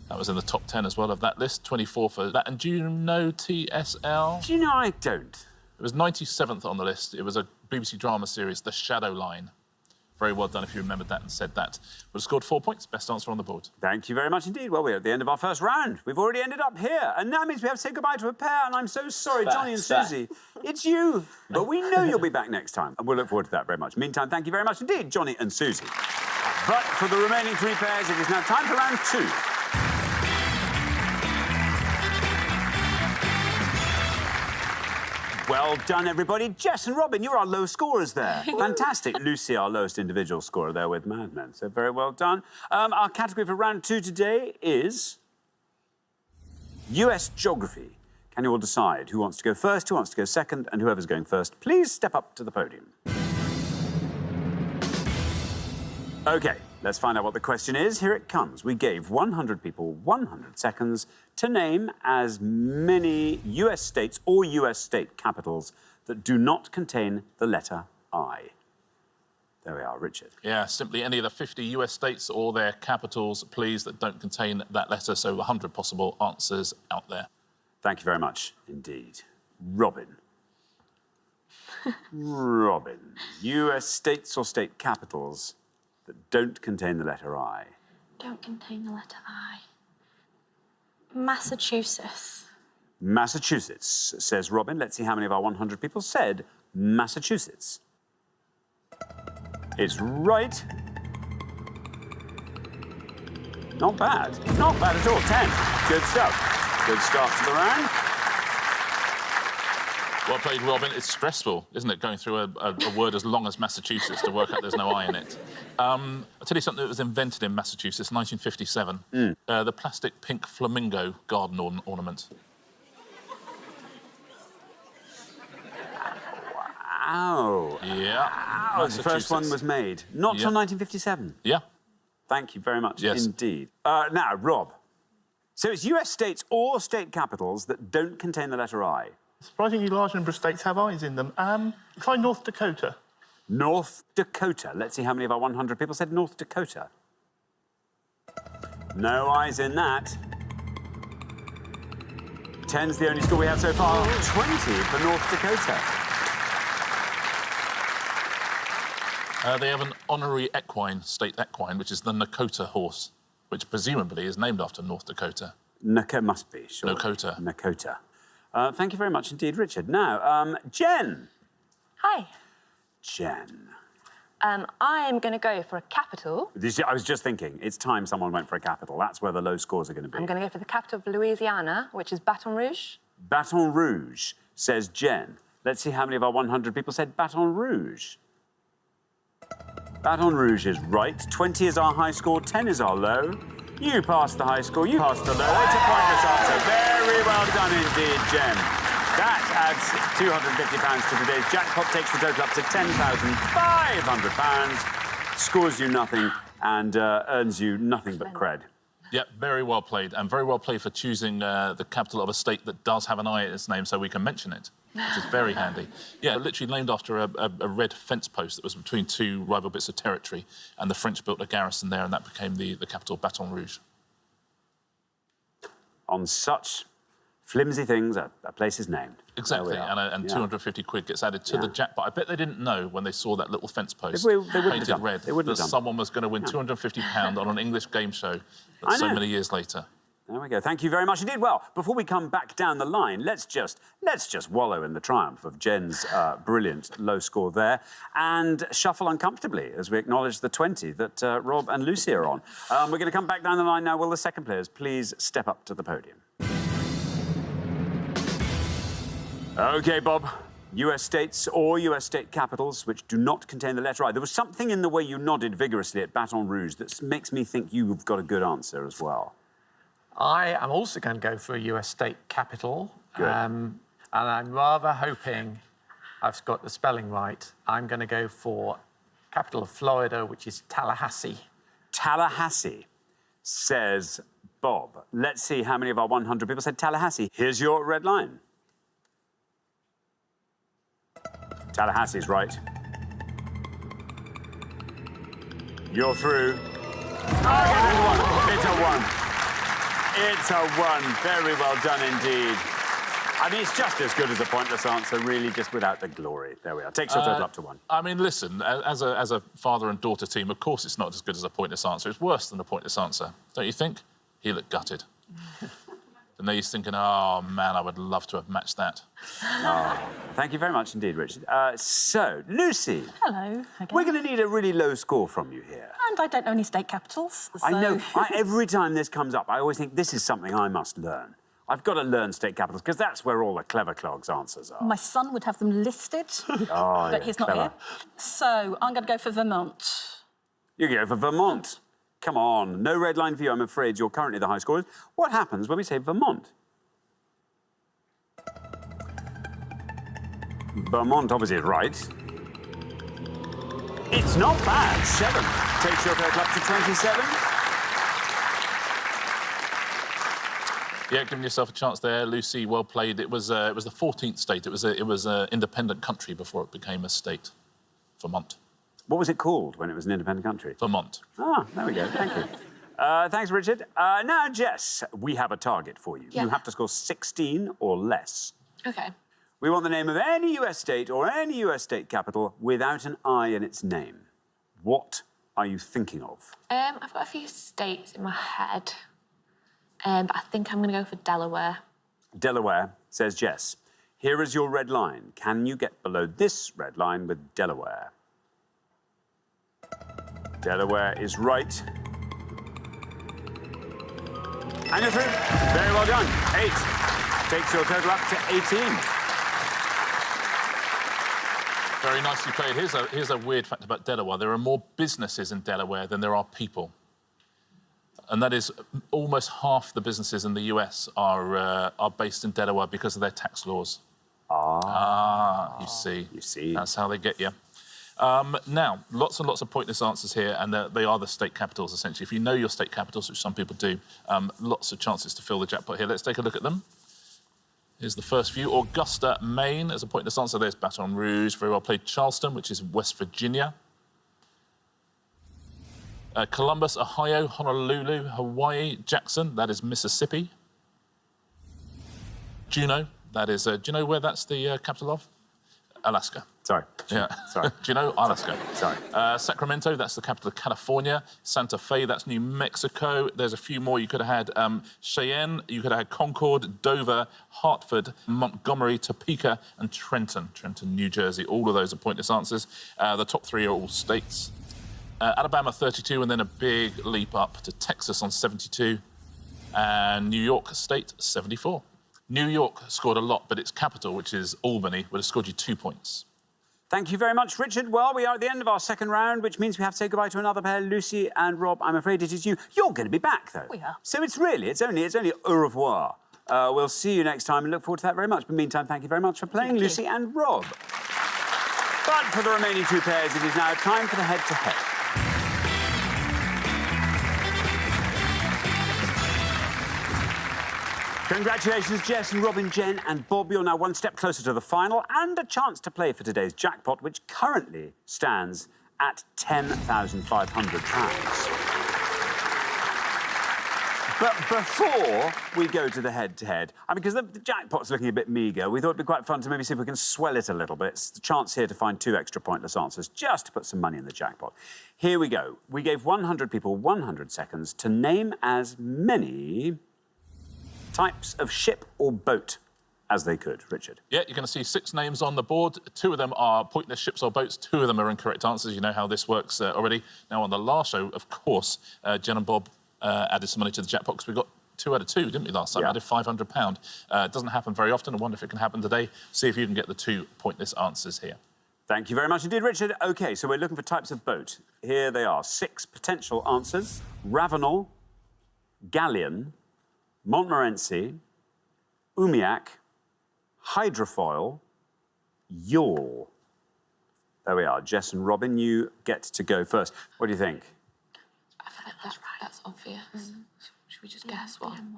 That was in the top 10 as well of that list. 24 for that. And do you know TSL? Do you know I don't? It was 97th on the list. It was a BBC drama series, The Shadow Line. Very well done if you remembered that and said that. Would have scored 4 points. Best answer on the board. Thank you very much indeed. Well, we're at the end of our first round. We've already ended up here. And that means we have to say goodbye to a pair. And I'm so sorry, Johnny and Susie. It's you. But we know you'll be back next time. And we'll look forward to that very much. Meantime, thank you very much indeed, Johnny and Susie. But for the remaining 3 pairs, it is now time for round 2. Well done, everybody. Jess and Robin, you're our low scorers there. Fantastic. Lucy, our lowest individual scorer there with Mad Men. So very well done. Our category for round 2 today is US Geography. Can you all decide who wants to go first, who wants to go second, and whoever's going first, please step up to the podium. OK, let's find out what the question is. Here it comes. We gave 100 people 100 seconds to name as many US states or US state capitals that do not contain the letter I. There we are, Richard. Yeah, simply any of the 50 US states or their capitals, please, that don't contain that letter. So 100 possible answers out there. Thank you very much indeed. Robin. Robin. US states or state capitals that don't contain the letter I. Don't contain the letter I. Massachusetts. Massachusetts, says Robin. Let's see how many of our 100 people said Massachusetts. It's right. Not bad. Not bad at all. 10. Good stuff. Good start to the round. Well played, Robin. It's stressful, isn't it, going through a word as long as Massachusetts to work out there's no I in it. I'll tell you something that was invented in Massachusetts, 1957. The plastic pink flamingo garden ornament. Wow. Yeah. Wow. The first one was made. Not till 1957. Yeah. Thank you very much Yes. indeed. Now, Rob. So it's US states or state capitals that don't contain the letter I. Surprisingly large number of states have I's in them. Try North Dakota. North Dakota. Let's see how many of our 100 people said North Dakota. No I's in that. 10's the only score we have so far. 20 for North Dakota. They have an honorary equine, state equine, which is the Nakota horse, which presumably is named after North Dakota. Must be, sure. Nakota. Nakota. Thank you very much indeed, Richard. Now, Jen. Hi. Jen. I am going to go for a capital. I was just thinking, it's time someone went for a capital. That's where the low scores are going to be. I'm going to go for the capital of Louisiana, which is Baton Rouge. Baton Rouge, says Jen. Let's see how many of our 100 people said Baton Rouge. Baton Rouge is right. 20 is our high score, 10 is our low. You passed the high score, you passed the low. It's a pointless answer. Very well done indeed, Jen. That adds £250 to today's jackpot, takes the total up to £10,500, scores you nothing and earns you nothing but cred. Yep, very well played, and very well played for choosing the capital of a state that does have an I in its name, so we can mention it, which is very handy. Yeah, literally named after a red fence post that was between two rival bits of territory, and the French built a garrison there, and that became the capital, Baton Rouge. On such flimsy things, a place is named. Exactly, and 250 quid gets added to the jackpot. I bet they didn't know when they saw that little fence post painted red that someone was going to win £250 on an English game show so many years later. There we go. Thank you very much indeed. Well, before we come back down the line, let's just wallow in the triumph of Jen's brilliant low score there and shuffle uncomfortably as we acknowledge the 20 that Rob and Lucy are on. We're going to come back down the line now. Will the second players please step up to the podium? OK, Bob. US states or US state capitals which do not contain the letter I. There was something in the way you nodded vigorously at Baton Rouge that makes me think you've got a good answer as well. I am also going to go for a US state capital. And I'm rather hoping I've got the spelling right. I'm going to go for capital of Florida, which is Tallahassee. Tallahassee, says Bob. Let's see how many of our 100 people said Tallahassee. Here's your red line. Tallahassee's right. You're through. Oh, it's a one. It's a one. Very well done indeed. I mean, it's just as good as a pointless answer, really, just without the glory. There we are. Takes your total up to one. I mean, listen, as a father and daughter team, of course it's not as good as a pointless answer. It's worse than a pointless answer, don't you think? He looked gutted. And then he's thinking, oh, man, I would love to have matched that. Oh, thank you very much indeed, Richard. So, Lucy. Hello again. We're going to need a really low score from you here. And I don't know any state capitals. So... I know. Every time this comes up, I always think this is something I must learn. I've got to learn state capitals, because that's where all the clever clogs answers are. My son would have them listed, but he's not here. So I'm going to go for Vermont. You go for Vermont. Come on, no red line for you, I'm afraid. You're currently the high scorers. What happens when we say Vermont? Vermont obviously is right. It's not bad. 7 takes your total up to 27. Yeah, giving yourself a chance there, Lucy. Well played. It was the 14th state. It was an independent country before it became a state. Vermont. What was it called when it was an independent country? Vermont. Ah, there we go. Thank you. Thanks, Richard. Now, Jess, we have a target for you. Yeah. You have to score 16 or less. OK. We want the name of any US state or any US state capital without an I in its name. What are you thinking of? I've got a few states in my head, but I think I'm going to go for Delaware. Delaware, says Jess. Here is your red line. Can you get below this red line with Delaware? Delaware is right. And you're through. Very well done. 8 takes your total up to 18. Very nicely played. Here's a weird fact about Delaware. There are more businesses in Delaware than there are people. And that is almost half the businesses in the US are based in Delaware because of their tax laws. You see. You see. That's how they get you. Now, lots and lots of pointless answers here, and they are the state capitals, essentially. If you know your state capitals, which some people do, lots of chances to fill the jackpot here. Let's take a look at them. Here's the first few. Augusta, Maine, as a pointless answer. There's Baton Rouge, very well played. Charleston, which is West Virginia. Columbus, Ohio. Honolulu, Hawaii. Jackson, that is Mississippi. Juneau, that is... do you know where that's the capital of? Alaska. Sorry. Yeah. Sorry. Do you know? Alaska. Sorry. Sacramento, that's the capital of California. Santa Fe, that's New Mexico. There's a few more you could have had. Cheyenne, you could have had Concord, Dover, Hartford, Montgomery, Topeka, and Trenton. Trenton, New Jersey. All of those are pointless answers. The top 3 are all states. Alabama, 32, and then a big leap up to Texas on 72. And New York State, 74. New York scored a lot, but its capital, which is Albany, would have scored you 2 points. Thank you very much, Richard. Well, we are at the end of our second round, which means we have to say goodbye to another pair. Lucy and Rob, I'm afraid it is you. You're going to be back, though. We are. So it's only au revoir. We'll see you next time and look forward to that very much. But meantime, thank you very much for playing, Lucy and Rob. But for the remaining two pairs, it is now time for the head-to-head. Congratulations, Jess and Robin, Jen and Bob. You're now one step closer to the final and a chance to play for today's jackpot, which currently stands at £10,500. But before we go to the head-to-head, because the jackpot's looking a bit meagre, we thought it'd be quite fun to maybe see if we can swell it a little bit. It's the chance here to find 2 extra pointless answers, just to put some money in the jackpot. Here we go. We gave 100 people 100 seconds to name as many types of ship or boat as they could. Richard? Yeah, you're going to see 6 names on the board. 2 of them are pointless ships or boats. 2 of them are incorrect answers. You know how this works already. Now, on the last show, of course, Jen and Bob added some money to the jackpot because we got 2 out of 2, didn't we, last time? Yeah. Added £500. It doesn't happen very often. I wonder if it can happen today. See if you can get the 2 pointless answers here. Thank you very much indeed, Richard. OK, so we're looking for types of boat. Here they are. 6 potential answers. Ravenel, galleon, Montmorency, Umiak, hydrofoil, yawl. There we are. Jess and Robin, you get to go first. What do you think? I feel like that's right. That's obvious. Should we just guess one?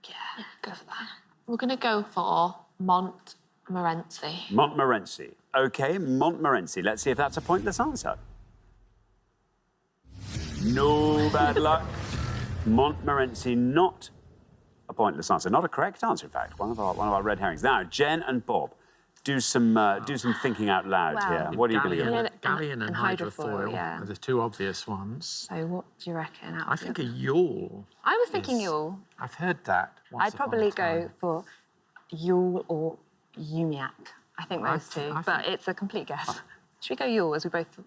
Yeah, go for that. We're going to go for Montmorency. Montmorency. OK, Montmorency. Let's see if that's a pointless answer. No bad luck. Montmorency, not a pointless answer. Not a correct answer, in fact. One of our red herrings. Now, Jen and Bob, do some thinking out loud here. What are you going to go with? Galleon and hydrofoil yeah. are the 2 obvious ones. So what do you reckon? I think a yawl. I was thinking yawl. I've heard that. I'd probably go for yawl or Umiak. I think those 2, but it's a complete guess. Should we go yawl, as we both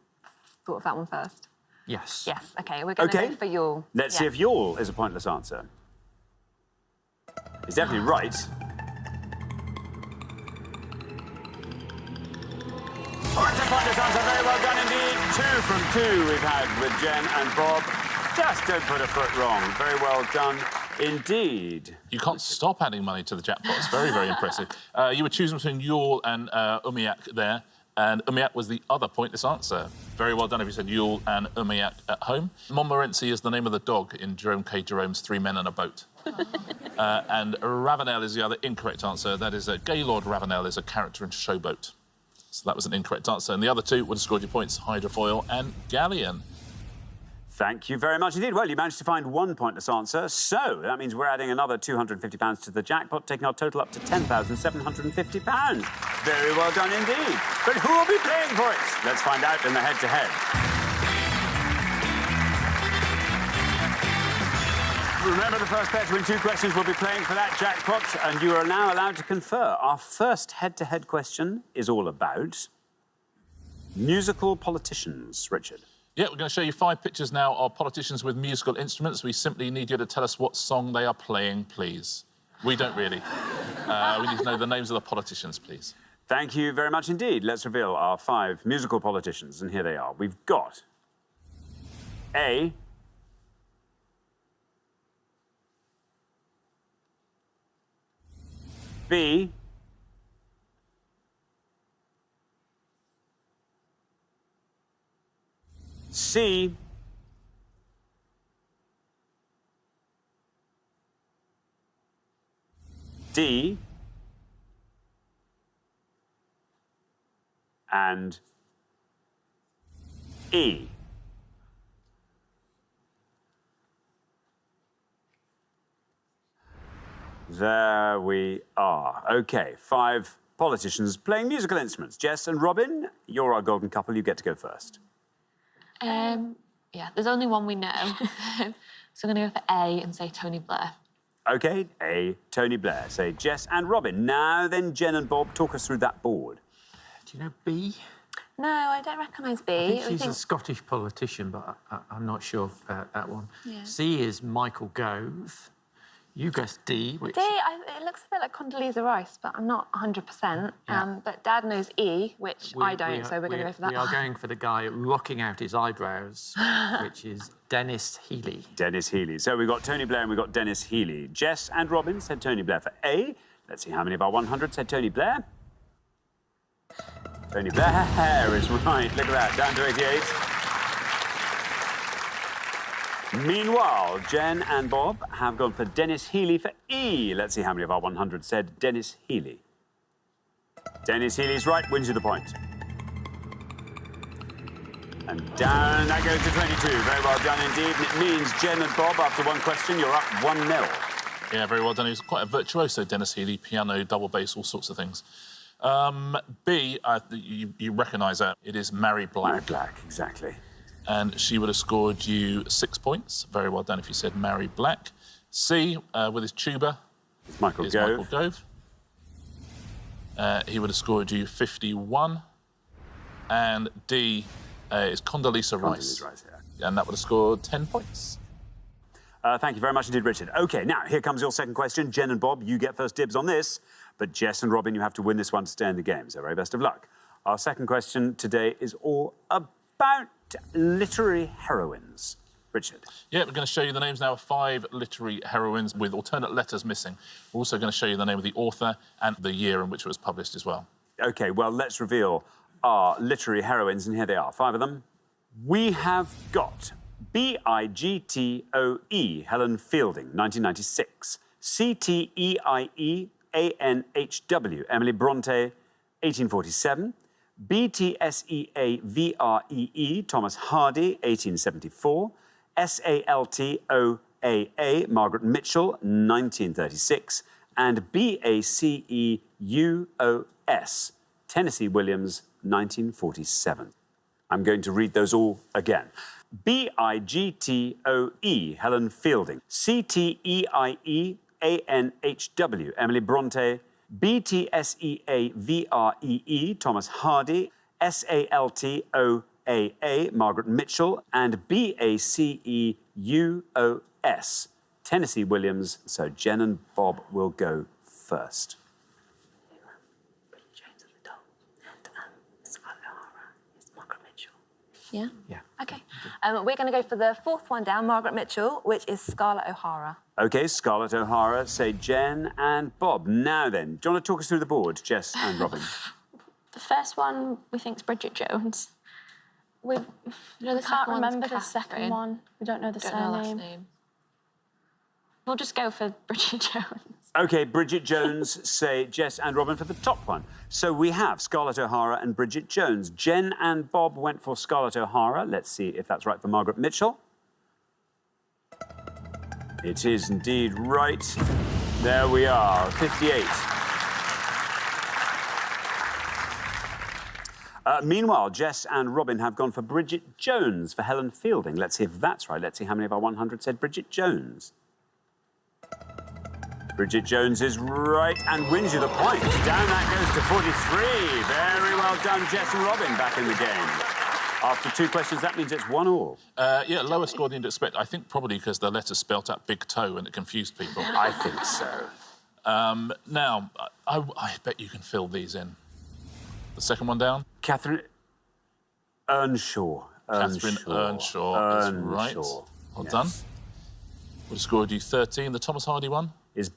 thought of that one first? Yes. Yes, OK, we're going to go for yawl. Let's see if yawl is a pointless answer. It's definitely right. It's a pointless answer. Very well done indeed. 2 from 2 we've had with Jen and Bob. Just don't put a foot wrong. Very well done indeed. You can't stop adding money to the jackpot. It's very, very impressive. You were choosing between yawl and Umiak there, and Umiak was the other pointless answer. Very well done if you said yawl and Umiak at home. Montmorency is the name of the dog in Jerome K. Jerome's 3 Men and a Boat. And Ravenel is the other incorrect answer. That is, Gaylord Ravenel is a character in Showboat. So that was an incorrect answer. And the other 2 would have scored your points, hydrofoil and galleon. Thank you very much indeed. Well, you managed to find 1 pointless answer, so that means we're adding another £250 to the jackpot, taking our total up to £10,750. Very well done indeed. But who will be playing for it? Let's find out in the head-to-head. Remember, the first pair to win 2 questions will be playing for that jackpot, and you are now allowed to confer. Our first head-to-head question is all about musical politicians. Richard? Yeah, we're going to show you 5 pictures now of politicians with musical instruments. We simply need you to tell us what song they are playing, please. We don't really. We need to know the names of the politicians, please. Thank you very much indeed. Let's reveal our 5 musical politicians, and here they are. We've got A, B, C, D, and E. There we are. OK, 5 politicians playing musical instruments. Jess and Robin, you're our golden couple. You get to go first. Yeah, there's only one we know. So I'm going to go for A and say Tony Blair. OK, A, Tony Blair. Say Jess and Robin. Now then, Jen and Bob, talk us through that board. Do you know B? No, I don't recognise B. I think she's a Scottish politician, but I'm not sure about that one. Yeah. C is Michael Gove. You guessed D, which... D, it looks a bit like Condoleezza Rice, but I'm not 100%. But Dad knows E, which I don't, so we're going to go for that. We are going for the guy rocking out his eyebrows, which is Dennis Healy. Dennis Healy. So we've got Tony Blair and we've got Dennis Healy. Jess and Robin said Tony Blair for A. Let's see how many of our 100 said Tony Blair. Tony Blair is right. Look at that, down to 88. Meanwhile, Jen and Bob have gone for Dennis Healy for E. Let's see how many of our 100 said Dennis Healy. Dennis Healy's right, wins you the point. And down that goes to 22. Very well done indeed. And it means Jen and Bob, after one question, you're up 1-0. Yeah, very well done. He was quite a virtuoso, Dennis Healy. Piano, double bass, all sorts of things. B, you recognise that. It is Mary Black. Mary Black, exactly. And she would have scored you 6 points. Very well done if you said Mary Black. C, with his tuba, is Michael Gove. He would have scored you 51. And D is Condoleezza Rice. And that would have scored 10 points. Thank you very much indeed, Richard. OK, now, here comes your second question. Jen and Bob, you get first dibs on this. But Jess and Robin, you have to win this one to stay in the game. So very best of luck. Our second question today is all about literary heroines. Richard. Yeah, we're going to show you the names now of 5 literary heroines with alternate letters missing. We're also going to show you the name of the author and the year in which it was published as well. OK, well, let's reveal our literary heroines, and here they are, 5 of them. We have got B-I-G-T-O-E, Helen Fielding, 1996. C-T-E-I-E-A-N-H-W, Emily Bronte, 1847. B-T-S-E-A-V-R-E-E, Thomas Hardy, 1874. S-A-L-T-O-A-A, Margaret Mitchell, 1936. And B-A-C-E-U-O-S, Tennessee Williams, 1947. I'm going to read those all again. B-I-G-T-O-E, Helen Fielding. C-T-E-I-E-A-N-H-W, Emily Bronte. B-T-S-E-A-V-R-E-E, Thomas Hardy. S-A-L-T-O-A-A, Margaret Mitchell. And B-A-C-E-U-O-S, Tennessee Williams. So Jen and Bob will go first. Yeah? Yeah. OK. We're going to go for the 4th one down, Margaret Mitchell, which is Scarlett O'Hara. OK, Scarlett O'Hara, say Jen and Bob. Now then, do you want to talk us through the board, Jess and Robin? The first one we think is Bridget Jones. We can't remember the second one. We don't know the surname. We'll just go for Bridget Jones. OK, Bridget Jones, say Jess and Robin for the top one. So we have Scarlett O'Hara and Bridget Jones. Jen and Bob went for Scarlett O'Hara. Let's see if that's right for Margaret Mitchell. It is indeed right. There we are, 58. Meanwhile, Jess and Robin have gone for Bridget Jones for Helen Fielding. Let's see if that's right. Let's see how many of our 100 said Bridget Jones. Bridget Jones is right and wins you the point. Down that goes to 43. Very well done, Jess and Robin, back in the game. After 2 questions, that means it's 1-1. Yeah, lower score than you'd expect. I think probably because the letter spelt out big toe and it confused people. I think so. Now, I bet you can fill these in. The second one down? Catherine Earnshaw. Catherine Earnshaw is right. Well done. Would have scored you 13. The Thomas Hardy one? Is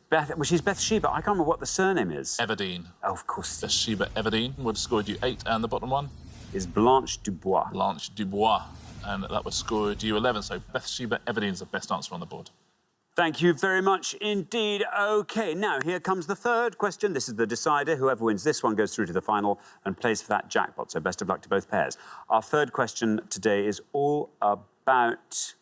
she's Bathsheba. I can't remember what the surname is. Everdeen. Oh, of course. Bathsheba Everdeen would have scored you 8. And the bottom one? Is Blanche Dubois. Blanche Dubois. And that would have scored you 11. So Bathsheba Everdeen's the best answer on the board. Thank you very much indeed. OK, now here comes the third question. This is the decider. Whoever wins this one goes through to the final and plays for that jackpot. So best of luck to both pairs. Our third question today is all about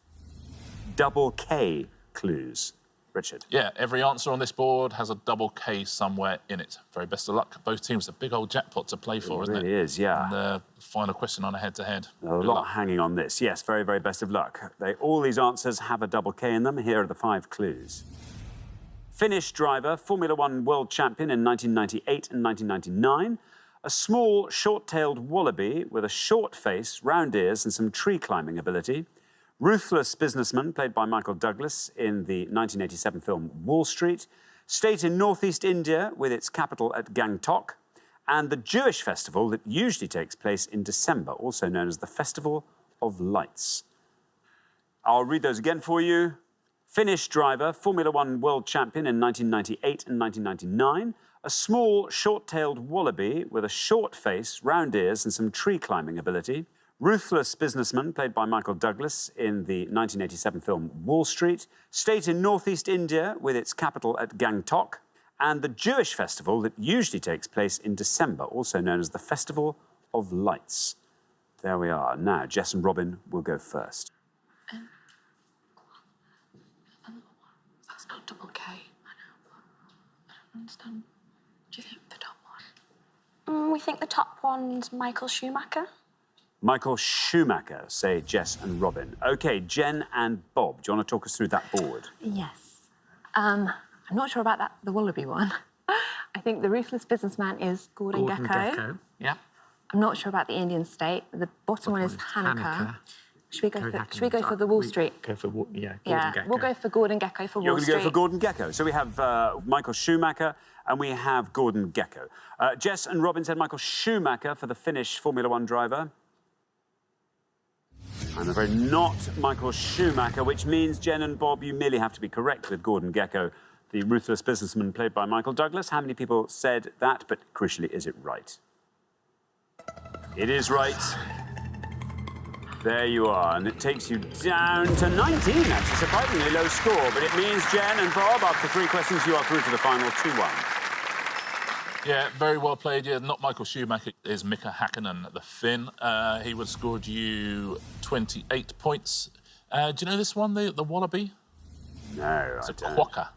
double K clues. Richard. Yeah, every answer on this board has a double K somewhere in it. Very best of luck. Both teams, a big old jackpot to play for, isn't it? It really is, yeah. And the final question on a head-to-head. A lot hanging on this. Yes, very, very best of luck. All these answers have a double K in them. Here are the 5 clues. Finnish driver, Formula 1 world champion in 1998 and 1999. A small, short-tailed wallaby with a short face, round ears and some tree-climbing ability. Ruthless businessman, played by Michael Douglas in the 1987 film Wall Street. State in northeast India with its capital at Gangtok. And the Jewish festival that usually takes place in December, also known as the Festival of Lights. I'll read those again for you. Finnish driver, Formula One world champion in 1998 and 1999. A small, short-tailed wallaby with a short face, round ears and some tree climbing ability. Ruthless businessman, played by Michael Douglas in the 1987 film Wall Street. State in northeast India with its capital at Gangtok. And the Jewish festival that usually takes place in December, also known as the Festival of Lights. There we are. Now, Jess and Robin will go first. That's not double K. I know. I don't understand. Do you think the top one? We think the top one's Michael Schumacher. Michael Schumacher, say Jess and Robin. OK, Jen and Bob, do you want to talk us through that board? Yes. I'm not sure about the Wallaby one. I think the Ruthless businessman is Gordon Gekko. Yeah. I'm not sure about the Indian state. The bottom one is Hanukkah. Should we go for the Wall Street? Go for Gordon Gekko. We'll go for Gordon Gekko for You're Wall going to Street. go for Gordon Gekko. So we have Michael Schumacher and we have Gordon Gekko. Jess and Robin said Michael Schumacher for the Finnish Formula One driver. I'm afraid not Michael Schumacher, which means, Jen and Bob, you merely have to be correct with Gordon Gekko, the ruthless businessman played by Michael Douglas. How many people said that? But crucially, is it right? It is right. There you are, and it takes you down to 19, actually, surprisingly low score. But it means, Jen and Bob, after 3 questions, you are through to the final 2-1. Yeah, very well played. Yeah, not Michael Schumacher, is Mika Häkkinen, the Finn. He would have scored you 28 points. Do you know this one, the Wallaby? No, it's I don't. Quokka.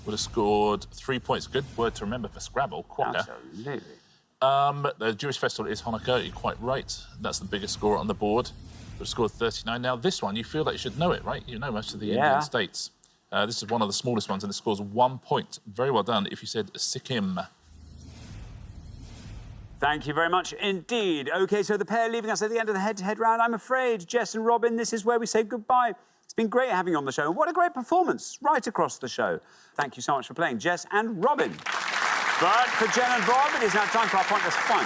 Would have scored 3 points. Good word to remember for Scrabble, Quokka. Absolutely. The Jewish festival is Hanukkah, you're quite right. That's the biggest score on the board. Would have scored 39. Now, this one, you feel like you should know it, right? You know most of the Indian states. This is one of the smallest ones, and it scores 1 point. Very well done if you said Sikkim. Thank you very much indeed. OK, so the pair leaving us at the end of the head-to-head round, I'm afraid, Jess and Robin, this is where we say goodbye. It's been great having you on the show. What a great performance right across the show. Thank you so much for playing, Jess and Robin. But for Jen and Bob, it is now time for our Pointless Fun.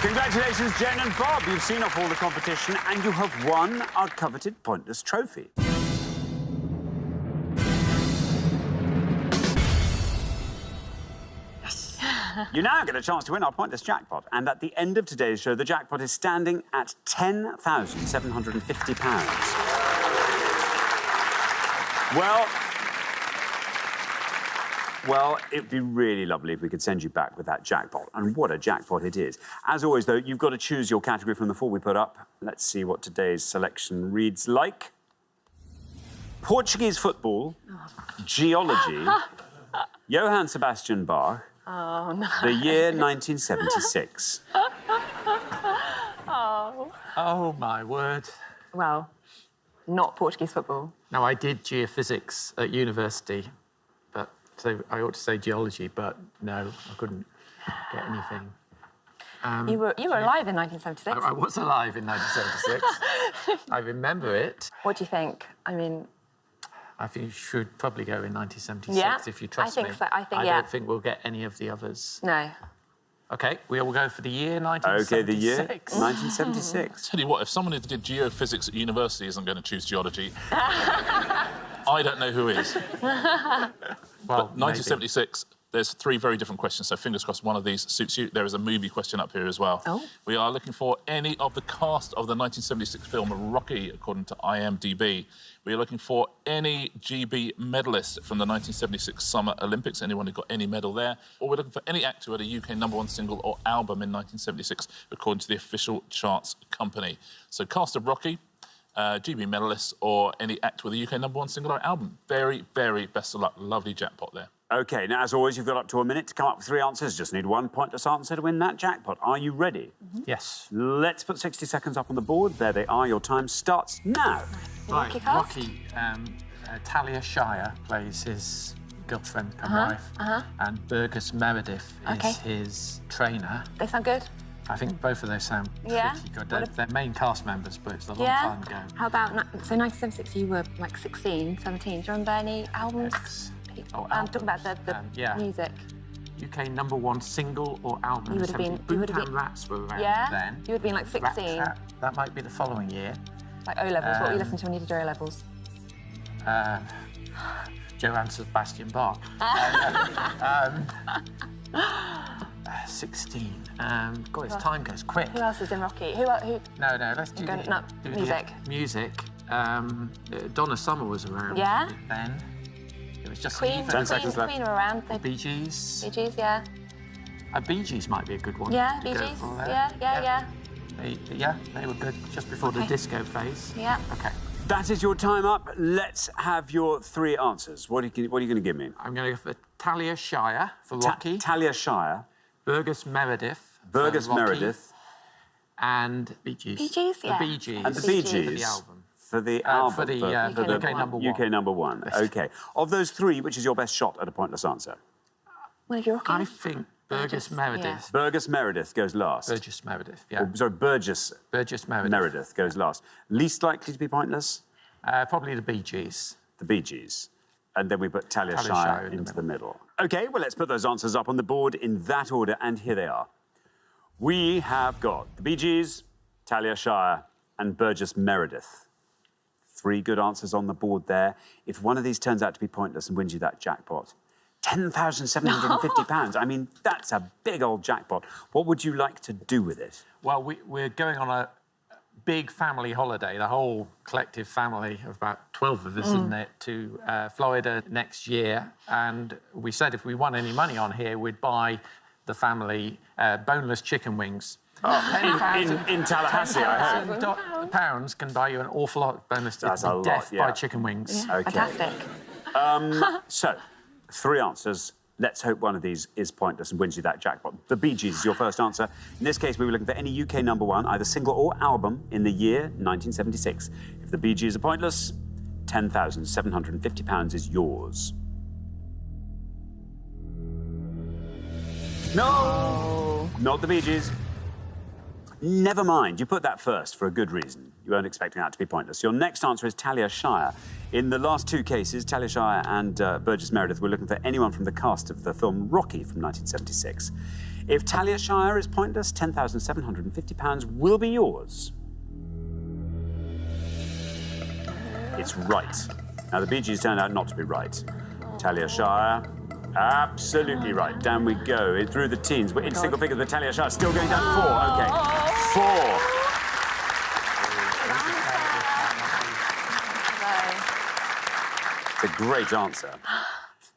Congratulations, Jen and Bob. You've seen off all the competition and you have won our coveted Pointless trophy. You now get a chance to win our Pointless jackpot. And at the end of today's show, the jackpot is standing at £10,750. Well, it'd be really lovely if we could send you back with that jackpot. And what a jackpot it is. As always, though, you've got to choose your category from the 4 we put up. Let's see what today's selection reads like. Portuguese football, geology, Johann Sebastian Bach, Oh, no. the year 1976. Oh, my word. Well, not Portuguese football. Now, I did geophysics at university, but so I ought to say geology, but no, I couldn't get anything. You were alive in 1976. I was alive in 1976. I remember it. What do you think? I mean... I think you should probably go in 1976 if you trust me. me. I think I don't think we'll get any of the others. No. OK, we will go for the year 1976. OK, the year 1976. Tell you what, if someone who did geophysics at university isn't going to choose geology, I don't know who is. Well, 1976, there's 3 very different questions, so fingers crossed one of these suits you. There is a movie question up here as well. Oh. We are looking for any of the cast of the 1976 film Rocky, according to IMDb. We are looking for any GB medalist from the 1976 Summer Olympics, anyone who got any medal there. Or we're looking for any actor who had a UK #1 single or album in 1976, according to the official charts company. So cast of Rocky, GB medalist, or any actor with a UK #1 single or album. Very, very best of luck. Lovely jackpot there. OK, now, as always, you've got up to a minute to come up with 3 answers. Just need 1 pointless answer to win that jackpot. Are you ready? Mm-hmm. Yes. Let's put 60 seconds up on the board. There they are. Your time starts now. Right, Rocky, Talia Shire plays his girlfriend, wife, and Burgess Meredith is his trainer. They sound good. I think both of those sound Yeah? pretty good. They're main cast members, but it's a long Yeah? time ago. How about, so 1976, you were like 16, 17. Do you remember any albums? I'm talking about the yeah. music. UK #1 single or album. You would have been- you would have Boomtown been- Rats were around Yeah? then. You would have been like 16. That might be the following year. Like O-levels, what were you listening to when you did your O-levels? Johann Sebastian Bach. 16. God, his time goes quick. Who else is in Rocky? Who No, let's do music. Music. Donna Summer was around Yeah? then. It was just Queen, Queen Queen were around. The Bee Gees. Bee Gees, yeah. Bee Gees might be a good one. Yeah, to Bee go Gees, for there. yeah. They were good just before the Okay. disco phase. Yeah. Okay. That is your time up. Let's have your 3 answers. What are you going to give me? I'm going to go for Talia Shire for Rocky. Talia Shire. Burgess Meredith. Burgess for Rocky, Meredith. And Bee Gees. Bee Gees, yeah. The Bee Gees. And the Bee Gees. For the album. For the album. For the UK #1. UK #1. OK. Of those 3, which is your best shot at a pointless answer? One of your Rockies? I think Burgess Meredith. Yeah. Burgess Meredith goes last. Burgess Meredith, yeah. Burgess Meredith. goes last. Least likely to be pointless? Probably the Bee Gees. The Bee Gees. And then we put Talia Talia Shire Shire into the middle. OK, well, let's put those answers up on the board in that order, and here they are. We have got the Bee Gees, Talia Shire, and Burgess Meredith. 3 good answers on the board there. If one of these turns out to be pointless and wins you that jackpot, £10,750. I mean, that's a big old jackpot. What would you like to do with it? Well, we're going on a big family holiday, the whole collective family of about 12 of us, isn't it, to Florida next year. And we said if we won any money on here, we'd buy the family boneless chicken wings. In Tallahassee, I hope. £10,000 can buy you an awful lot of boneless That's a lot, death yeah. by chicken wings. Yeah, OK. fantastic. So, 3 answers. Let's hope one of these is pointless and wins you that jackpot. The Bee Gees is your first answer. In this case, we were looking for any UK #1, either single or album, in the year 1976. If the Bee Gees are pointless, £10,750 is yours. No! Not the Bee Gees. Never mind, you put that first for a good reason. You weren't expecting that to be pointless. Your next answer is Talia Shire. In the last 2 cases, Talia Shire and Burgess Meredith were looking for anyone from the cast of the film Rocky from 1976. If Talia Shire is pointless, £10,750 will be yours. It's right. Now, the Bee Gees turned out not to be right. Talia Shire, absolutely right. Down we go, through the teens. We're in single figures with Talia Shire, still going down to 4. OK, 4. It's a great answer.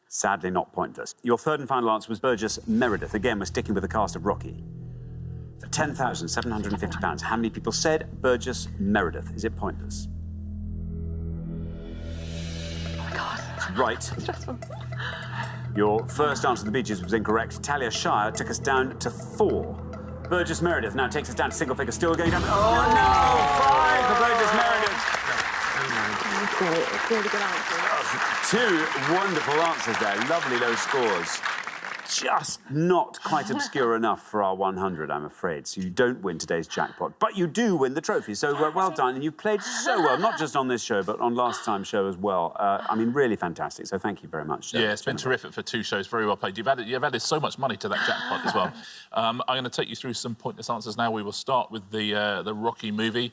Sadly not pointless. Your third and final answer was Burgess Meredith. Again, we're sticking with the cast of Rocky. For £10,750, how many people said Burgess Meredith? Is it pointless? Oh, my God. Right. Your first answer to the Bee Gees was incorrect. Talia Shire took us down to 4. Burgess Meredith now takes us down to single figures, still going down. Oh, no! 5 for Burgess Meredith. Really good answer. 2 wonderful answers there. Lovely low scores. Just not quite obscure enough for our 100, I'm afraid. So you don't win today's jackpot, but you do win the trophy. So well done, and you've played so well, not just on this show, but on last time's show as well. I mean, really fantastic. So thank you very much. Yeah, it's been terrific for 2 shows. Very well played. You've added so much money to that jackpot as well. I'm going to take you through some pointless answers now. We will start with the Rocky movie.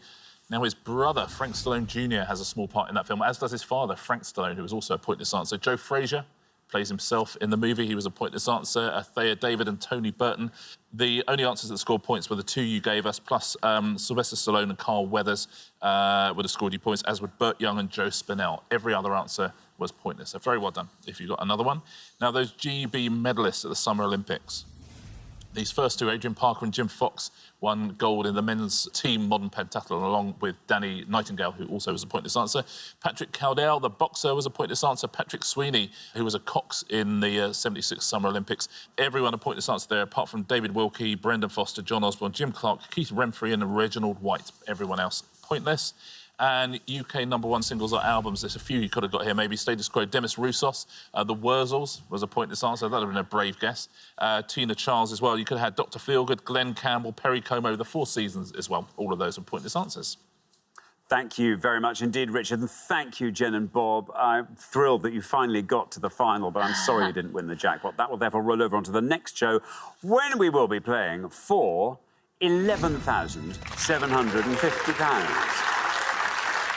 Now, his brother, Frank Stallone Jr., has a small part in that film, as does his father, Frank Stallone, who was also a pointless answer. Joe Frazier plays himself in the movie. He was a pointless answer. Thea David and Tony Burton. The only answers that scored points were the 2 you gave us, plus Sylvester Stallone and Carl Weathers would have scored you points, as would Burt Young and Joe Spinell. Every other answer was pointless. So very well done if you got another one. Now, those GB medalists at the Summer Olympics. These first 2, Adrian Parker and Jim Fox, won gold in the men's team modern pentathlon, along with Danny Nightingale, who also was a pointless answer. Patrick Cowdell, the boxer, was a pointless answer. Patrick Sweeney, who was a cox in the 76 Summer Olympics. Everyone a pointless answer there, apart from David Wilkie, Brendan Foster, John Osborne, Jim Clark, Keith Remfrey and Reginald White. Everyone else pointless. And UK #1 singles or albums, there's a few you could have got here, maybe Status Quo, Demis Roussos, The Wurzels was a pointless answer, that would have been a brave guess. Tina Charles as well, you could have had Dr. Feelgood, Glenn Campbell, Perry Como, The Four Seasons as well. All of those are pointless answers. Thank you very much indeed, Richard, and thank you, Jen and Bob. I'm thrilled that you finally got to the final, but I'm sorry you didn't win the jackpot. That will therefore roll over onto the next show, when we will be playing for £11,750.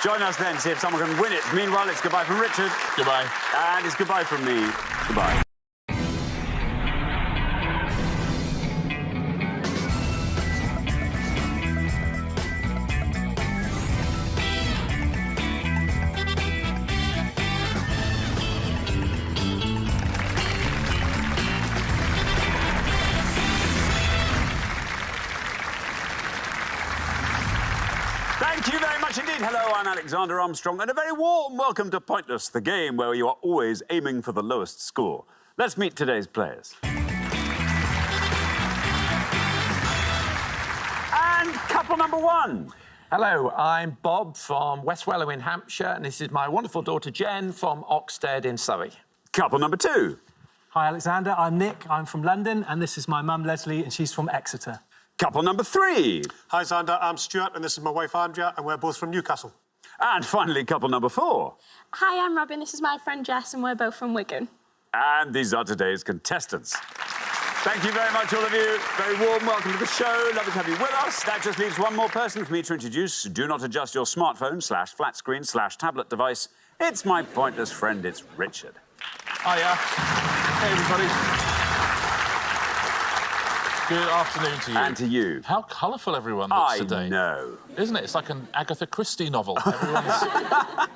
Join us then, see if someone can win it. Meanwhile, it's goodbye from Richard. Goodbye. And it's goodbye from me. Goodbye. Thank you very much indeed. Hello, I'm Alexander Armstrong, and a very warm welcome to Pointless, the game where you are always aiming for the lowest score. Let's meet today's players. And couple number one. Hello, I'm Bob from West Wellow in Hampshire, and this is my wonderful daughter Jen from Oxted in Surrey. Couple number two. Hi, Alexander. I'm Nick. I'm from London, and this is my mum, Leslie, and she's from Exeter. Couple number three. Hi, Xander. I'm Stuart, and this is my wife, Andrea, and we're both from Newcastle. And finally, couple number four. Hi, I'm Robin. This is my friend Jess, and we're both from Wigan. And these are today's contestants. Thank you very much, all of you. Very warm welcome to the show. Lovely to have you with us. That just leaves one more person for me to introduce. Do not adjust your smartphone / flat screen / tablet device. It's my pointless friend, it's Richard. Hiya. Hey, everybody. Good afternoon to you. And to you. How colourful everyone looks today. I know. Isn't it? It's like an Agatha Christie novel. Everyone's...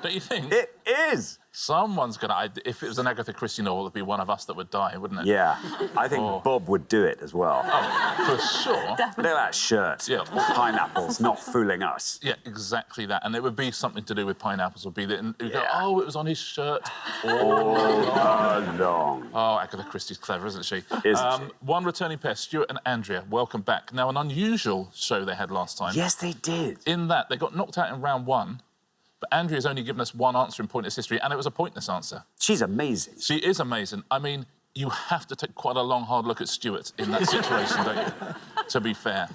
Don't you think? It is. Someone's going to... If it was an Agatha Christie novel, it'd be one of us that would die, wouldn't it? Yeah. I think Bob would do it as well. Oh, for sure. Look at that shirt. Yeah. Pineapples, not fooling us. Yeah, exactly that. And it would be something to do with pineapples. Would be that... And you go, oh, it was on his shirt. All along. Oh, Agatha Christie's clever, isn't she? Isn't she? One returning pair, Stuart and Andrea. Welcome back. Now, an unusual show they had last time. Yes, they did. In that, they got knocked out in round one, but Andrea's only given us one answer in pointless history, and it was a pointless answer. She's amazing. She is amazing. I mean, you have to take quite a long, hard look at Stuart in that situation, don't you? To be fair.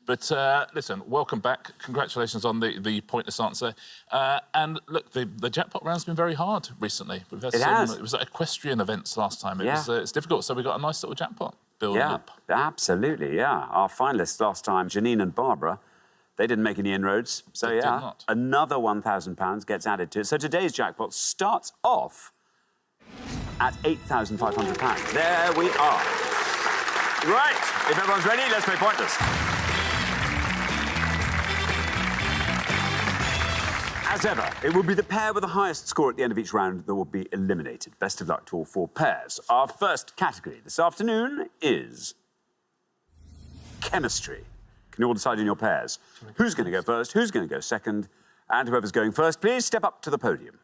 But listen, welcome back. Congratulations on the pointless answer. And look, the jackpot round's been very hard recently. We've had it was at equestrian events last time. It's difficult, so we got a nice little jackpot building up. Absolutely, yeah. Our finalists last time, Janine and Barbara, they didn't make any inroads. So, They did not. another £1,000 gets added to it. So today's jackpot starts off at £8,500. There we are. Right, if everyone's ready, let's play Pointless. As ever, it will be the pair with the highest score at the end of each round that will be eliminated. Best of luck to all four pairs. Our first category this afternoon is chemistry. Can you all decide in your pairs? Who's going to go first, who's going to go second, and whoever's going first, please step up to the podium.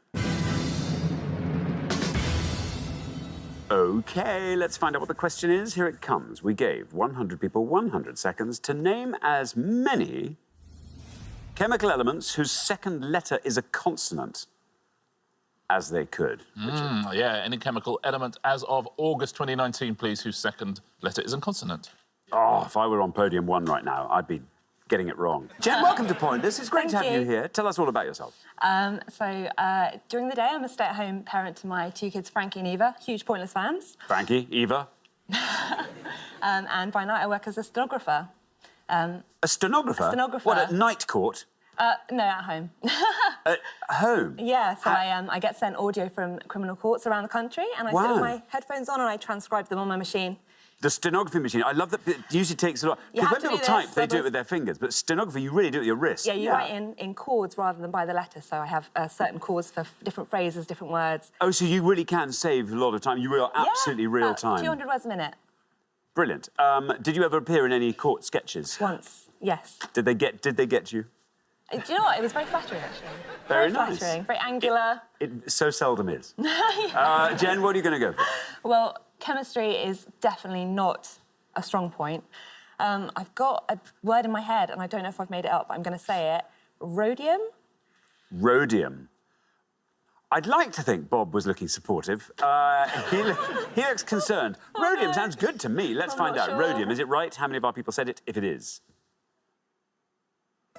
OK, let's find out what the question is. Here it comes. We gave 100 people 100 seconds to name as many chemical elements whose second letter is a consonant as they could. Yeah, any chemical element as of August 2019, please, whose second letter is a consonant. Oh, if I were on podium one right now, I'd be getting it wrong. Jen, welcome to Pointless. It's great to have you here. Tell us all about yourself. During the day, I'm a stay-at-home parent to my two kids, Frankie and Eva, huge Pointless fans. Frankie, Eva. And by night, I work as a stenographer. A stenographer? A stenographer. What, at night court? No, at home. At home? Yeah, so I get sent audio from criminal courts around the country, and I sit with my headphones on and I transcribe them on my machine. The stenography machine, I love that it usually takes a lot. Because when people type, they do it with their fingers, but stenography, you really do it with your wrist. Yeah, you write in chords rather than by the letter, so I have certain chords for different phrases, different words. Oh, so you really can save a lot of time. You are absolutely real time. 200 words a minute. Brilliant. Did you ever appear in any court sketches? Once, yes. Did they get you? Do you know what? It was very flattering, actually. Very nice. Flattering, very angular. It so seldom is. Jen, what are you going to go for? Well, chemistry is definitely not a strong point. I've got a word in my head, and I don't know if I've made it up, but I'm going to say it. Rhodium? Rhodium. I'd like to think Bob was looking supportive. He looks concerned. Rhodium sounds good to me. Let's find out. Sure. Rhodium, is it right? How many of our people said it? If it is.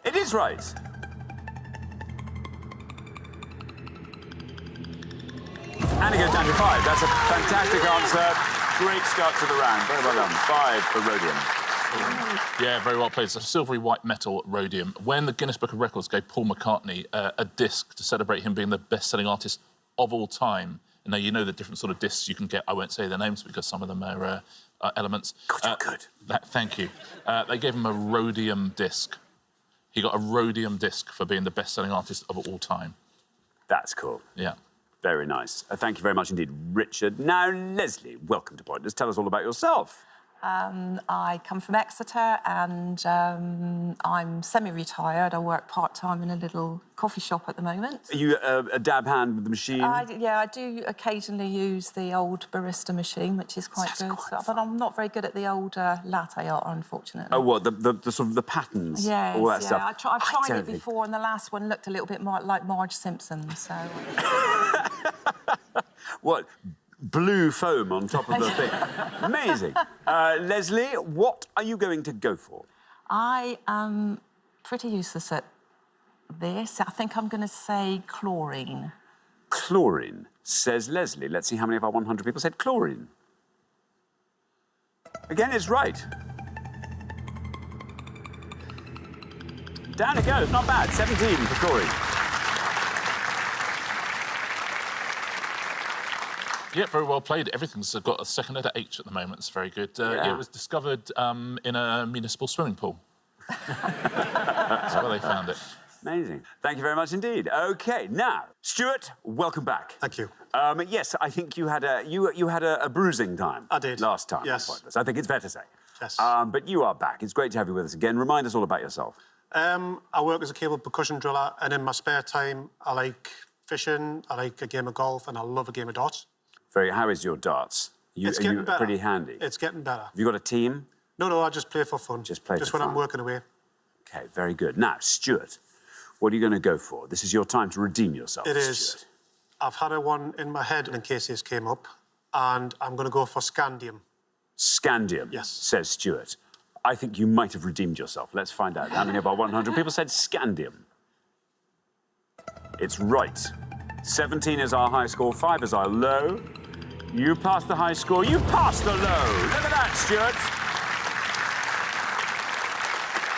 It is right. And it goes down to 5. That's a fantastic answer. Great start to the round. Very well done. 5 for Rhodium. Yeah, very well played. It's a silvery white metal rhodium. When the Guinness Book of Records gave Paul McCartney a disc to celebrate him being the best-selling artist of all time, and now you know the different sort of discs you can get. I won't say their names because some of them are elements. Good. Thank you. They gave him a rhodium disc. He got a rhodium disc for being the best-selling artist of all time. That's cool. Yeah. Very nice. Thank you very much indeed, Richard. Now, Leslie, welcome to Pointless. Tell us all about yourself. I come from Exeter and I'm semi-retired. I work part-time in a little coffee shop at the moment. Are you a dab hand with the machine? Yeah, I do occasionally use the old barista machine, which is quite good. But I'm not very good at the old latte art, unfortunately. Oh, what, the sort of the patterns? Yes, all that yeah. stuff? I've tried it before and the last one looked a little bit more like Marge Simpson, so... What? Blue foam on top of the thing. Amazing. Leslie, what are you going to go for? I am pretty useless at this. I think I'm going to say chlorine. Chlorine, says Leslie. Let's see how many of our 100 people said chlorine. Again, it's right. Down it goes, not bad. 17 for chlorine. Yeah, very well played. Everything's got a second letter H at the moment. It's very good. Yeah. It was discovered in a municipal swimming pool. That's where they found it. Amazing. Thank you very much indeed. OK, now, Stuart, welcome back. Thank you. Yes, I think you had a bruising time. I did. Last time. Yes. Pointless. I think it's fair to say. Yes. But you are back. It's great to have you with us again. Remind us all about yourself. I work as a cable percussion driller, and in my spare time, I like fishing, I like a game of golf, and I love a game of darts. How is your darts? It's getting better. Pretty handy? It's getting better. Have you got a team? No, I just play for fun. Just play for when fun. I'm working away. OK, very good. Now, Stuart, what are you going to go for? This is your time to redeem yourself, It is. Stuart. I've had one in my head in case this came up, and I'm going to go for scandium. Scandium, yes, says Stuart. I think you might have redeemed yourself. Let's find out. How many of our 100 people said scandium? It's right. 17 is our high score, 5 is our low. You passed the high score, you passed the low. Look at that, Stuart.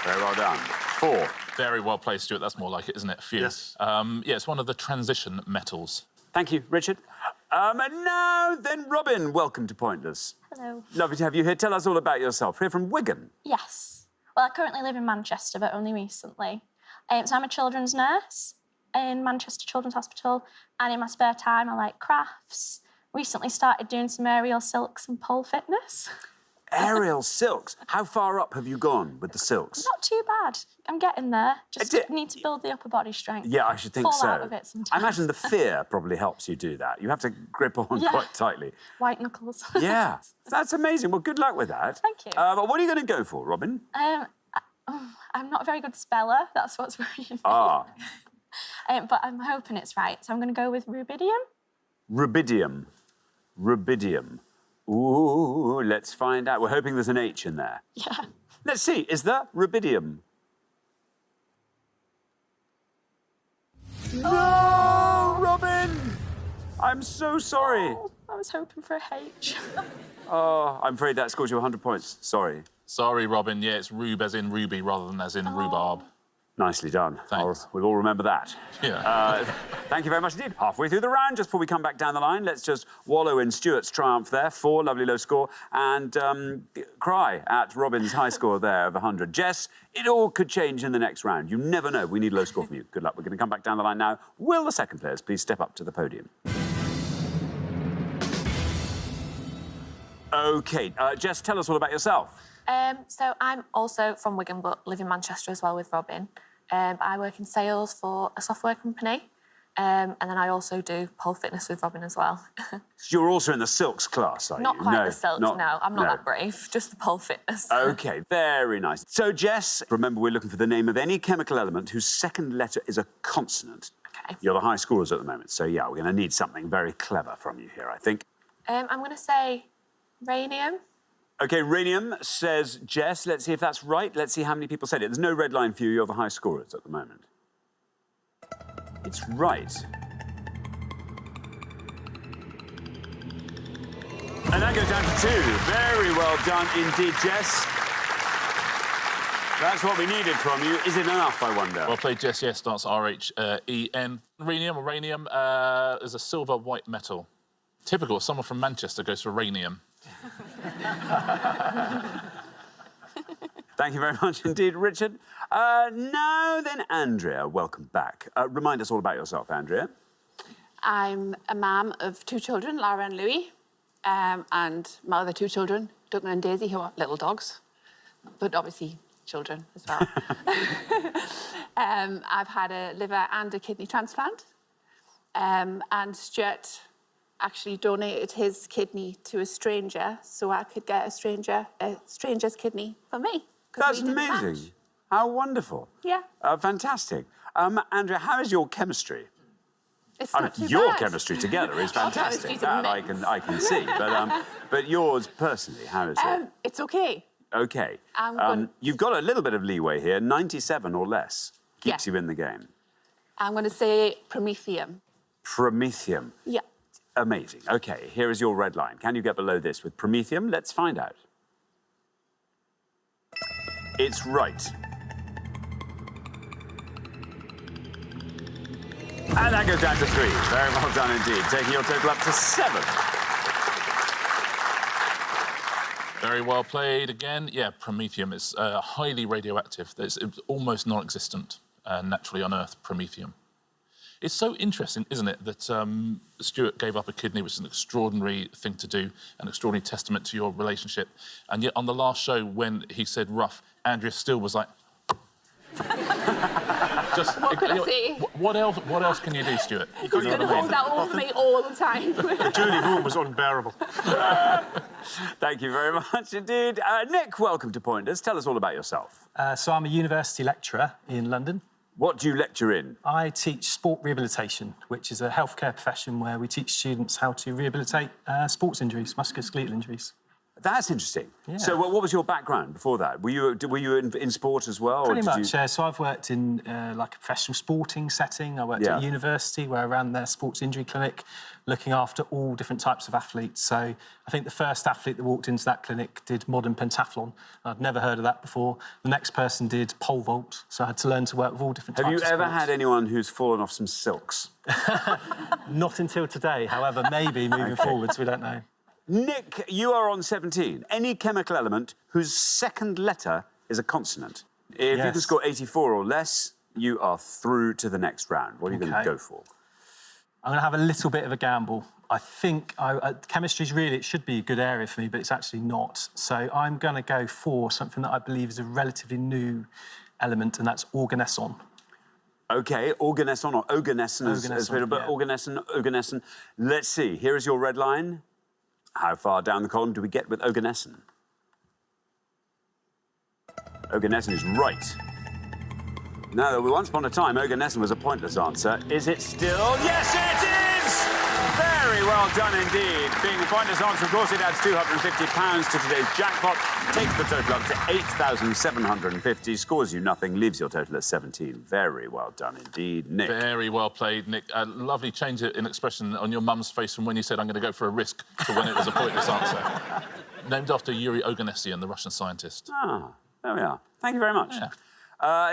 Very well done. 4. Very well played, Stuart. That's more like it, isn't it? Phew. Yes. Yeah, it's one of the transition metals. Thank you, Richard. And now then, Robin, welcome to Pointless. Hello. Lovely to have you here. Tell us all about yourself. Here from Wigan. Yes. Well, I currently live in Manchester, but only recently. So I'm a children's nurse in Manchester Children's Hospital, and in my spare time, I like crafts. Recently started doing some aerial silks and pole fitness. Aerial silks. How far up have you gone with the silks? Not too bad. I'm getting there. Just need to build the upper body strength. Yeah, I should think Fall so. out of it sometimes. I imagine the fear probably helps you do that. You have to grip on Yeah. quite tightly. White knuckles. Yeah, that's amazing. Well, good luck with that. Thank you. But what are you going to go for, Robin? I'm not a very good speller. That's what's worrying me. Ah, But I'm hoping it's right. So I'm going to go with rubidium. rubidium. Rubidium. Ooh, let's find out. We're hoping there's an H in there. Yeah. Let's see. Is there rubidium? No, Robin! I'm so sorry. Oh, I was hoping for a H. Oh, I'm afraid that scores you 100 points. Sorry. Sorry, Robin. Yeah, it's rube as in ruby rather than as in rhubarb. Nicely done. Thanks. We'll all remember that. Yeah. Thank you very much indeed. Halfway through the round, just before we come back down the line, let's just wallow in Stuart's triumph there. 4, lovely low score, and cry at Robin's high score there of 100. Jess, it all could change in the next round. You never know. We need a low score from you. Good luck. We're going to come back down the line now. Will the second players please step up to the podium? OK, Jess, tell us all about yourself. So I'm also from Wigan, but live in Manchester as well with Robin. I work in sales for a software company, and then I also do pole fitness with Robin as well. So you're also in the silks class, are you? Not quite the silks, no. I'm not that brave, just the pole fitness. OK, very nice. So, Jess, remember we're looking for the name of any chemical element whose second letter is a consonant. Okay. You're the high scorers at the moment, so yeah, we're going to need something very clever from you here, I think. I'm going to say rhenium. OK, rhenium, says Jess. Let's see if that's right. Let's see how many people said it. There's no red line for you. You're the high scorers at the moment. It's right. And that goes down to 2. Very well done indeed, Jess. That's what we needed from you. Is it enough, I wonder? Well played, Jess. Yes, starts R-H-E-N. Rhenium or rhenium is a silver white metal. Typical, someone from Manchester goes for rhenium. Thank you very much indeed, Richard. Now then, Andrea, welcome back. Remind us all about yourself, Andrea. I'm a mum of 2 children, Lara and Louis, and my other 2 children, Duncan and Daisy, who are little dogs, but obviously children as well. I've had a liver and a kidney transplant, and Stuart actually donated his kidney to a stranger so I could get a stranger's kidney for me. That's amazing. How wonderful. Yeah. Fantastic. Andrea, how is your chemistry? It's I mean, not too your bad. chemistry together is Our fantastic. chemistry's That immense. I can see. But yours personally, how is it? It's okay. OK. I'm You've got a little bit of leeway here. 97 or less keeps you in the game. I'm going to say promethium. Promethium. Yeah. Amazing. OK, here is your red line. Can you get below this with promethium? Let's find out. It's right. And that goes down to 3. Very well done indeed, taking your total up to 7. Very well played again. Yeah, promethium is highly radioactive. It's almost non-existent naturally on Earth, promethium. It's so interesting, isn't it, that Stuart gave up a kidney, which is an extraordinary thing to do, an extraordinary testament to your relationship. And yet on the last show, when he said rough, Andrea still was like... Just, What could I say? What else can you do, Stuart? He's going to hold that over me all the time. The Julie room was unbearable. Thank you very much indeed. Nick, welcome to Pointers. Tell us all about yourself. So I'm a university lecturer in London. What do you lecture in? I teach sport rehabilitation, which is a healthcare profession where we teach students how to rehabilitate sports injuries, musculoskeletal injuries. That's interesting. Yeah. So what was your background before that? Were you in sport as well? Pretty or did much, you... So I've worked in like a professional sporting setting. I worked at a university where I ran their sports injury clinic, looking after all different types of athletes. So I think the first athlete that walked into that clinic did modern pentathlon. I'd never heard of that before. The next person did pole vault, so I had to learn to work with all different types of Have you ever sports. had anyone who's fallen off some silks? Not until today, however, maybe moving forwards, we don't know. Nick, you are on 17. Any chemical element whose second letter is a consonant. If you can score 84 or less, you are through to the next round. What are you going to go for? I'm going to have a little bit of a gamble. I think chemistry's really, it should be a good area for me, but it's actually not. So I'm going to go for something that I believe is a relatively new element, and that's organesson. OK, organesson or oganesson, but organesson. Let's see. Here is your red line. How far down the column do we get with oganesson? Oganesson is right. Now, once upon a time, oganesson was a pointless answer. Is it still? Yes, it is! Very well done indeed. Being a pointless answer, of course, it adds £250 to today's jackpot, takes the total up to 8,750, scores you nothing, leaves your total at 17. Very well done indeed, Nick. Very well played, Nick. A lovely change in expression on your mum's face from when you said, I'm going to go for a risk, to when it was a pointless answer. Named after Yuri Oganessian, the Russian scientist. Ah, there we are. Thank you very much. Yeah.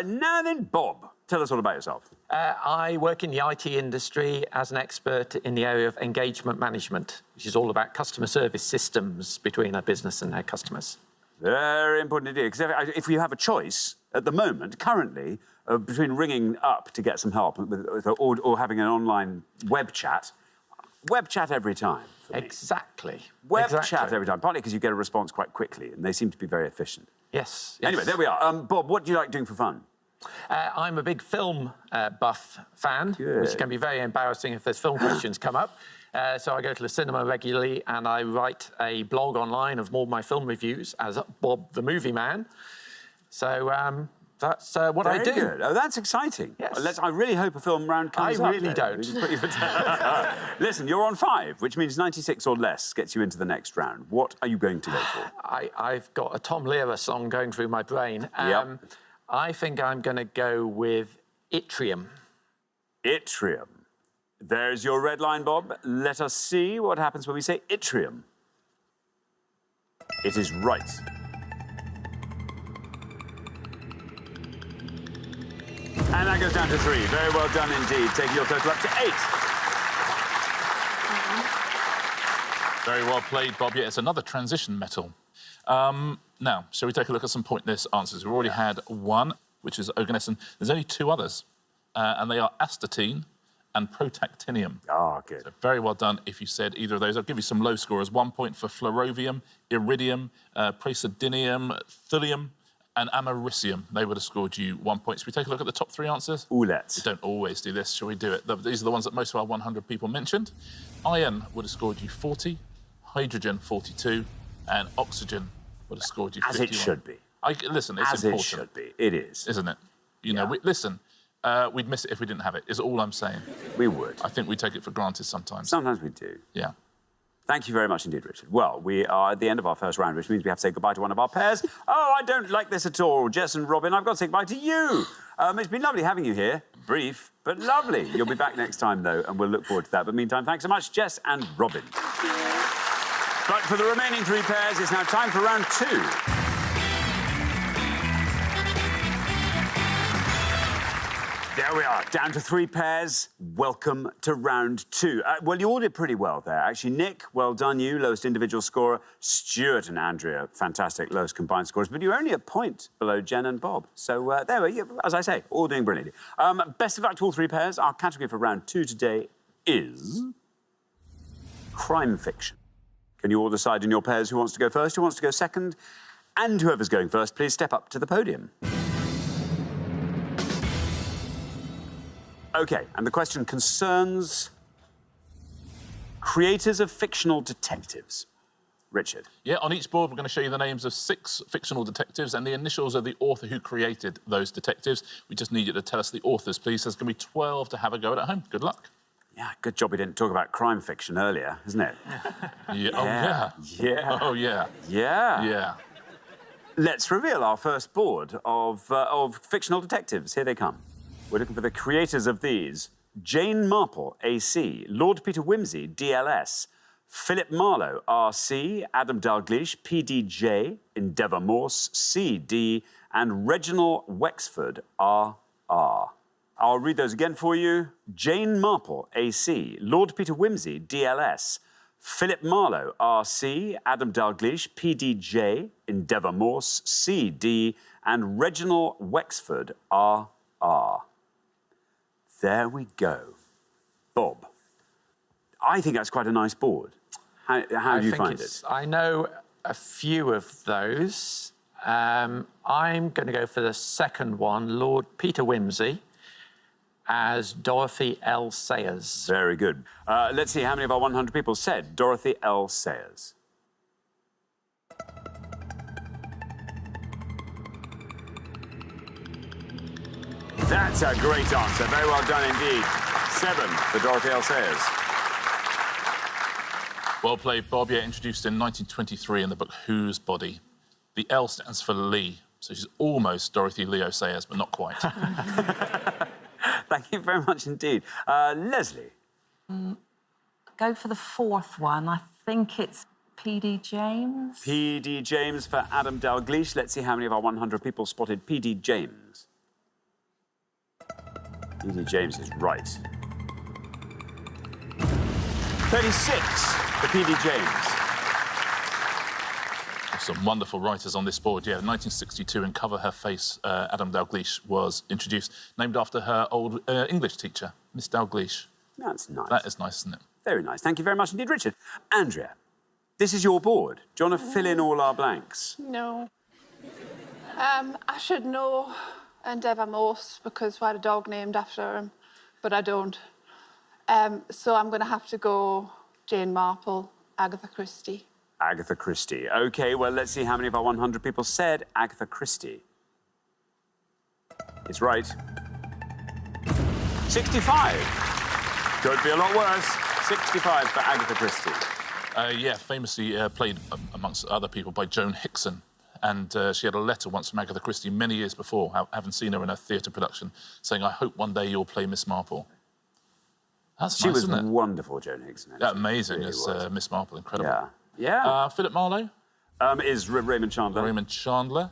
Now then, Bob, tell us all about yourself. I work in the IT industry as an expert in the area of engagement management, which is all about customer service systems between a business and their customers. Very important indeed, because if you have a choice at the moment, currently, between ringing up to get some help or having an online web chat every time. Exactly. Web chat every time, partly because you get a response quite quickly, and they seem to be very efficient. Yes. Anyway, there we are. Bob, what do you like doing for fun? I'm a big film buff fan, which can be very embarrassing if there's film questions come up. So I go to the cinema regularly and I write a blog online of all my film reviews as Bob the Movie Man. So That's what I do. Very good. Oh, that's exciting. Yes. I really hope a film round comes up. I really don't. Listen, you're on 5, which means 96 or less gets you into the next round. What are you going to go for? I've got a Tom Lehrer song going through my brain. I think I'm going to go with Yttrium. Yttrium. There's your red line, Bob. Let us see what happens when we say Yttrium. It is right. And that goes down to 3. Very well done indeed, taking your total up to 8. Very well played, Bob. Yeah, it's another transition metal. Now, shall we take a look at some pointless answers? We've already had 1, which is oganesson. There's only 2 others, and they are astatine and protactinium. Ah, good. So very well done if you said either of those. I'll give you some low scorers. 1 point for flerovium, iridium, praseodymium, thulium, and americium. They would have scored you 1 point. Should we take a look at the top 3 answers? Ooh, let's. We don't always do this. Shall we do it? These are the ones that most of our 100 people mentioned. Iron would have scored you 40, hydrogen 42, and oxygen would have scored you 51. As it should be. Listen, it's As important. it should be. It is. Isn't it? You know, listen, we'd miss it if we didn't have it, is all I'm saying. We would. I think we take it for granted sometimes. Sometimes we do. Yeah. Thank you very much indeed, Richard. Well, we are at the end of our first round, which means we have to say goodbye to one of our pairs. Oh, I don't like this at all. Jess and Robin, I've got to say goodbye to you. It's been lovely having you here. Brief, but lovely. You'll be back next time, though, and we'll look forward to that. But meantime, thanks so much, Jess and Robin. But for the remaining 3 pairs, it's now time for round 2. There we are, down to 3 pairs. Welcome to round 2. Well, you all did pretty well there. Actually, Nick, well done you, lowest individual scorer. Stuart and Andrea, fantastic, lowest combined scorers. But you're only a point below Jen and Bob. So there we go, as I say, all doing brilliantly. Best of luck to all 3 pairs. Our category for round 2 today is crime fiction. Can you all decide in your pairs who wants to go first, who wants to go second? And whoever's going first, please step up to the podium. OK, and the question concerns creators of fictional detectives. Richard. Yeah, on each board, we're going to show you the names of 6 fictional detectives and the initials of the author who created those detectives. We just need you to tell us the authors, please. There's going to be 12 to have a go at home. Good luck. Yeah, good job we didn't talk about crime fiction earlier, isn't it? Yeah. Oh, yeah. Yeah. Oh, yeah. Yeah. Yeah. Let's reveal our first board of fictional detectives. Here they come. We're looking for the creators of these. Jane Marple, AC. Lord Peter Wimsey, DLS. Philip Marlowe, RC. Adam Dalgleish, PDJ. Endeavour Morse, CD. And Reginald Wexford, RR. I'll read those again for you. Jane Marple, AC. Lord Peter Wimsey, DLS. Philip Marlowe, RC. Adam Dalgleish, PDJ. Endeavour Morse, CD. And Reginald Wexford, RR. There we go. Bob, I think that's quite a nice board. How do you find it? I know a few of those. I'm going to go for the second one, Lord Peter Wimsey, as Dorothy L. Sayers. Very good. Let's see how many of our 100 people said Dorothy L. Sayers. That's a great answer. Very well done indeed. 7 for Dorothy L. Sayers. Well played, Bob. Yeah, introduced in 1923 in the book Whose Body. The L stands for Lee, so she's almost Dorothy Leo Sayers, but not quite. Thank you very much indeed. Leslie. Go for the 4th one. I think it's P.D. James. P.D. James for Adam Dalgleish. Let's see how many of our 100 people spotted P.D. James. P.D. James is right. 36 for P.D. James. Some wonderful writers on this board. Yeah, 1962 in Cover Her Face, Adam Dalgleish was introduced, named after her old English teacher, Miss Dalgleish. That's nice. That is nice, isn't it? Very nice. Thank you very much indeed, Richard. Andrea, this is your board. Do you want to fill in all our blanks? No. I should know Endeavour Morse because we had a dog named after him, but I don't. So I'm going to have to go Jane Marple, Agatha Christie. Agatha Christie. OK, well, let's see how many of our 100 people said Agatha Christie. is right. 65. Could be a lot worse. 65 for Agatha Christie. Yeah, famously played, amongst other people, by Joan Hickson. And she had a letter once from Agatha Christie many years before, having seen her in a theatre production, saying, "I hope one day you'll play Miss Marple." That's nice, isn't it? She was wonderful, Joan Hickson. Yeah, amazing really as Miss Marple, incredible. Yeah. Yeah. Philip Marlowe? Is Raymond Chandler. Raymond Chandler.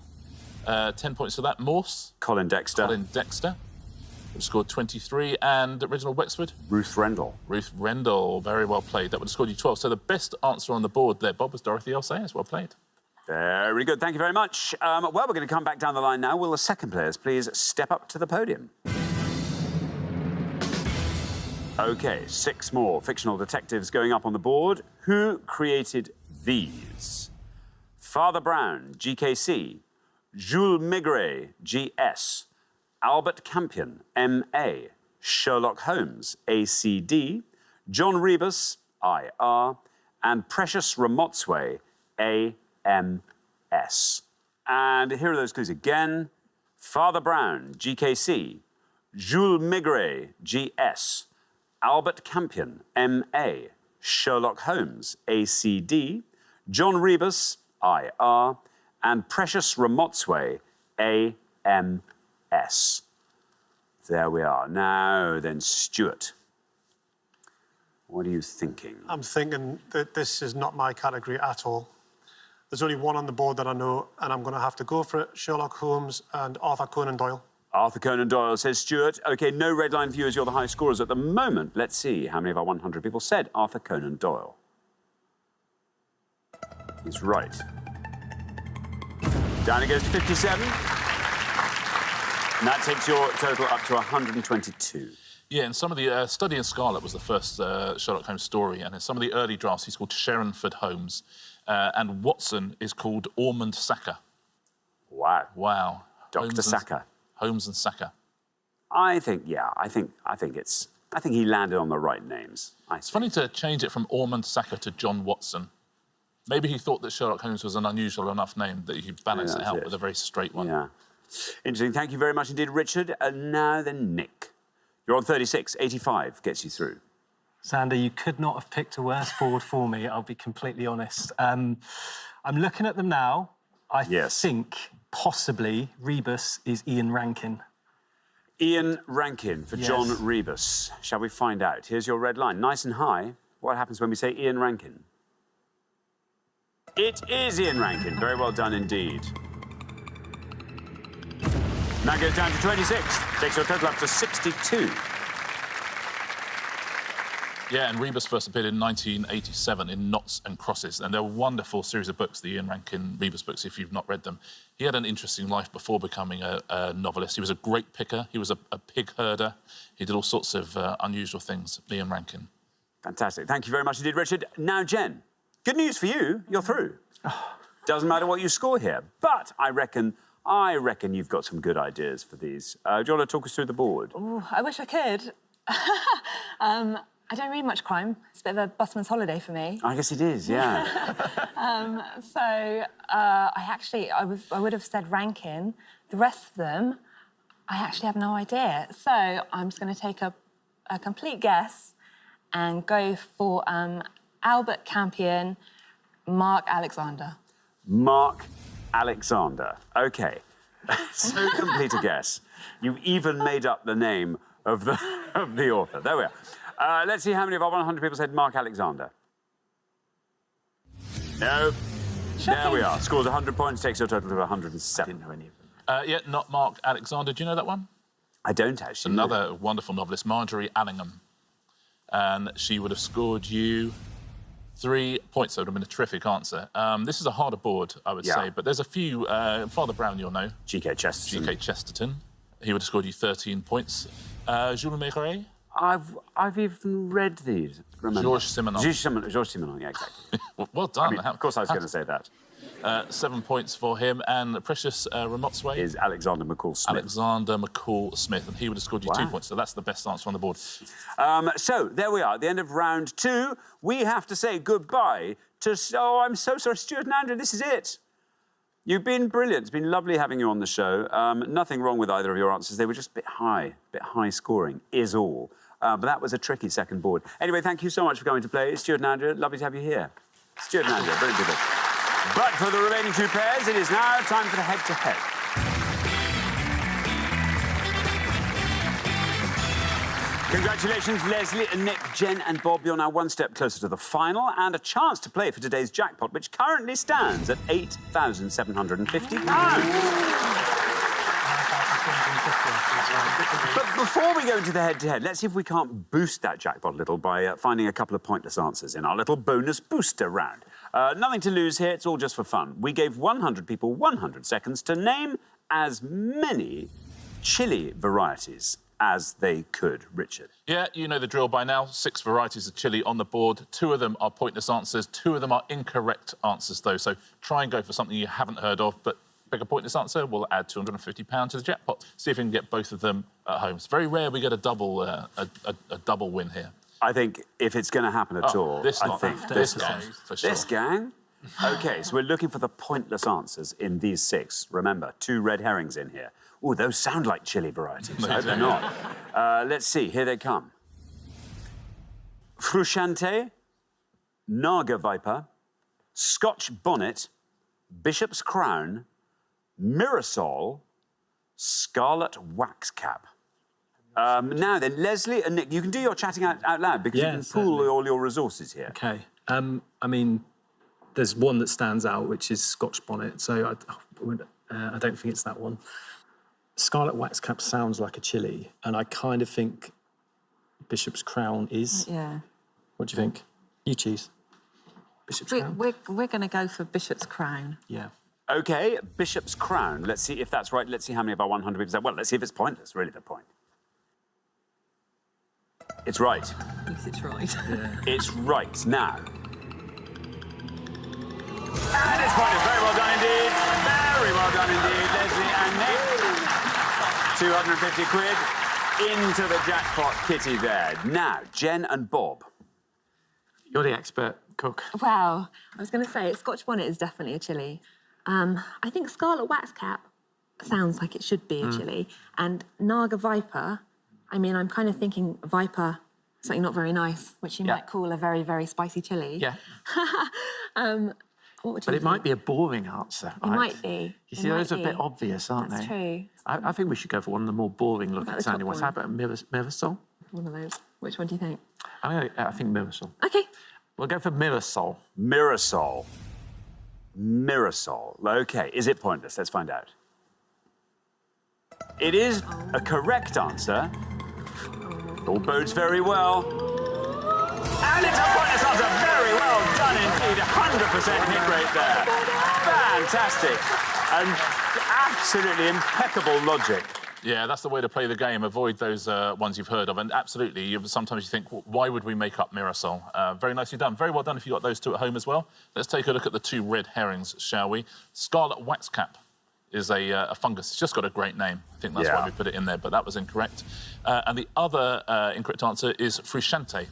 10 points for that. Morse? Colin Dexter. Colin Dexter. Would have scored 23. And Reginald Wexford? Ruth Rendell. Ruth Rendell, very well played. That would have scored you 12. So the best answer on the board there, Bob, was Dorothy L. Sayers. Well played. Very good. Thank you very much. Well, we're going to come back down the line now. Will the second players please step up to the podium? OK, 6 more fictional detectives going up on the board. Who created these? Father Brown, GKC. Jules Maigret, GS. Albert Campion, MA. Sherlock Holmes, ACD. John Rebus, IR. And Precious Ramotswe, AMS. And here are those clues again. Father Brown, GKC. Jules Maigret, GS. Albert Campion, MA. Sherlock Holmes, ACD. John Rebus, IR. And Precious Ramotswe, AMS. There we are. Now then, Stuart. What are you thinking? I'm thinking that this is not my category at all. There's only one on the board that I know, and I'm going to have to go for it. Sherlock Holmes and Arthur Conan Doyle. Arthur Conan Doyle, says Stuart. OK, no red line for you as you're the high scorers at the moment. Let's see how many of our 100 people said Arthur Conan Doyle. He's right. Down it goes to 57. And that takes your total up to 122. Yeah, and some of the... Study in Scarlet was the first Sherlock Holmes story, and in some of the early drafts, he's called Sherrinford Holmes, and Watson is called Ormond Sacker. Wow. Wow. Dr. Sacker. Holmes and Sacker. I think he landed on the right names. It's funny to change it from Ormond Sacker to John Watson. Maybe he thought that Sherlock Holmes was an unusual enough name that he could balance it out with a very straight one. Yeah. Interesting. Thank you very much indeed, Richard. And now then, Nick. You're on 36. 85 gets you through. Sander, you could not have picked a worse board for me, I'll be completely honest. I'm looking at them now. I think possibly Rebus is Ian Rankin. Ian Rankin for John Rebus. Shall we find out? Here's your red line. Nice and high. What happens when we say Ian Rankin? It is Ian Rankin. Very well done indeed. Now goes down to 26. Takes your total up to 62. Yeah, and Rebus first appeared in 1987 in Knots and Crosses, and they're a wonderful series of books, the Ian Rankin Rebus books, if you've not read them. He had an interesting life before becoming a novelist. He was a great picker. He was a pig herder. He did all sorts of unusual things, Ian Rankin. Fantastic. Thank you very much indeed, Richard. Now, Jen, good news for you. You're through. Doesn't matter what you score here, but I reckon you've got some good ideas for these. Do you want to talk us through the board? Ooh, I wish I could. I don't read much crime. It's a bit of a busman's holiday for me. I guess it is, yeah. I would have said Rankin. The rest of them, I actually have no idea. So I'm just going to take a complete guess and go for Albert Campion, Mark Alexander. Mark Alexander. OK. So complete a guess. You've even made up the name of the author. There we are. Let's see how many of our 100 people said Mark Alexander. No. Shocking. There we are. Scores 100 points, takes your total to 107. I didn't know any of them. Yeah, not Mark Alexander. Do you know that one? I don't, actually. It's another wonderful novelist, Marjorie Allingham. And she would have scored you 3 points. That would have been a terrific answer. This is a harder board, I would say, but there's a few. Father Brown, you'll know. G.K. Chesterton. G.K. Chesterton. He would have scored you 13 points. Jules Maigret. I've even read these. Georges Simenon. Georges Simenon, yeah, exactly. Well done. I mean, of course I was going to say that. 7 points for him. And Precious Ramotswe is Alexander McCall Smith. Alexander McCall Smith. And he would have scored you 2 points. So that's the best answer on the board. So there we are. At the end of round 2, we have to say goodbye to... Oh, I'm so sorry, Stuart and Andrew, this is it. You've been brilliant. It's been lovely having you on the show. Nothing wrong with either of your answers. They were just a bit high scoring, is all. But that was a tricky second board. Anyway, thank you so much for coming to play. Stuart and Andrea, lovely to have you here. Stuart and Andrea, brilliant people. But for the remaining two pairs, it is now time for the head-to-head. Congratulations, Leslie and Nick, Jen and Bob. You're now one step closer to the final and a chance to play for today's jackpot, which currently stands at £8,750. But before we go into the head-to-head, let's see if we can't boost that jackpot a little by finding a couple of pointless answers in our little bonus booster round. Nothing to lose here, it's all just for fun. We gave 100 people 100 seconds to name as many chilli varieties as they could. Richard. Yeah, you know the drill by now. 6 varieties of chilli on the board. 2 of them are pointless answers. 2 of them are incorrect answers, though. So try and go for something you haven't heard of, but pick a pointless answer. We'll add £250 to the jackpot. See if we can get both of them at home. It's very rare we get a double win here. I think if it's going to happen at all, this gang, for sure. This gang? OK, so we're looking for the pointless answers in these 6. Remember, 2 red herrings in here. Oh, those sound like chilli varieties. I hope they're not. Let's see, here they come. Frusciante, Naga Viper, Scotch Bonnet, Bishop's Crown, Mirasol, Scarlet Waxcap. Now then, Leslie and Nick, you can do your chatting out loud because you can pool all your resources here. OK. I mean, there's one that stands out, which is Scotch Bonnet, so I don't think it's that one. Scarlet Waxcap sounds like a chilli, and I kind of think Bishop's Crown is. Yeah. What do you think? You choose. Bishop's Crown. We're going to go for Bishop's Crown. Yeah. OK, Bishop's Crown. Let's see if that's right. Let's see how many of our 100 people said. Well, let's see if it's pointless, really, the point. It's right. Yes, it's right. Yeah. It's right. Now. And it's pointless. Very well done indeed. Very well done indeed, Leslie and Nick. 250 quid into the jackpot kitty there. Now, Jen and Bob. You're the expert cook. Wow. I was going to say, Scotch Bonnet is definitely a chilli. I think Scarlet Waxcap sounds like it should be a chilli. And Naga Viper, I mean, I'm kind of thinking Viper, something not very nice, which you might call a very, very spicy chilli. Yeah. What would you But it think? might be a boring answer. It might be. You see, those are a bit obvious, aren't That's they? true. I think we should go for one of the more boring looking the sounding top ones. one? How about Mirasol? One of those. Which one do you think? I think Mirasol. OK. We'll go for Mirasol. Mirasol. Mirasol. OK, is it pointless? Let's find out. It is a correct answer. All bodes very well. And it's a pointless answer. Very well done indeed. 100% hit rate there. Fantastic. And absolutely impeccable logic. Yeah, that's the way to play the game. Avoid those ones you've heard of. And absolutely, sometimes you think, well, why would we make up Mirasol? Very nicely done. Very well done if you got those 2 at home as well. Let's take a look at the 2 red herrings, shall we? Scarlet Waxcap is a fungus. It's just got a great name. I think that's why we put it in there, but that was incorrect. And the other incorrect answer is Frusciante.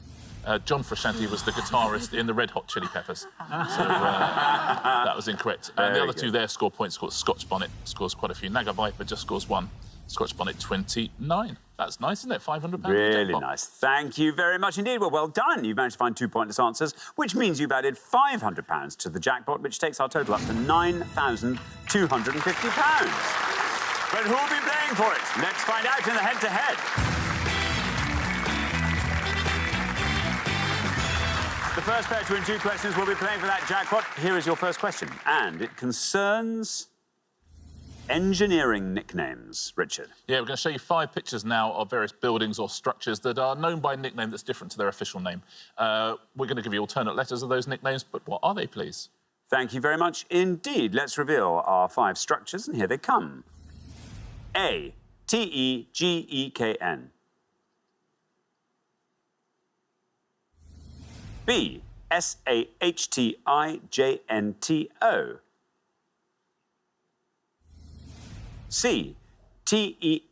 John Frusciante was the guitarist in the Red Hot Chili Peppers. So that was incorrect. And the other 2 there score points. Scotch Bonnet scores quite a few. Naga Viper just scores 1. Scotch Bonnet 29. That's nice, isn't it? £500. Really nice. Thank you very much indeed. Well done. You've managed to find 2 pointless answers, which means you've added £500 to the jackpot, which takes our total up to £9,250. But who'll be playing for it? Let's find out in the head-to-head. The first pair to win 2 questions will be playing for that jackpot. Here is your first question, and it concerns engineering nicknames. Richard. Yeah, we're going to show you 5 pictures now of various buildings or structures that are known by a nickname that's different to their official name. We're going to give you alternate letters of those nicknames, but what are they, please? Thank you very much indeed. Let's reveal our 5 structures, and here they come. A. T-E-G-E-K-N. B. S-A-H-T-I-J-N-T-O. C. T-E-F-L-N-C-B-N-T.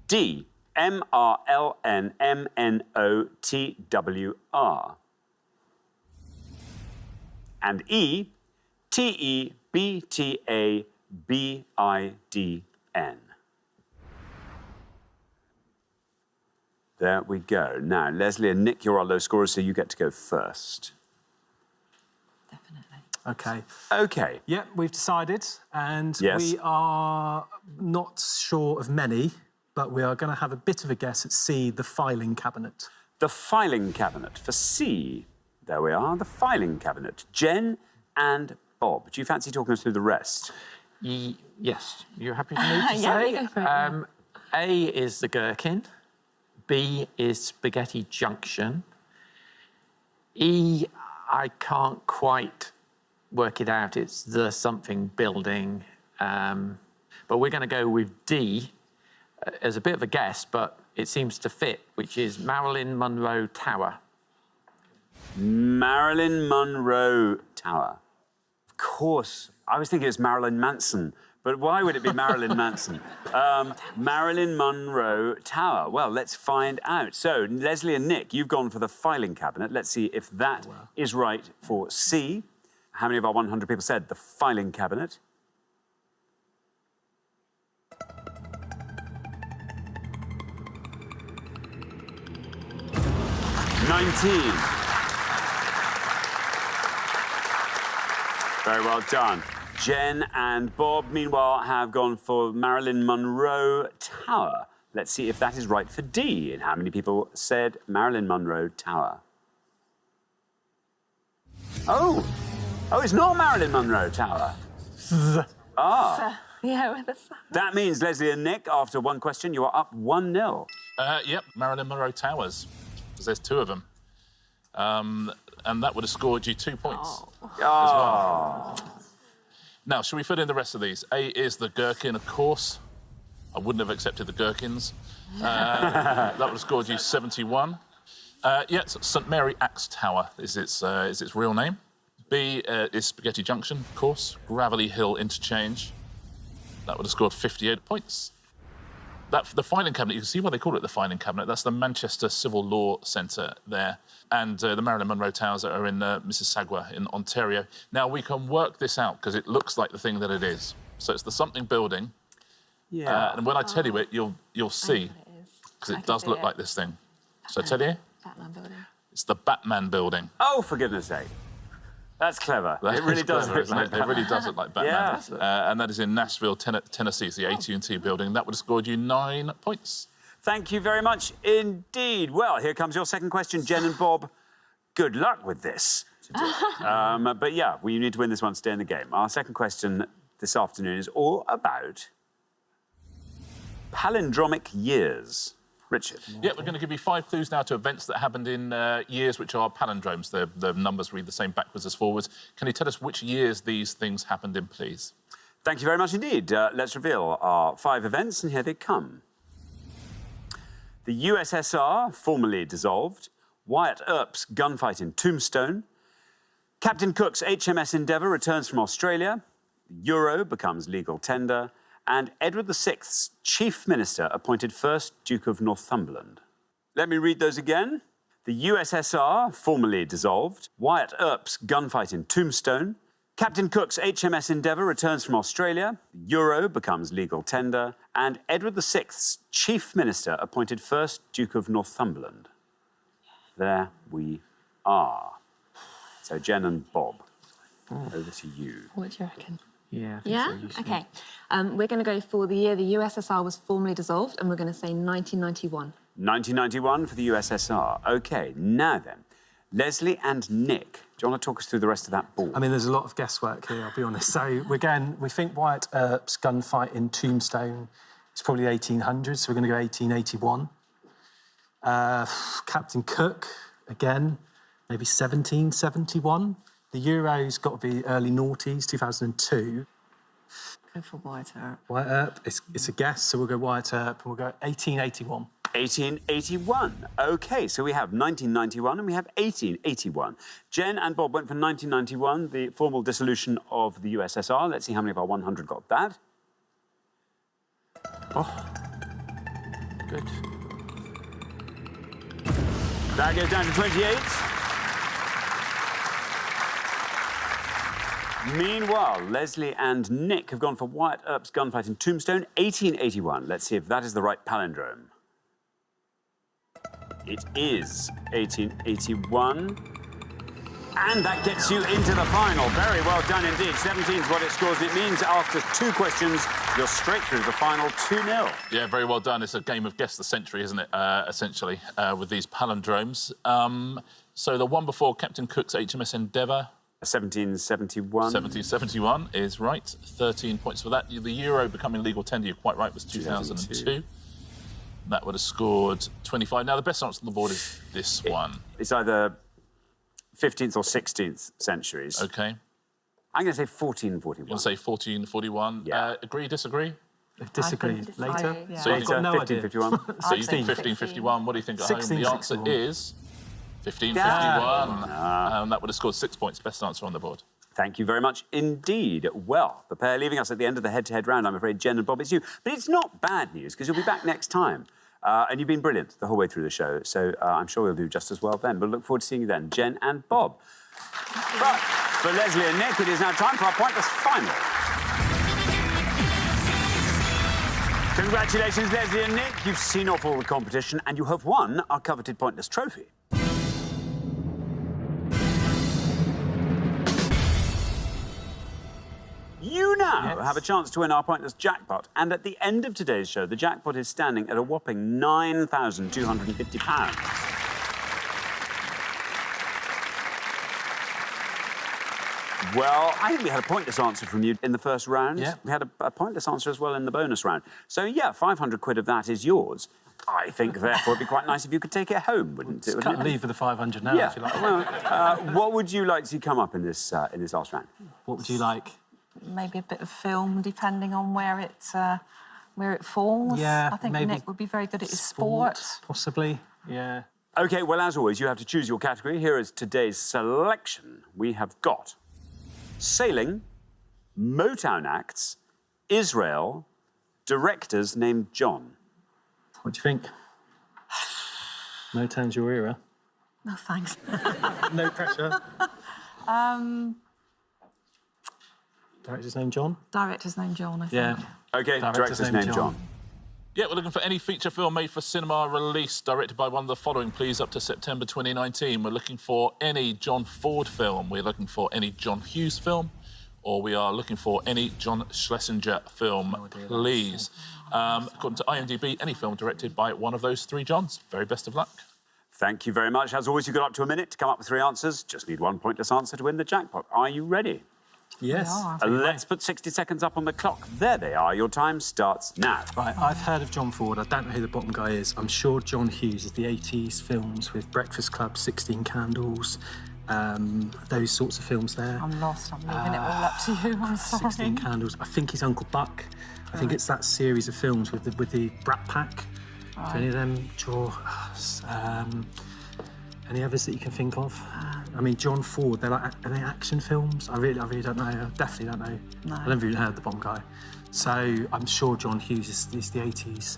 D. Marlnmnotwr. And E, Tebtabidn. There we go. Now, Leslie and Nick, you're our low scorers, so you get to go first. OK. OK. Yep, we've decided, and Yes. we are not sure of many, but we are going to have a bit of a guess at C, the filing cabinet. The filing cabinet. For C, there we are, the filing cabinet. Jen and Bob, do you fancy talking us through the rest? Yes. You happy for me to Yeah, say? you go for it, yeah. A is the gherkin. B is spaghetti junction. E, I can't quite work it out. It's the something building. But we're going to go with D as a bit of a guess, but it seems to fit, which is Marilyn Monroe Tower. Marilyn Monroe Tower. Of course. I was thinking it was Marilyn Manson, but why would it be Marilyn Manson? Marilyn Monroe Tower. Well, let's find out. So, Leslie and Nick, you've gone for the filing cabinet. Let's see if that is right for C. How many of our 100 people said the filing cabinet? $19. Very well done. Jen and Bob, meanwhile, have gone for Marilyn Monroe Tower. Let's see if that is right for D. And how many people said Marilyn Monroe Tower? Oh! Oh, it's not Marilyn Monroe Tower. Ah. Yeah, with a... That means, Leslie and Nick, after one question, you are up 1-0. Yep, Marilyn Monroe Towers, because there's 2 of them. And that would have scored you 2 points as well. Now, shall we fit in the rest of these? A is the gherkin, of course. I wouldn't have accepted the gherkins. That would have scored you 71. Yes, St Mary Axe Tower is its real name. B is Spaghetti Junction, of course. Gravelly Hill Interchange. That would have scored 58 points. The filing cabinet, you can see why they call it the filing cabinet. That's the Manchester Civil Law Centre there. And the Marilyn Monroe Towers are in Mississauga in Ontario. Now, we can work this out because it looks like the thing that it is. So it's the something building. Yeah. And when I tell you it, you'll see. Because it does look like this thing. So I tell you? Batman building. It's the Batman building. Oh, for goodness sake. That's clever. It really does look like Batman. It really does look like Batman. Yeah. And that is in Nashville, Tennessee. It's the AT&T building. That would have scored you 9 points. Thank you very much indeed. Well, here comes your second question, Jen and Bob. Good luck with this. But yeah, you need to win this one to stay in the game. Our second question this afternoon is all about palindromic years. Richard. Yeah, we're going to give you 5 clues now to events that happened in years which are palindromes. The numbers read the same backwards as forwards. Can you tell us which years these things happened in, please? Thank you very much indeed. Let's reveal our 5 events, and here they come. The USSR formally dissolved. Wyatt Earp's gunfight in Tombstone. Captain Cook's HMS Endeavour returns from Australia. The Euro becomes legal tender. And Edward VI's Chief Minister appointed first Duke of Northumberland. Let me read those again. The USSR formally dissolved. Wyatt Earp's gunfight in Tombstone. Captain Cook's HMS Endeavour returns from Australia. The Euro becomes legal tender. And Edward VI's Chief Minister appointed first Duke of Northumberland. There we are. So, Jen and Bob, over to you. What do you reckon? Yeah. Yeah? OK. We're going to go for the year the USSR was formally dissolved, and we're going to say 1991. 1991 for the USSR. OK, now then, Leslie and Nick, do you want to talk us through the rest of that ball? I mean, there's a lot of guesswork here, I'll be honest. So, we think Wyatt Earp's gunfight in Tombstone is probably 1800s, so we're going to go 1881. Captain Cook, again, maybe 1771. The Euro's got to be early noughties, 2002. Go for Wyatt Earp. Wyatt Earp, it's a guess, so we'll go Wyatt Earp, and we'll go 1881. 1881. OK, so we have 1991 and we have 1881. Jen and Bob went for 1991, the formal dissolution of the USSR. Let's see how many of our 100 got that. Oh, good. That goes down to 28. Meanwhile, Leslie and Nick have gone for Wyatt Earp's gunfight in Tombstone, 1881. Let's see if that is the right palindrome. It is 1881. And that gets you into the final. Very well done indeed. 17 is what it scores. And it means after 2 questions, you're straight through the final 2-0. Yeah, very well done. It's a game of Guess the Century, isn't it, essentially, with these palindromes. So the one before Captain Cook's HMS Endeavour. 1771. 1771 is right. 13 points for that. The Euro becoming legal tender, you're quite right, was 2002. That would have scored 25. Now, the best answer on the board is this one. It's either 15th or 16th centuries. OK. I'm going to say 1441. You'll say 1441. Yeah. Agree, disagree? Disagree. Later? Yeah. So you think 1551. So you think 1551. What do you think at home? The answer is 1551. That would have scored 6 points. Best answer on the board. Thank you very much indeed. Well, the pair leaving us at the end of the head-to-head round, I'm afraid, Jen and Bob, it's you. But it's not bad news, because you'll be back next time. And you've been brilliant the whole way through the show, so I'm sure you'll do just as well then. But look forward to seeing you then, Jen and Bob. But for Leslie and Nick, it is now time for our Pointless Final. Congratulations, Leslie and Nick. You've seen off all the competition, and you have won our coveted Pointless trophy. You now have a chance to win our Pointless jackpot, and at the end of today's show, the jackpot is standing at a whopping £9,250. Well, I think we had a pointless answer from you in the first round. Yeah. We had a pointless answer as well in the bonus round. So, yeah, 500 quid of that is yours. I think, therefore, it'd be quite nice if you could take it home, wouldn't it? Can't leave with the 500 now, if you like. Well, what would you like to see come up in this last round? What would you like? Maybe a bit of film, depending on where it falls. Yeah, I think maybe Nick would be very good at his sport. Possibly, yeah. OK, well, as always, you have to choose your category. Here is today's selection. We have got sailing, Motown acts, Israel, directors named John. What do you think? Motown's your era. No, thanks. No pressure. Director's name John? Director's name John, I think. Yeah. OK, director's name John. Yeah, we're looking for any feature film made for cinema release directed by one of the following, please, up to September 2019. We're looking for any John Ford film. We're looking for any John Hughes film. Or we are looking for any John Schlesinger film, please. According to IMDb, any film directed by one of those 3 Johns. Very best of luck. Thank you very much. As always, you've got up to a minute to come up with 3 answers. Just need 1 pointless answer to win the jackpot. Are you ready? Yes. Let's put 60 seconds up on the clock. There they are. Your time starts now. Right, I've heard of John Ford. I don't know who the bottom guy is. I'm sure John Hughes is the 80s films with Breakfast Club, 16 Candles, those sorts of films there. I'm lost. I'm leaving it all up to you. I'm sorry. 16 Candles. I think he's Uncle Buck. I think it's that series of films with the Brat Pack. Right. Do any of them draw? Any others that you can think of? I mean, John Ford, are they action films? I really don't know. I definitely don't know. No. I never even heard the bottom guy. So I'm sure John Hughes is the 80s.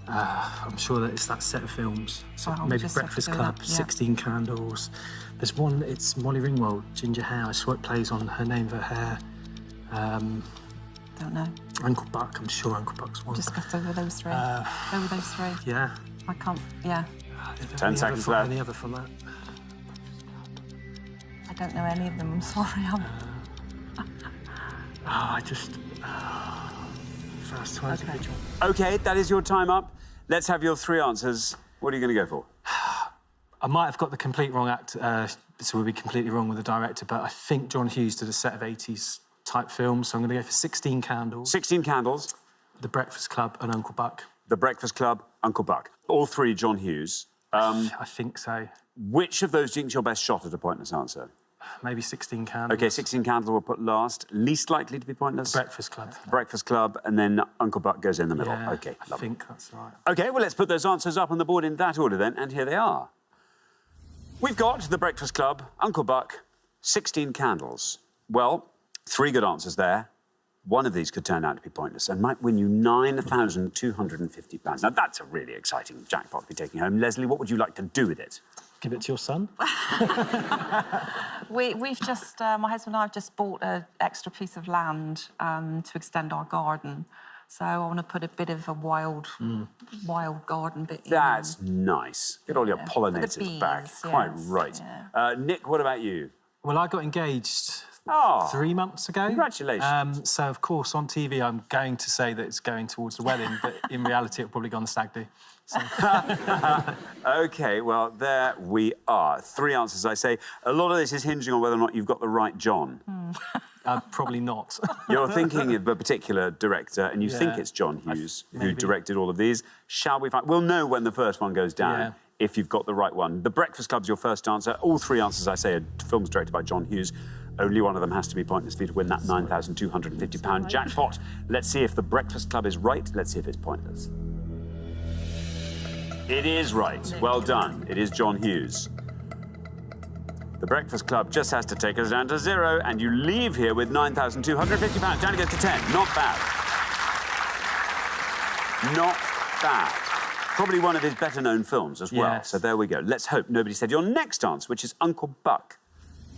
I'm sure that it's that set of films. So maybe Breakfast Club, 16 Candles. There's one, it's Molly Ringwald, Ginger Hair. I swear it plays on her name of her hair. Don't know. Uncle Buck, I'm sure Uncle Buck's one. Just got over those 3. Over those 3. Yeah. I can't, yeah. 10 seconds left. Any other from that? I don't know any of them, I'm sorry. First time's a good job. OK, that is your time up. Let's have your 3 answers. What are you going to go for? I might have got the complete wrong act, so we'll be completely wrong with the director, but I think John Hughes did a set of 80s type films, so I'm going to go for 16 Candles. 16 Candles. The Breakfast Club and Uncle Buck. The Breakfast Club, Uncle Buck. All 3 John Hughes. I think so. Which of those do you think is your best shot at a pointless answer? Maybe 16 Candles. OK, 16 Candles we'll put last. Least likely to be pointless? Breakfast Club. Breakfast Club, and then Uncle Buck goes in the middle. Yeah, OK, I think that's right. OK, well, let's put those answers up on the board in that order then, and here they are. We've got The Breakfast Club, Uncle Buck, 16 Candles. Well, 3 good answers there. One of these could turn out to be pointless and might win you £9,250. Now, that's a really exciting jackpot to be taking home. Leslie, what would you like to do with it? Give it to your son. We've just, my husband and I have just bought an extra piece of land to extend our garden. So I want to put a bit of a wild garden bit in. That's nice. Get all your pollinators back. Quite right. Nick, what about you? Well, I got engaged 3 months ago. Congratulations. So, of course, on TV, I'm going to say that it's going towards the wedding, but in reality, it'll probably go on the stag do. So. OK, well, there we are. 3 answers, I say. A lot of this is hinging on whether or not you've got the right John. Probably not. You're thinking of a particular director, and you think it's John Hughes, who directed all of these. Shall we find... We'll know when the first one goes down, if you've got the right one. The Breakfast Club's your first answer. All 3 answers, I say, are films directed by John Hughes. Only one of them has to be pointless for you to win that £9,250 jackpot. Let's see if The Breakfast Club is right. Let's see if it's pointless. It is right. Well done. It is John Hughes. The Breakfast Club just has to take us down to 0, and you leave here with £9,250. Down it goes to 10. Not bad. Not bad. Probably one of his better-known films as well. So there we go. Let's hope nobody said your next answer, which is Uncle Buck.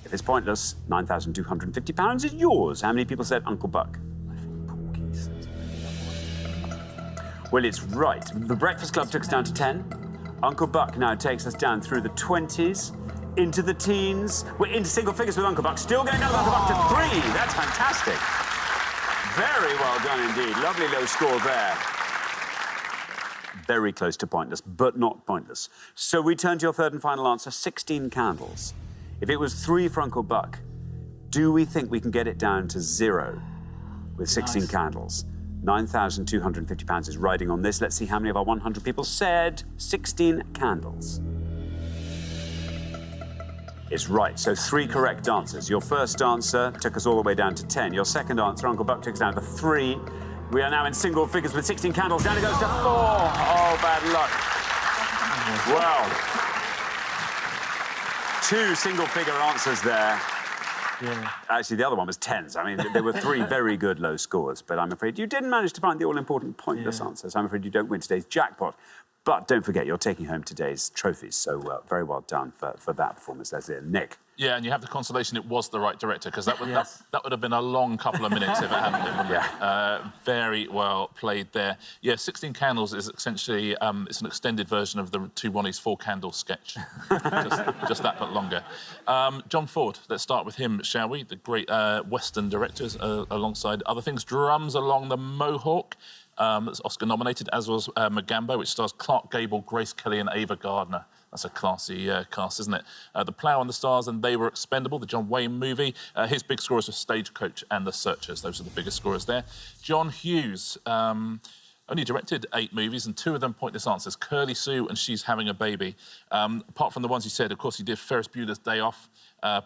If it's pointless, £9,250 is yours. How many people said Uncle Buck? Well, it's right. The Breakfast Club took us down to 10. Uncle Buck now takes us down through the 20s, into the teens. We're into single figures with Uncle Buck. Still going down with Uncle Buck to 3. That's fantastic. Very well done indeed. Lovely low score there. Very close to pointless, but not pointless. So we turn to your third and final answer, 16 candles. If it was 3 for Uncle Buck, do we think we can get it down to 0 with 16 candles? £9,250 is riding on this. Let's see how many of our 100 people said 16 candles. It's right, so 3 correct answers. Your first answer took us all the way down to 10. Your second answer, Uncle Buck, took us down to 3. We are now in single figures with 16 candles. Down it goes to 4. Oh, bad luck. Well, 2 single-figure answers there. Yeah. Actually, the other one was 10s. I mean, there were 3 very good low scores, but I'm afraid you didn't manage to find the all-important pointless answers. I'm afraid you don't win today's jackpot. But don't forget, you're taking home today's trophies, so very well done for that performance, Leslie and Nick. Yeah, and you have the consolation it was the right director, because that would have been a long couple of minutes if it hadn't been, wouldn't it? Very well played there. Yeah, 16 Candles is essentially it's an extended version of the Two Ronnies 4 Candle sketch. just that, but longer. John Ford, let's start with him, shall we? The great Western directors, alongside other things. Drums Along the Mohawk. That's Oscar-nominated, as was Magambo, which stars Clark Gable, Grace Kelly and Ava Gardner. That's a classy cast, isn't it? The Plough and the Stars and They Were Expendable, the John Wayne movie. His big scorers were Stagecoach and The Searchers. Those are the biggest scorers there. John Hughes only directed 8 movies, and 2 of them pointless answers, Curly Sue and She's Having a Baby. Apart from the ones he said, of course, he did Ferris Bueller's Day Off,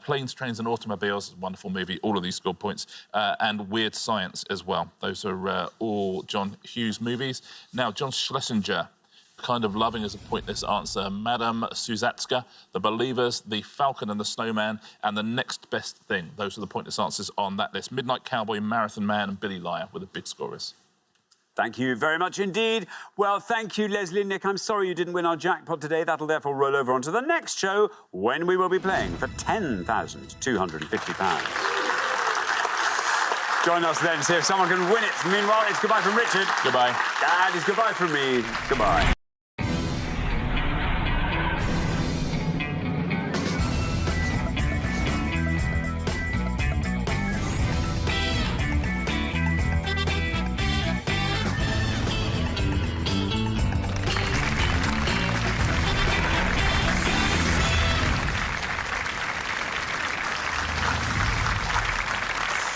Planes, Trains and Automobiles, wonderful movie, all of these scored points, and Weird Science as well. Those are all John Hughes movies. Now, John Schlesinger, kind of loving as a pointless answer, Madame Suzatska, The Believers, The Falcon and the Snowman, and The Next Best Thing. Those are the pointless answers on that list. Midnight Cowboy, Marathon Man and Billy Liar were the big scorers. Thank you very much indeed. Well, thank you, Leslie and Nick. I'm sorry you didn't win our jackpot today. That'll therefore roll over onto the next show, when we will be playing for £10,250. Join us then, see if someone can win it. Meanwhile, it's goodbye from Richard. Goodbye. And it's goodbye from me. Goodbye.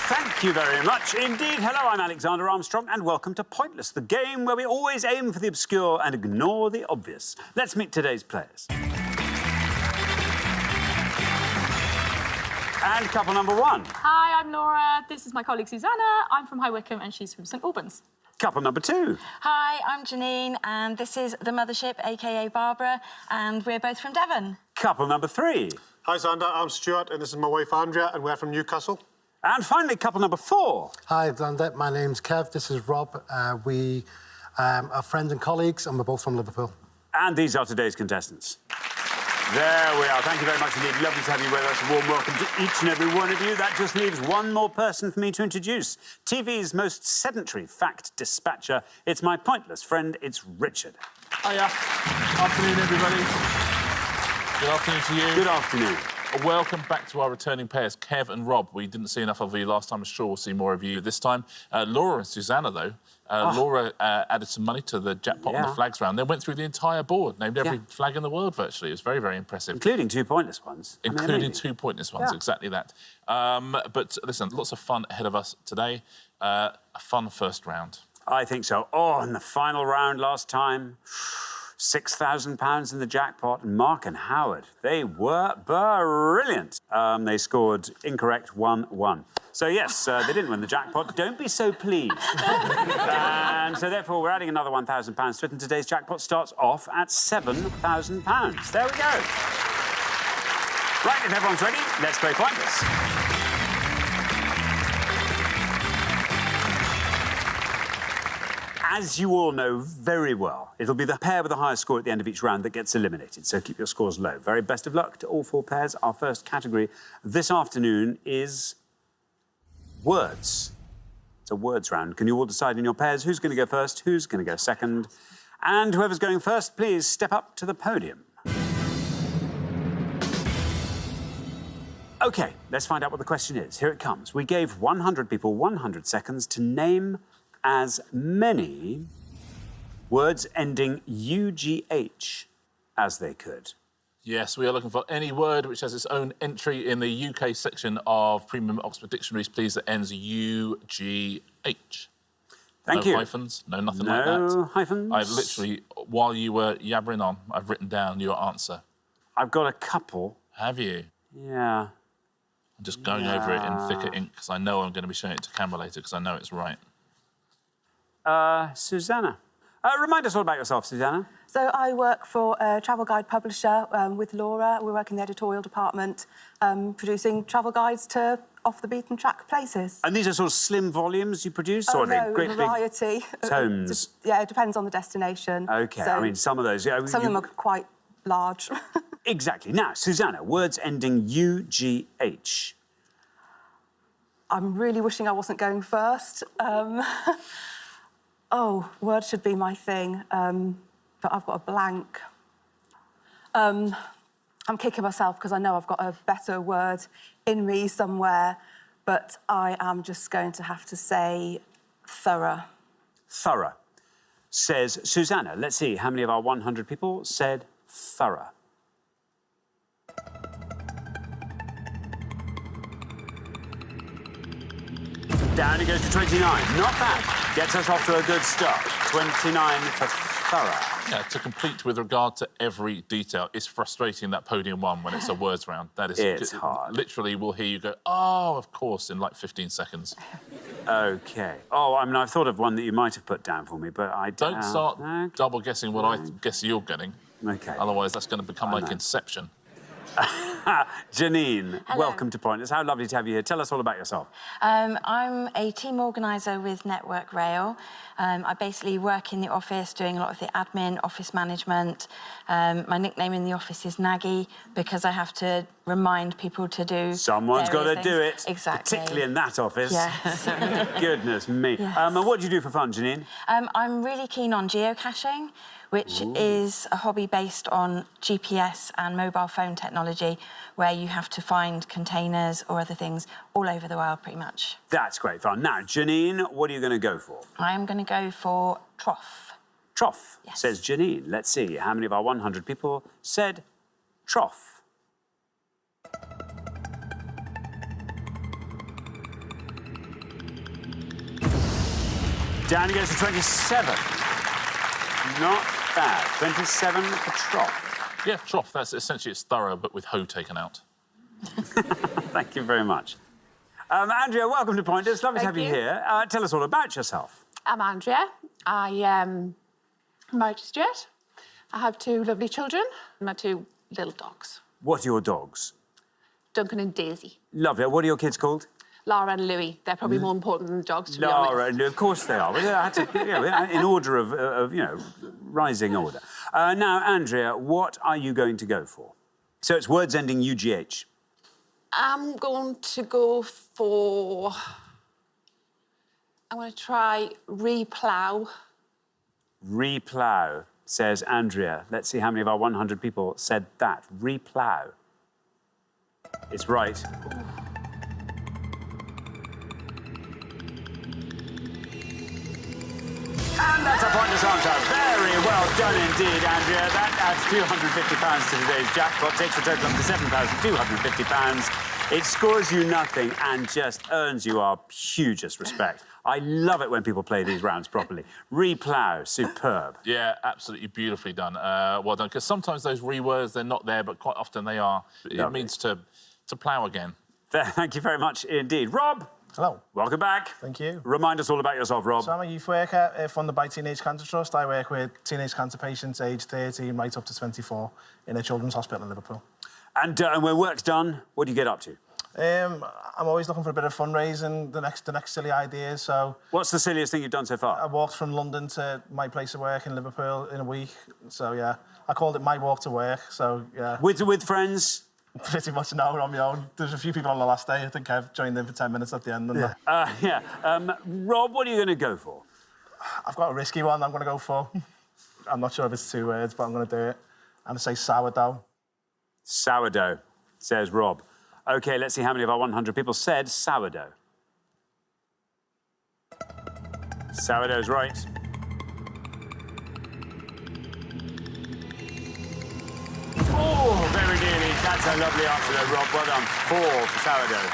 Thank you very much indeed. Hello, I'm Alexander Armstrong, and welcome to Pointless, the game where we always aim for the obscure and ignore the obvious. Let's meet today's players. And couple number 1. Hi, I'm Laura. This is my colleague Susanna. I'm from High Wycombe and she's from St Albans. Couple number 2. Hi, I'm Janine, and this is The Mothership, a.k.a. Barbara, and we're both from Devon. Couple number 3. Hi, Xander. I'm Stuart, and this is my wife, Andrea, and we're from Newcastle. And finally, couple number 4. Hi, Xander. My name's Kev. This is Rob. We are friends and colleagues, and we're both from Liverpool. And these are today's contestants. There we are. Thank you very much indeed. Lovely to have you with us. A warm welcome to each and every one of you. That just leaves one more person for me to introduce. TV's most sedentary fact dispatcher. It's my pointless friend. It's Richard. Hiya. Afternoon, everybody. Good afternoon to you. Good afternoon. Welcome back to our returning pairs, Kev and Rob. We didn't see enough of you last time. I'm sure we'll see more of you this time. Laura and Susanna, though. Laura added some money to the jackpot on the flags round. They went through the entire board, named every flag in the world virtually. It was very, very impressive. Including 2 pointless ones. Including 2 pointless ones, exactly that. But listen, lots of fun ahead of us today. A fun first round. I think so. Oh, and the final round last time, £6,000 in the jackpot. And Mark and Howard, they were brilliant. They scored incorrect 1-1. So, yes, they didn't win the jackpot. Don't be so pleased. And so, therefore, we're adding another £1,000 to it, and today's jackpot starts off at £7,000. There we go. Right, if everyone's ready, let's play Pointless. As you all know very well, it'll be the pair with the highest score at the end of each round that gets eliminated, so keep your scores low. Very best of luck to all 4 pairs. Our first category this afternoon is words. It's a words round. Can you all decide in your pairs who's going to go first, who's going to go second? And whoever's going first, please step up to the podium. OK, let's find out what the question is. Here it comes. We gave 100 people 100 seconds to name as many words ending UGH as they could. Yes, we are looking for any word which has its own entry in the UK section of Premium Oxford Dictionaries, please, that ends UGH. Thank you. you. No hyphens, no nothing like that. No hyphens. I've literally, while you were yabbering on, I've written down your answer. I've got a couple. Have you? Yeah. I'm just going over it in thicker ink because I know I'm going to be showing it to camera later because I know it's right. Susanna. Remind us all about yourself, Susanna. So I work for a travel guide publisher with Laura. We work in the editorial department, producing travel guides to off-the-beaten-track places. And these are sort of slim volumes you produce? Or are they great variety. Big tomes? Yeah, it depends on the destination. OK, so I mean, some of those... Some of them are quite large. Exactly. Now, Susanna, words ending UGH. I'm really wishing I wasn't going first. Oh, words should be my thing, but I've got a blank. I'm kicking myself because I know I've got a better word in me somewhere, but I am just going to have to say thorough. Thorough, says Susanna. Let's see, how many of our 100 people said thorough? Down it goes to 29. Not bad. Gets us off to a good start. 29 for thorough. Yeah, to complete with regard to every detail. It's frustrating, that podium one, when it's a words round. That is... It's hard. Literally, we'll hear you go, oh, of course, in like 15 seconds. OK. Oh, I mean, I've thought of one that you might have put down for me, but I don't start double guessing what I guess you're getting. OK. Otherwise, that's going to become like Inception. Janine, Hello. welcome to Pointless. How lovely to have you here. Tell us all about yourself. I'm a team organiser with Network Rail. I basically work in the office doing a lot of the admin, office management. My nickname in the office is Naggy because I have to remind people to do Someone's got to do it. Exactly. Particularly in that office. Yes. Goodness me. Yes. And what do you do for fun, Janine? I'm really keen on geocaching, which is a hobby based on GPS and mobile phone technology, where you have to find containers or other things all over the world, pretty much. That's great fun. Now, Janine, what are you going to go for? I'm going to go for trough. Trough, says Janine. Let's see, how many of our 100 people said trough? Down it goes to 27. Not bad. 27 for trough. Yeah, trough. That's essentially, it's thorough, but with hoe taken out. Thank you very much. Andrea, welcome to Pointless. Lovely to have you here. Tell us all about yourself. I'm Andrea. I am married to Stuart. I have 2 lovely children and my 2 little dogs. What are your dogs? Duncan and Daisy. Lovely. What are your kids called? Laura and Louis. They're probably more important than the dogs, to be Laura, honest. of course they are. Well, I had to, in order of, rising order. Now, Andrea, what are you going to go for? So it's words ending UGH. I'm going to go for... I'm going to try replow. Replow, says Andrea. Let's see how many of our 100 people said that. Replow. It's right. And that's a pointless answer. Very well done indeed, Andrea. That adds £250 to today's jackpot, takes the total up to £7,250. It scores you nothing and just earns you our hugest respect. I love it when people play these rounds properly. Replow, superb. Yeah, absolutely beautifully done. Well done, because sometimes those rewords, they're not there, but quite often they are. It means to plough again. Thank you very much indeed. Rob! Hello. Welcome back. Thank you. Remind us all about yourself, Rob. So I'm a youth worker funded by Teenage Cancer Trust. I work with teenage cancer patients aged 13 right up to 24 in a children's hospital in Liverpool. And when work's done, what do you get up to? I'm always looking for a bit of fundraising, the next silly ideas, so... What's the silliest thing you've done so far? I walked from London to my place of work in Liverpool in a week, so yeah. I called it my walk to work, so yeah. With friends? Pretty much no, on my own. There's a few people on the last day. I think I've joined in for 10 minutes at the end. Rob, what are you going to go for? I've got a risky one I'm going to go for. I'm not sure if it's 2 words, but I'm going to do it. I'm going to say sourdough. Sourdough, says Rob. OK, let's see how many of our 100 people said sourdough. Sourdough's right. Oh, very nearly. That's a lovely answer, though, Rob. Well done. 4 for sourdough.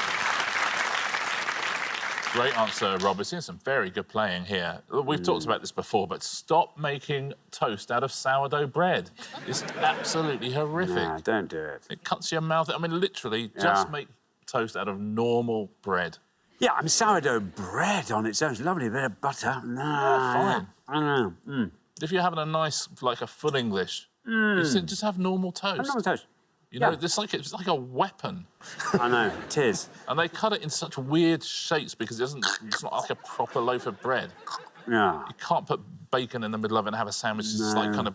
Great answer, Rob. We're seeing some very good playing here. We've talked about this before, but stop making toast out of sourdough bread. It's absolutely horrific. Nah, don't do it. It cuts your mouth. I mean, literally, just make toast out of normal bread. Yeah, I mean, sourdough bread on its own is lovely. A bit of butter. Yeah, fine. I know. If you're having a nice, like a full English, just have normal toast. Have normal toast. You know, it's like a weapon. I know, it is. And they cut it in such weird shapes because it's not like a proper loaf of bread. Yeah. You can't put bacon in the middle of it and have a sandwich. It's just like kind of,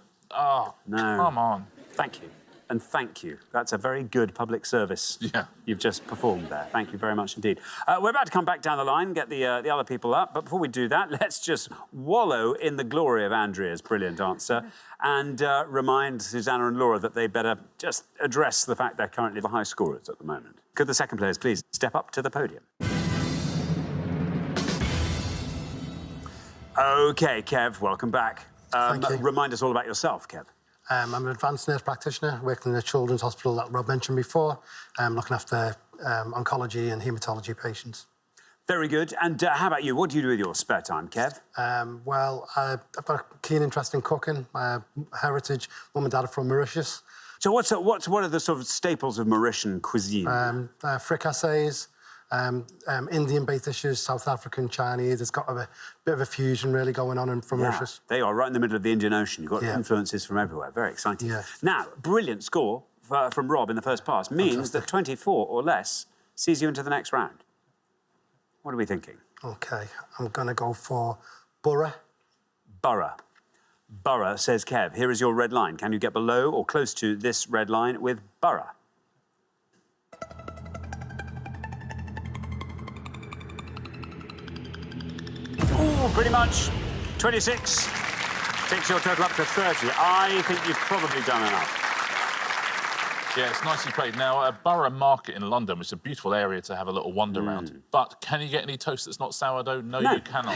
no. Come on. Thank you. And thank you. That's a very good public service you've just performed there. Thank you very much indeed. We're about to come back down the line, get the other people up. But before we do that, let's just wallow in the glory of Andrea's brilliant answer and remind Susanna and Laura that they better just address the fact they're currently the high scorers at the moment. Could the second players please step up to the podium? OK, Kev, welcome back. Thank you. Remind us all about yourself, Kev. I'm an advanced nurse practitioner working in a children's hospital that Rob mentioned before, looking after oncology and haematology patients. Very good. And how about you? What do you do with your spare time, Kev? Well, I've got a keen interest in cooking. My heritage, mum and dad are from Mauritius. So what are the sort of staples of Mauritian cuisine? Fricassees, Indian-based dishes, South African, Chinese. It's got a bit of a fusion really going on from Mauritius. They are right in the middle of the Indian Ocean. You've got influences from everywhere. Very exciting. Yeah. Now, brilliant score from Rob in the first pass means that 24 or less sees you into the next round. What are we thinking? OK, I'm going to go for borough. Borough. Borough, says Kev. Here is your red line. Can you get below or close to this red line with borough? Ooh, pretty much. 26. Takes your total up to 30. I think you've probably done enough. Yeah, it's nicely played. Now, Borough Market in London, which is a beautiful area to have a little wander around. But can you get any toast that's not sourdough? No, you cannot.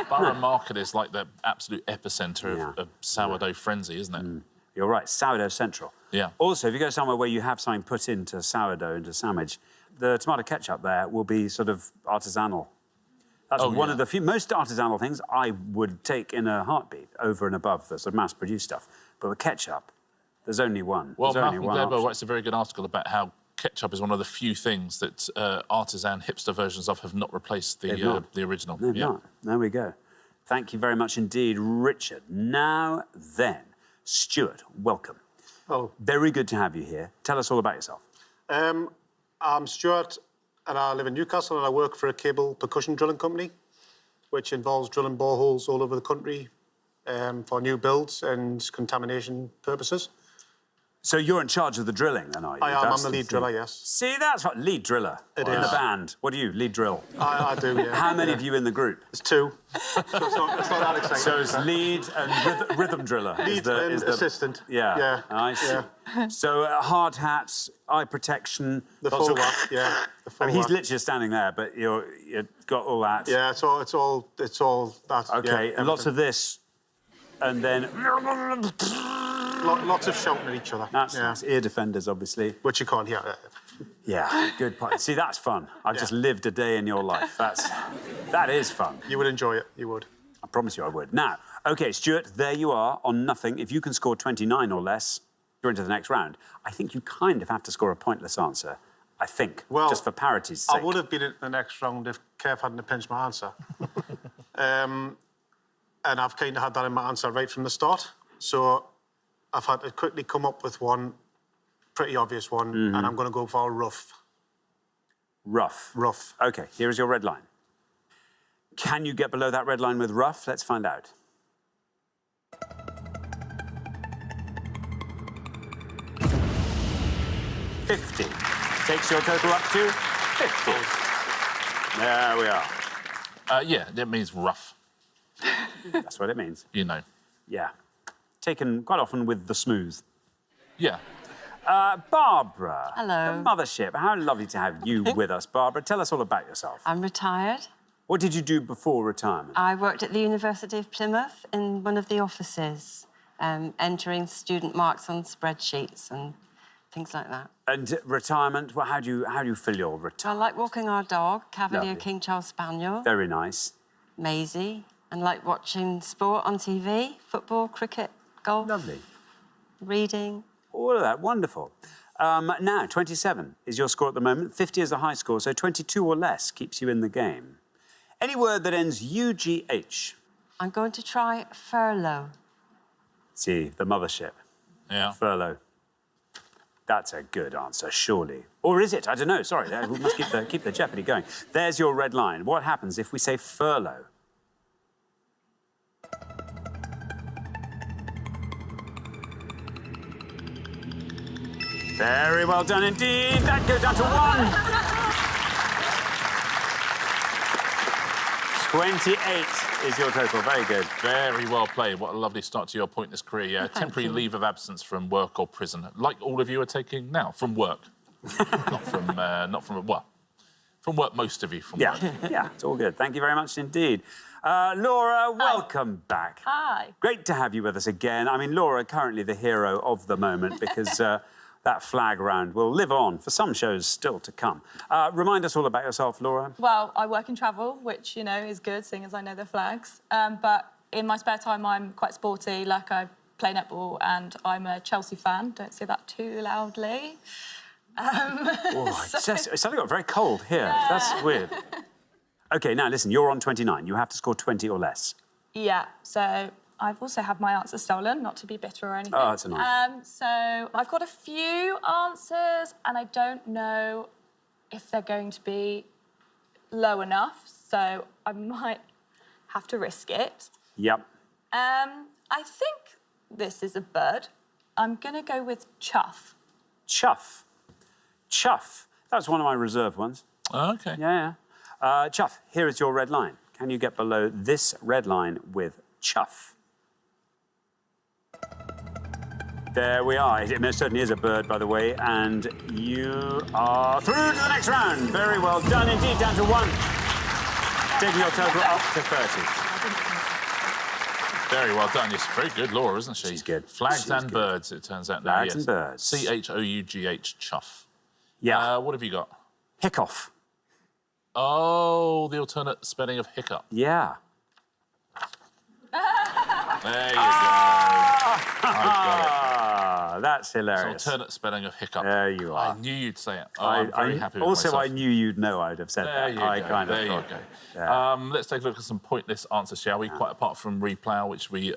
Borough Market is like the absolute epicentre of sourdough frenzy, isn't it? You're right, sourdough central. Yeah. Also, if you go somewhere where you have something put into sourdough, into sandwich, the tomato ketchup there will be sort of artisanal. That's one of the few, most artisanal things I would take in a heartbeat over and above the sort of mass-produced stuff. But with ketchup, there's only one. Well, There's only Malcolm one Gladwell option. writes a very good article about how ketchup is one of the few things that artisan hipster versions of have not replaced the original. They've not. There we go. Thank you very much indeed, Richard. Now then, Stuart, welcome. Oh. Very good to have you here. Tell us all about yourself. I'm Stuart, and I live in Newcastle, and I work for a cable percussion drilling company, which involves drilling boreholes all over the country for new builds and contamination purposes. So you're in charge of the drilling, then, are you? I am. I'm the lead driller, yes. See, that's what lead driller in the band. What do you lead drill? I do, yeah. How many of you in the group? There's 2. So it's not that exciting. So it's lead and rhythm driller. Lead and assistant. Yeah. I see. Yeah. So hard hats, eye protection. The full whack, yeah. The full he's whack. literally standing there, but you've got all that. Yeah, it's all that. Okay, yeah, and lots of this, and then lots of shouting at each other. That's nice. Ear defenders, obviously. Which you can't hear. Yeah, good point. See, that's fun. I've just lived a day in your life. That is fun. You would enjoy it. You would. I promise you I would. Now, OK, Stuart, there you are on nothing. If you can score 29 or less, you're into the next round. I think you kind of have to score a pointless answer. I think, well, just for parity's sake. I would have been in the next round if Kev hadn't pinched my answer. And I've kind of had that in my answer right from the start. So I've had to quickly come up with one, pretty obvious one, and I'm going to go for rough. Rough? Rough. OK, here is your red line. Can you get below that red line with rough? Let's find out. $50. Takes your total up to $50. There we are. Yeah, that means rough. That's what it means. You know. Yeah. Taken quite often with the smooth. Yeah. Barbara. Hello. The mothership. How lovely to have you with us, Barbara. Tell us all about yourself. I'm retired. What did you do before retirement? I worked at the University of Plymouth in one of the offices, entering student marks on spreadsheets and things like that. And retirement, well, how do you fill your retirement? I like walking our dog, Cavalier Lovely. King Charles Spaniel. Very nice. Maisie. And like watching sport on TV, football, cricket, golf. Lovely. Reading. All of that, wonderful. Now, 27 is your score at the moment. 50 is the high score, so 22 or less keeps you in the game. Any word that ends UGH? I'm going to try furlough. See, the mothership. Yeah. Furlough. That's a good answer, surely. Or is it? I don't know. Sorry, we must keep the jeopardy going. There's your red line. What happens if we say furlough? Very well done indeed. That goes down to 1. 28 is your total. Very good. Very well played. What a lovely start to your pointless career. Yeah, temporary leave of absence from work or prison, like all of you are taking now, from work. not from work, most of you from work. Yeah, it's all good. Thank you very much indeed. Laura, welcome back. Hi. Great to have you with us again. I mean, Laura, currently the hero of the moment because that flag round will live on for some shows still to come. Remind us all about yourself, Laura. Well, I work in travel, which, you know, is good, seeing as I know the flags. But in my spare time, I'm quite sporty, like I play netball, and I'm a Chelsea fan. Don't say that too loudly. It's suddenly got very cold here. Yeah. That's weird. OK, now, listen, you're on 29. You have to score 20 or less. Yeah, so I've also had my answer stolen, not to be bitter or anything. Oh, that's annoying. So I've got a few answers, and I don't know if they're going to be low enough, so I might have to risk it. Yep. I think this is a bird. I'm going to go with chuff. Chuff. Chuff. That was one of my reserve ones. Oh, OK. Yeah. Chuff, here is your red line. Can you get below this red line with chuff? There we are. It most certainly is a bird, by the way, and you are through to the next round. Very well done indeed, down to 1. Taking your total up to 30. Very well done. Yes, very good, Laura, isn't she? She's good. Flags and birds, it turns out now. Flags and birds. CHOUGH, chuff. Yeah. What have you got? Hiccough. Oh, the alternate spelling of hiccup. Yeah. There you go. I've got it. That's hilarious. It's alternate spelling of hiccup. There you are. I knew you'd say it. Oh, I'm very happy with also, myself. I knew you'd know I'd have said that. There you go. There you go. Yeah. Let's take a look at some pointless answers, shall we? Quite apart from replow, which we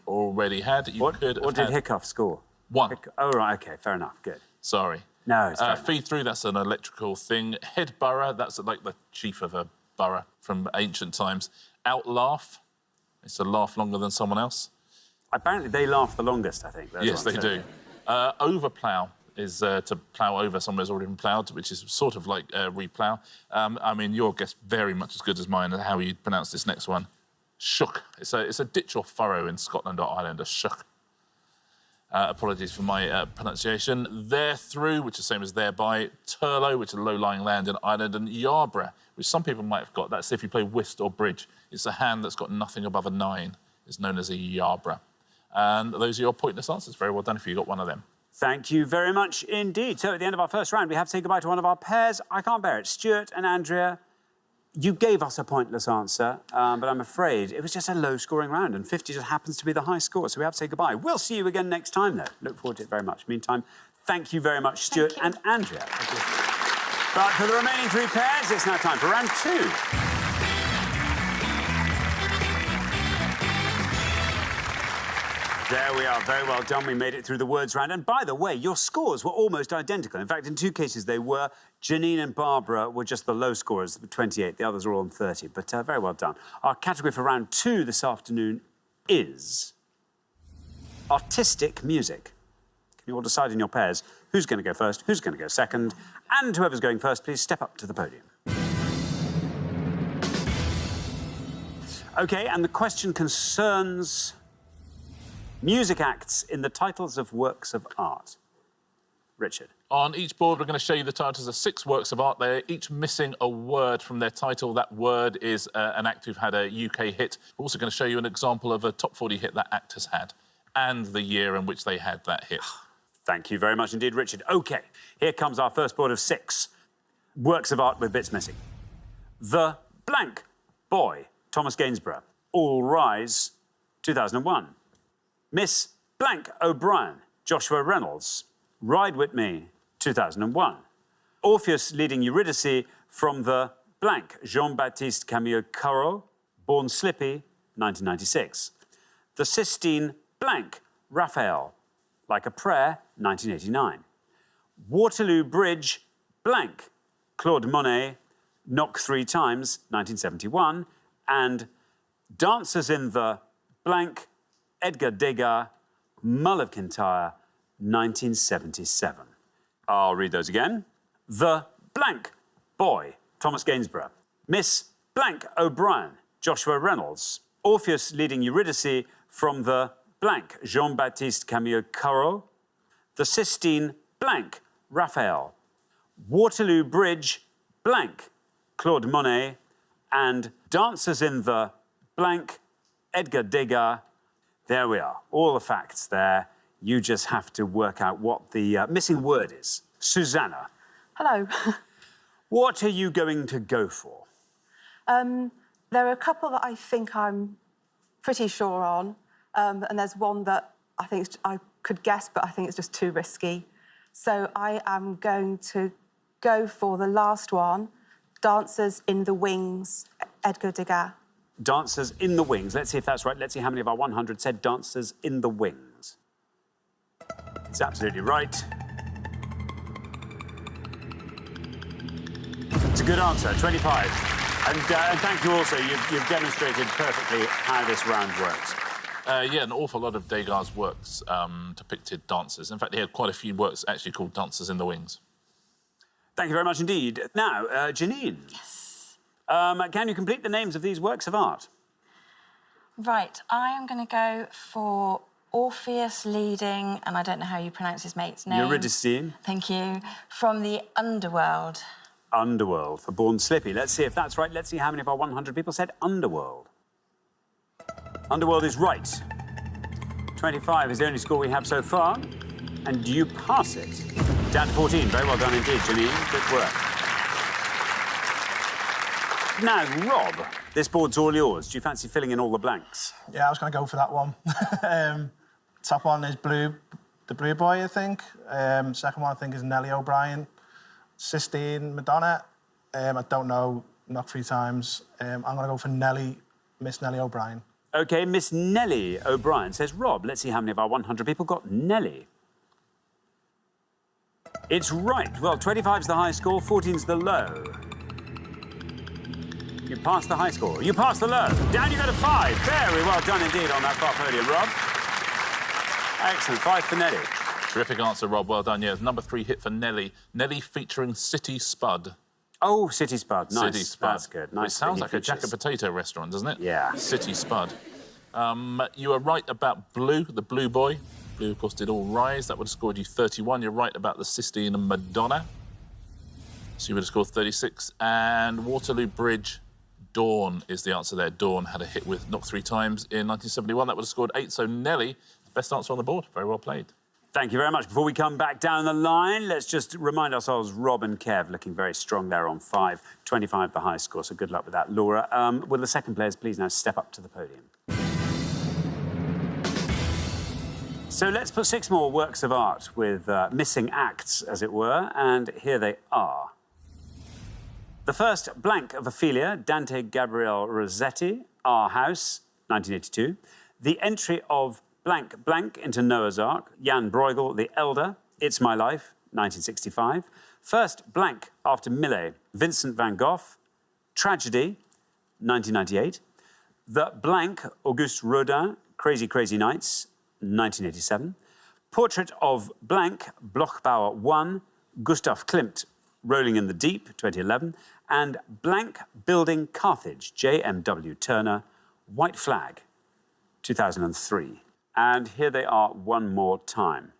already had. What did Hiccup score? 1. Oh, right, OK, fair enough, good. Sorry. No, it's fair feed through, that's an electrical thing. Head borough, that's like the chief of a borough from ancient times. Out laugh, it's a laugh longer than someone else. Apparently they laugh the longest, I think. Yes, they do. Overplough is to plough over somewhere that's already been ploughed, which is sort of like replough. I mean, your guess very much as good as mine at how you pronounce this next one. Shook. It's a ditch or furrow in Scotland or Ireland, a shook. Apologies for my pronunciation. There through, which is the same as thereby. Turlough, which is low-lying land in Ireland. And Yarborough, which some people might have got. That's if you play whist or bridge. It's a hand that's got nothing above a 9. It's known as a Yarborough. And those are your pointless answers. Very well done if you got one of them. Thank you very much indeed. So at the end of our first round, we have to say goodbye to one of our pairs. I can't bear it. Stuart and Andrea, you gave us a pointless answer, but I'm afraid it was just a low-scoring round, and 50 just happens to be the high score, so we have to say goodbye. We'll see you again next time, though. Look forward to it very much. Meantime, thank you very much, Stuart and Andrea. But for the remaining 3 pairs, it's now time for round 2. There we are, very well done. We made it through the words round. And by the way, your scores were almost identical. In fact, in 2 cases they were. Janine and Barbara were just the low scorers, 28. The others were all on 30. But very well done. Our category for round 2 this afternoon is artistic music. Can you all decide in your pairs who's going to go first, who's going to go second? And whoever's going first, please step up to the podium. OK, and the question concerns music acts in the titles of works of art. Richard. On each board, we're going to show you the titles of 6 works of art. They're each missing a word from their title. That word is an act who've had a UK hit. We're also going to show you an example of a top 40 hit that act has had and the year in which they had that hit. Thank you very much indeed, Richard. OK, here comes our first board of 6 works of art with bits missing. The Blank Boy, Thomas Gainsborough. All Rise, 2001. Miss Blank O'Brien, Joshua Reynolds. Ride With Me, 2001. Orpheus leading Eurydice from the Blank, Jean-Baptiste Camille Corot, Born Slippy, 1996. The Sistine Blank, Raphael, Like a Prayer, 1989. Waterloo Bridge Blank, Claude Monet, Knock 3 Times, 1971. And Dancers in the Blank, Edgar Degas, Mull of Kintyre, 1977. I'll read those again. The Blank Boy, Thomas Gainsborough. Miss Blank O'Brien, Joshua Reynolds. Orpheus leading Eurydice from the Blank, Jean-Baptiste Camille Corot. The Sistine Blank, Raphael. Waterloo Bridge Blank, Claude Monet. And Dancers in the Blank, Edgar Degas. There we are, all the facts there. You just have to work out what the missing word is. Susanna. Hello. What are you going to go for? There are a couple that I think I'm pretty sure on, and there's one that I think I could guess, but I think it's just too risky. So I am going to go for the last one, Dancers in the Wings, Edgar Degas. Dancers in the Wings. Let's see if that's right. Let's see how many of our 100 said Dancers in the Wings. It's absolutely right. It's a good answer, 25. And thank you also. You've demonstrated perfectly how this round works. Yeah, an awful lot of Degas' works depicted dancers. In fact, he had quite a few works actually called Dancers in the Wings. Thank you very much indeed. Now, Janine. Yes. Can you complete the names of these works of art? Right, I am going to go for Orpheus leading, and I don't know how you pronounce his mate's name. Eurydice. Thank you. From the Underworld. Underworld for Born Slippy. Let's see if that's right. Let's see how many of our 100 people said Underworld. Underworld is right. 25 is the only score we have so far. And you pass it. Down to 14. Very well done indeed, Janine. Good work. Now, Rob, this board's all yours. Do you fancy filling in all the blanks? Yeah, I was going to go for that one. Top one is the Blue Boy, I think. Second one, I think, is Nellie O'Brien. Sistine Madonna. I don't know, Knock 3 Times. I'm going to go for Miss Nellie O'Brien. OK, Miss Nellie O'Brien, says Rob. Let's see how many of our 100 people got Nellie. It's right. Well, 25's the high score, 14's the low. You passed the high score. You passed the low. Down you go to 5. Very well done indeed on that far podium, Rob. Excellent. 5 for Nellie. Terrific answer, Rob. Well done. Yeah, number 3 hit for Nelly. Nelly featuring City Spud. Oh, City Spud. Nice. City Spud. That's good. Nice. It sounds like a jacket potato restaurant, doesn't it? Yeah. City Spud. You were right about Blue, the Blue Boy. Blue, of course, did All Rise. That would have scored you 31. You're right about the Sistine Madonna. So you would have scored 36. And Waterloo Bridge, Dawn is the answer there. Dawn had a hit with Knock 3 times in 1971. That would have scored 8. So Nelly, best answer on the board. Very well played. Thank you very much. Before we come back down the line, let's just remind ourselves, Rob and Kev looking very strong there on 5. 25 the highest score, so good luck with that. Laura, will the second players please now step up to the podium? So let's put 6 more works of art with missing acts, as it were, and here they are. The first, Blank of Ophelia, Dante Gabriel Rossetti, Our House, 1982. The entry of Blank Blank into Noah's Ark, Jan Bruegel, The Elder, It's My Life, 1965. First Blank after Millet, Vincent van Gogh, Tragedy, 1998. The Blank, Auguste Rodin, Crazy Crazy Nights, 1987. Portrait of Blank, Bloch-Bauer 1, Gustav Klimt, Rolling in the Deep, 2011. And Blank Building Carthage, J.M.W. Turner, White Flag, 2003. And here they are one more time.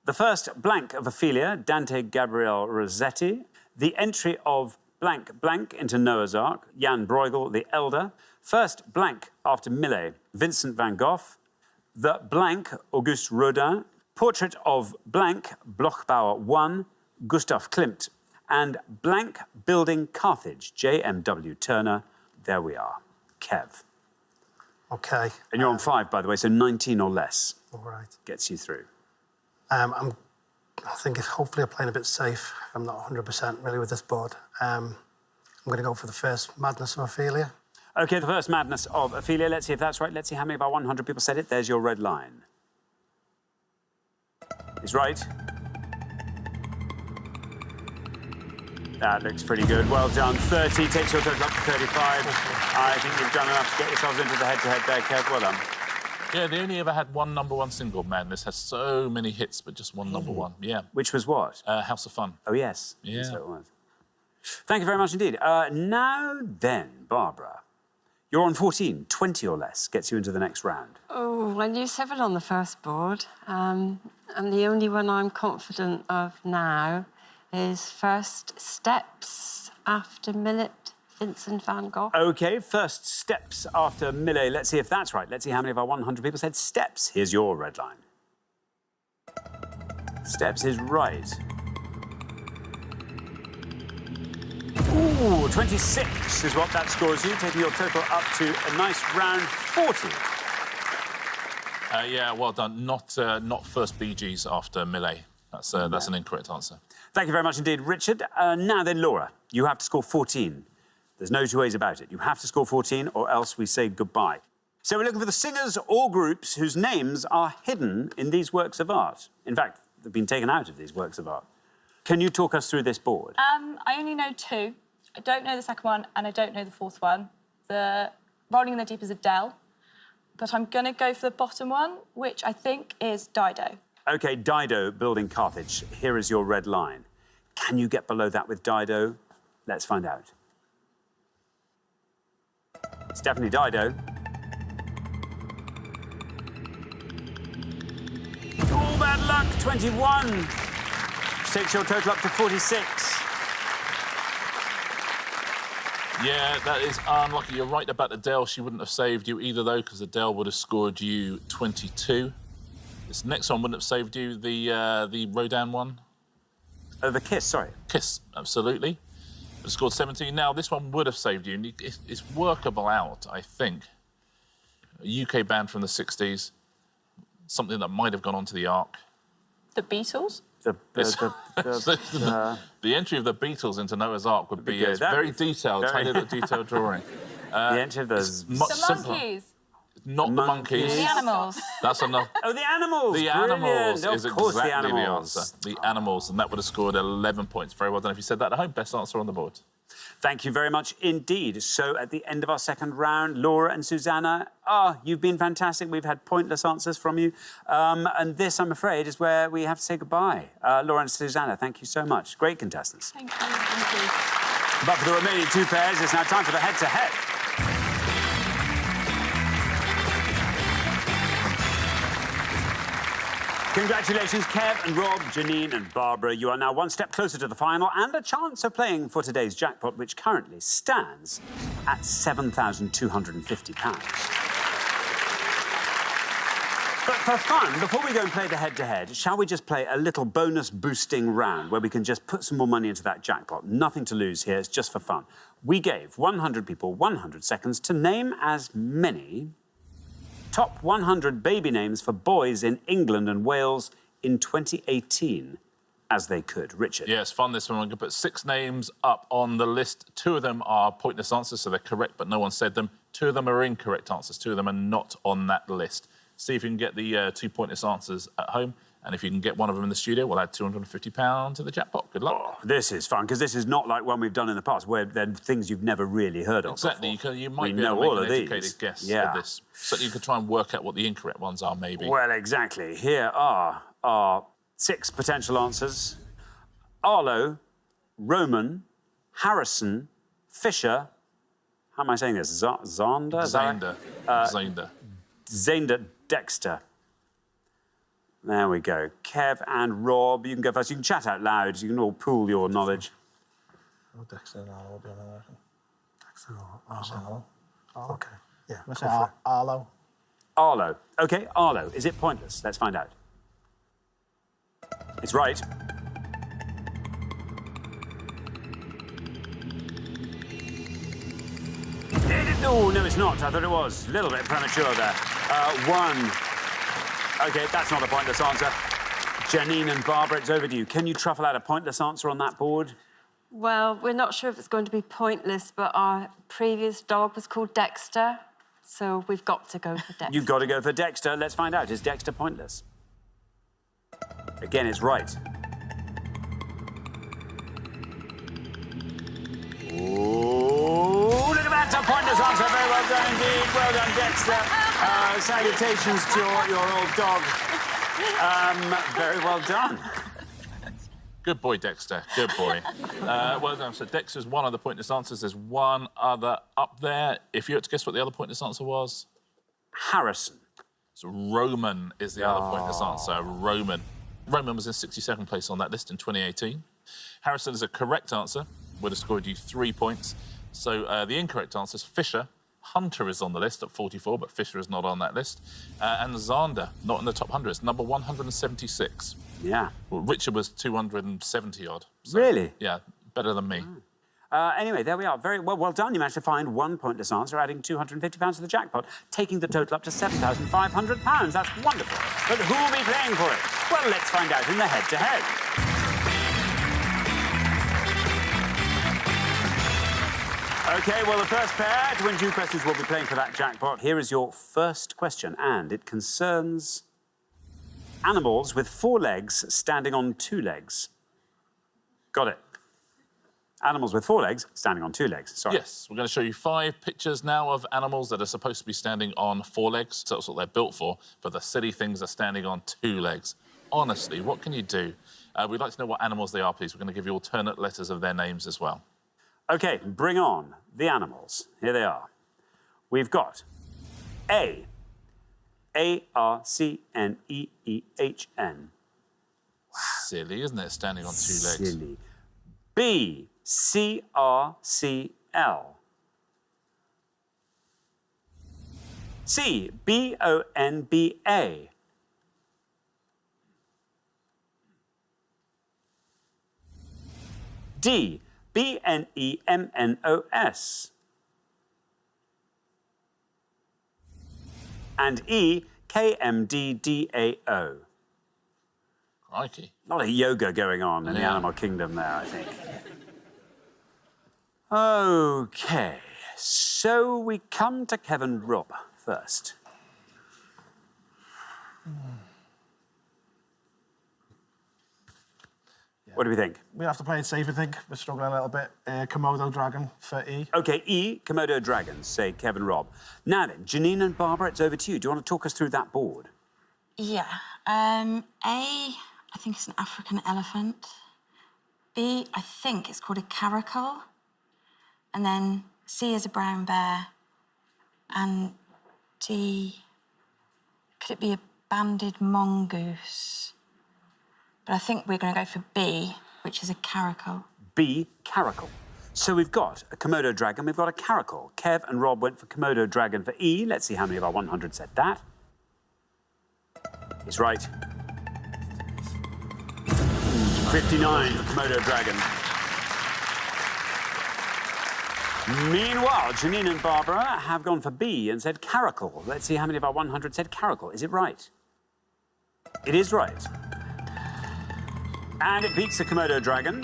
The first, Blank of Ophelia, Dante Gabriel Rossetti. The entry of Blank Blank into Noah's Ark, Jan Bruegel, The Elder. First, Blank after Millet, Vincent van Gogh. The Blank, Auguste Rodin. Portrait of Blank, Bloch-Bauer 1, Gustav Klimt. And Blank Building Carthage, J.M.W. Turner. There we are. Kev. OK. And you're on 5, by the way, so 19 or less. All right. Gets you through. I think hopefully I'm playing a bit safe. I'm not 100% really with this board. I'm going to go for the first, Madness of Ophelia. OK, the first, Madness of Ophelia. Let's see if that's right. Let's see how many of our 100 people said it. There's your red line. He's right. That looks pretty good. Well done. 30 takes your total up to 35. I think you've done enough to get yourselves into the head-to-head there, Kev. Well done. Yeah, they only ever had one #1 single. Madness has so many hits, but just one #1. Yeah. Which was what? House of Fun. Oh, yes. Yeah. So it was. Thank you very much indeed. Now then, Barbara, you're on 14. 20 or less gets you into the next round. Oh, well, you 7 on the first board. And the only one I'm confident of now is First Steps after Millet, Vincent van Gogh. OK, First Steps after Millet. Let's see if that's right. Let's see how many of our 100 people said Steps. Here's your red line. Steps is right. Ooh, 26 is what that scores you, taking your total up to a nice round 40. Yeah, well done. Not First Bee Gees after Millet. That's an incorrect answer. Thank you very much indeed, Richard. Now then, Laura, you have to score 14. There's no two ways about it. You have to score 14 or else we say goodbye. So we're looking for the singers or groups whose names are hidden in these works of art. In fact, they've been taken out of these works of art. Can you talk us through this board? I only know 2. I don't know the second one and I don't know the fourth one. The Rolling in the Deep is Adele, but I'm going to go for the bottom one, which I think is Dido. OK, Dido, Building Carthage. Here is your red line. Can you get below that with Dido? Let's find out. It's definitely Dido. Oh, bad luck, 21. Which takes your total up to 46. Yeah, that is unlucky. You're right about Adele. She wouldn't have saved you either, though, because Adele would have scored you 22. This next one wouldn't have saved you, the Rodin one. Oh, the Kiss, sorry. Kiss, absolutely. It scored 17. Now, this one would have saved you, and it's workable out, I think. A UK band from the 60s, something that might have gone onto the Ark. The Beatles? The entry of the Beatles into Noah's Ark would be very detailed, tiny little detailed drawing. The entry of the Monkeys. Not the Monkeys. The Animals. That's enough. Oh, the Animals. The Brilliant. Animals of is course, exactly the the Animals. answer. The Animals, and that would have scored 11 points. Very well done. If you said that at home, best answer on the board. Thank you very much indeed. So at the end of our second round, Laura and Susanna, you've been fantastic. We've had pointless answers from you. And this, I'm afraid, is where we have to say goodbye. Laura and Susanna, thank you so much. Great contestants. Thank you. Thank you. But for the remaining two pairs, it's now time for the head-to-head. Congratulations, Kev and Rob, Janine and Barbara. You are now one step closer to the final and a chance of playing for today's jackpot, which currently stands at £7,250. But for fun, before we go and play the head-to-head, shall we just play a little bonus-boosting round where we can just put some more money into that jackpot? Nothing to lose here, it's just for fun. We gave 100 people 100 seconds to name as many top 100 baby names for boys in England and Wales in 2018 as they could. Richard? Yeah, it's fun this one. I'm going to put 6 names up on the list. 2 of them are pointless answers, so they're correct, but no one said them. 2 of them are incorrect answers. 2 of them are not on that list. See if you can get the 2 pointless answers at home, and if you can get one of them in the studio, we'll add £250 to the jackpot. Good luck. Oh, this is fun, because this is not like one we've done in the past, where they're things you've never really heard of Exactly. before. You might We be able know to all make of an these. educated guess Yeah. of this. So you could try and work out what the incorrect ones are, maybe. Well, exactly. Here are our 6 potential answers. Arlo, Roman, Harrison, Fisher, how am I saying this? Zander? Zander. Zander Dexter. There we go. Kev and Rob, you can go first. You can chat out loud. You can all pool your knowledge. Oh, Dexter and Arlo will be on there, I reckon. Dexter or Arlo. Oh, OK. Yeah, Let's go say for it. Arlo. Arlo. OK, Arlo. Is it pointless? Let's find out. It's right. Oh, no, it's not. I thought it was. A little bit premature there. 1. OK, that's not a pointless answer. Janine and Barbara, it's over to you. Can you truffle out a pointless answer on that board? Well, we're not sure if it's going to be pointless, but our previous dog was called Dexter, so we've got to go for Dexter. You've got to go for Dexter. Let's find out. Is Dexter pointless? Again, it's right. Oh, look at that! It's a pointless answer. Very well done indeed. Well done, Dexter. Salutations to your old dog. Very well done. Good boy, Dexter. Good boy. Well done. So Dexter's one of the pointless answers. There's one other up there. If you had to guess what the other pointless answer was? Harrison. So Roman is the other pointless answer. Roman. Roman was in 62nd place on that list in 2018. Harrison is a correct answer. Would have scored you 3 points. So the incorrect answer is Fisher. Hunter is on the list at 44, but Fisher is not on that list. And Zander, not in the top 100. It's number 176. Yeah. Well, Richard was 270-odd. So, Really? Yeah, better than me. Anyway, there we are. Very well done. You managed to find 1 pointless answer, adding £250 to the jackpot, taking the total up to £7,500. That's wonderful. But who will be playing for it? Well, let's find out in the head-to-head. OK, well, the first pair to win 2 questions will be playing for that jackpot. Here is your first question, and it concerns animals with 4 legs standing on 2 legs. Got it. Animals with 4 legs standing on 2 legs. Sorry. Yes, we're going to show you 5 pictures now of animals that are supposed to be standing on 4 legs. So that's what they're built for, but the silly things are standing on 2 legs. Honestly, what can you do? We'd like to know what animals they are, please. We're going to give you alternate letters of their names as well. OK, bring on the animals. Here they are. We've got A. A-R-C-N-E-E-H-N. Silly, isn't it, standing on 2 legs? Silly. B. C-R-C-L. C. B-O-N-B-A. D. B-N-E-M-N-O-S. And E. K-M-D-D-A-O. Crikey. A lot of yoga going on in the animal kingdom there, I think. OK, so we come to Kevin Robb first. What do we think? We have to play it safe, I think. We're struggling a little bit. Komodo Dragon for E. OK, E, Komodo Dragons, say Kevin Robb. Now then, Janine and Barbara, it's over to you. Do you want to talk us through that board? Yeah. A, I think it's an African elephant. B, I think it's called a caracal. And then C is a brown bear. And D, could it be a banded mongoose? But I think we're going to go for B, which is a caracal. B, caracal. So we've got a Komodo dragon, we've got a caracal. Kev and Rob went for Komodo dragon for E. Let's see how many of our 100 said that. It's right. 59 for Komodo dragon. Meanwhile, Janine and Barbara have gone for B and said caracal. Let's see how many of our 100 said caracal. Is it right? It is right. And it beats the Komodo dragon.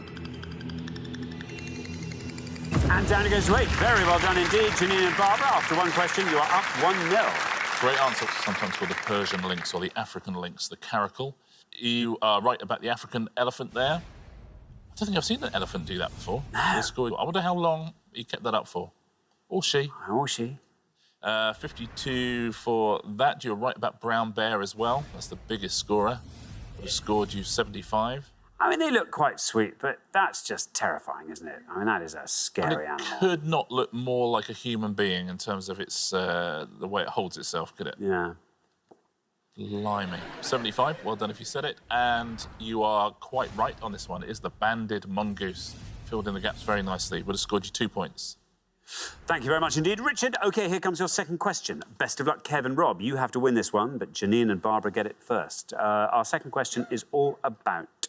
And down it goes to 8. Very well done indeed, Janine and Barbara. After one question, you are up 1-0. Great answer, sometimes called the Persian lynx or the African lynx, the caracal. You are right about the African elephant there. I don't think I've seen an elephant do that before. No. I wonder how long he kept that up for. Or she. Or she. 52 for that. You're right about brown bear as well. That's the biggest scorer. Would have scored you 75. I mean, they look quite sweet, but that's just terrifying, isn't it? I mean, that is a scary animal. It could not look more like a human being in terms of its the way it holds itself, could it? Yeah. Blimey. 75, well done if you said it. And you are quite right on this one. It is the banded mongoose. Filled in the gaps very nicely. Would have scored you 2 points. Thank you very much indeed, Richard. OK, here comes your second question. Best of luck, Kev and Rob. You have to win this one, but Janine and Barbara get it first. Our second question is all about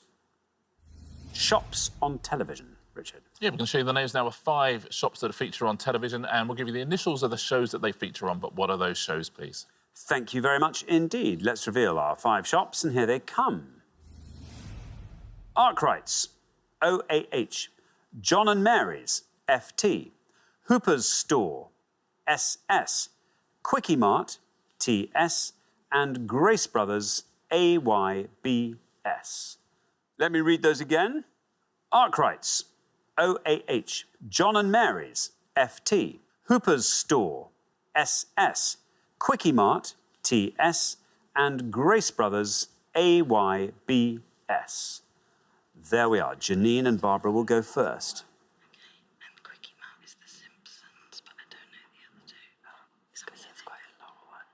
shops on television, Richard. Yeah, we're going to show you the names now of 5 shops that feature on television, and we'll give you the initials of the shows that they feature on, but what are those shows, please? Thank you very much indeed. Let's reveal our 5 shops, and here they come. Arkwright's, OAH. John and Mary's, FT. Hooper's Store, SS. Quickie Mart, TS. And Grace Brothers, AYBS. Let me read those again. Arkwright's, OAH. John and Mary's, FT. Hooper's Store, SS. Quickie Mart, TS. And Grace Brothers, AYBS. There we are. Janine and Barbara will go first. And Quickie Mart is The Simpsons, but I don't know the other two. It's quite a long one.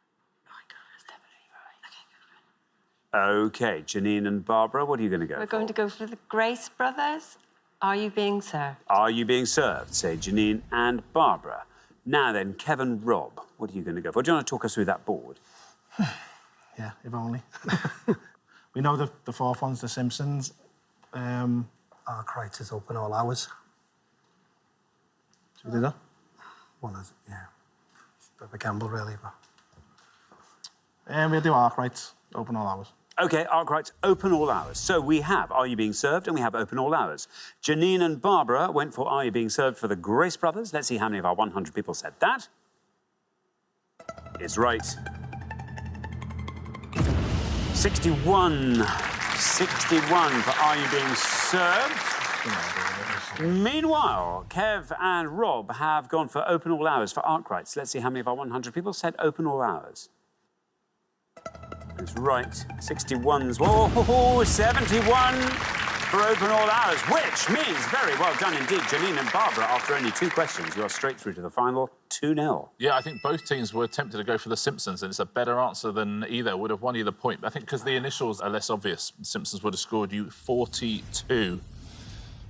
Oh my God, that's definitely right. OK, OK, Janine and Barbara, what are you going to go for? We're going to go for the Grace Brothers. Are You Being Served? Are You Being Served, say Janine and Barbara. Now then, Kevin, Rob, what are you going to go for? Do you want to talk us through that board? Yeah, if only. We know the fourth one's The Simpsons. Arkwright is open all hours. Should we do that? One is, yeah. It's a bit of a gamble, really, but... We'll do Arkwright, open all hours. OK, Arkwright's open all hours. So we have Are You Being Served and we have open all hours. Janine and Barbara went for Are You Being Served for the Grace Brothers. Let's see how many of our 100 people said that. It's right. 61. 61 for Are You Being Served? Meanwhile, Kev and Rob have gone for open all hours for Arkwright's. Let's see how many of our 100 people said open all hours. That's right. 61's. Whoa, 71 for open all hours, which means very well done indeed, Janine and Barbara. After only 2 questions, you are straight through to the final 2-0. Yeah, I think both teams were tempted to go for The Simpsons, and it's a better answer than either. Would have won either point. I think because the initials are less obvious, The Simpsons would have scored you 42.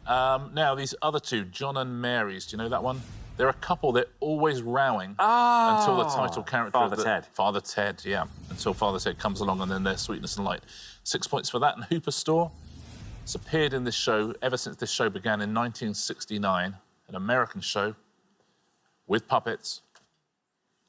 Now, these other 2, John and Mary's, do you know that one? They're a couple, they're always rowing until the title character Father Ted. Father Ted, yeah. Until Father Ted comes along and then their sweetness and light. 6 points for that. And Hooper Store, it's appeared in this show ever since this show began in 1969, an American show with puppets.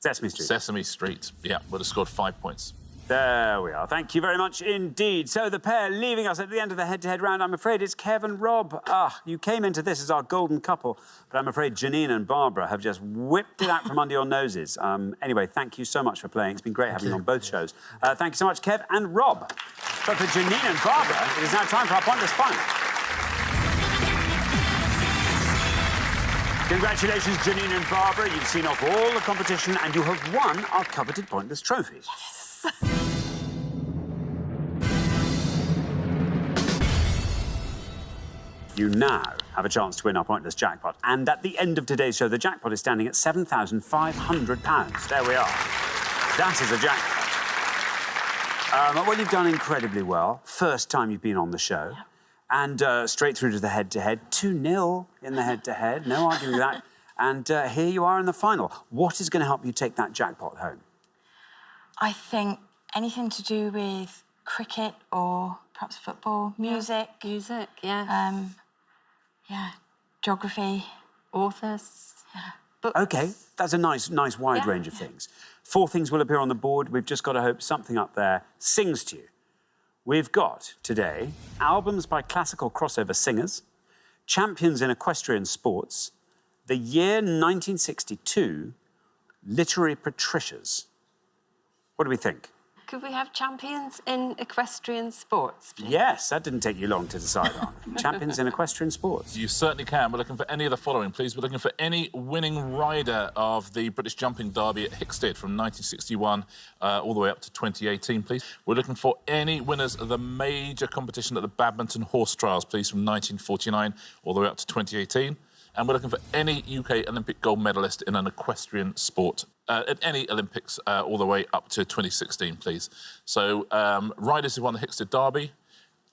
Sesame Street. Sesame Street, yeah, would have scored 5 points. There we are. Thank you very much indeed. So the pair leaving us at the end of the head-to-head round, I'm afraid it's Kev and Rob. You came into this as our golden couple, but I'm afraid Janine and Barbara have just whipped it out from under your noses. Anyway, thank you so much for playing. It's been great having you on both shows. Thank you so much, Kev and Rob. But for Janine and Barbara, it is now time for our pointless final. Congratulations, Janine and Barbara. You've seen off all the competition and you have won our coveted Pointless trophy. Yes. You now have a chance to win our Pointless jackpot. And at the end of today's show, the jackpot is standing at £7,500. There we are. That is a jackpot. Well, you've done incredibly well. First time you've been on the show. Yep. And straight through to the head-to-head. 2-0 in the head-to-head. No arguing with that. And here you are in the final. What is going to help you take that jackpot home? I think anything to do with cricket or perhaps football, music. Music, yes. Yeah, geography. Authors. Yeah. OK, that's a nice wide range of things. 4 things will appear on the board. We've just got to hope something up there sings to you. We've got, today, albums by classical crossover singers, champions in equestrian sports, the year 1962, literary patricias. What do we think? Could we have champions in equestrian sports, please? Yes, that didn't take you long to decide on. Champions in equestrian sports. You certainly can. We're looking for any of the following, please. We're looking for any winning rider of the British Jumping Derby at Hickstead from 1961 all the way up to 2018, please. We're looking for any winners of the major competition at the Badminton Horse Trials, please, from 1949 all the way up to 2018. And we're looking for any UK Olympic gold medalist in an equestrian sport at any Olympics all the way up to 2016, please. So riders who won the Hickstead Derby,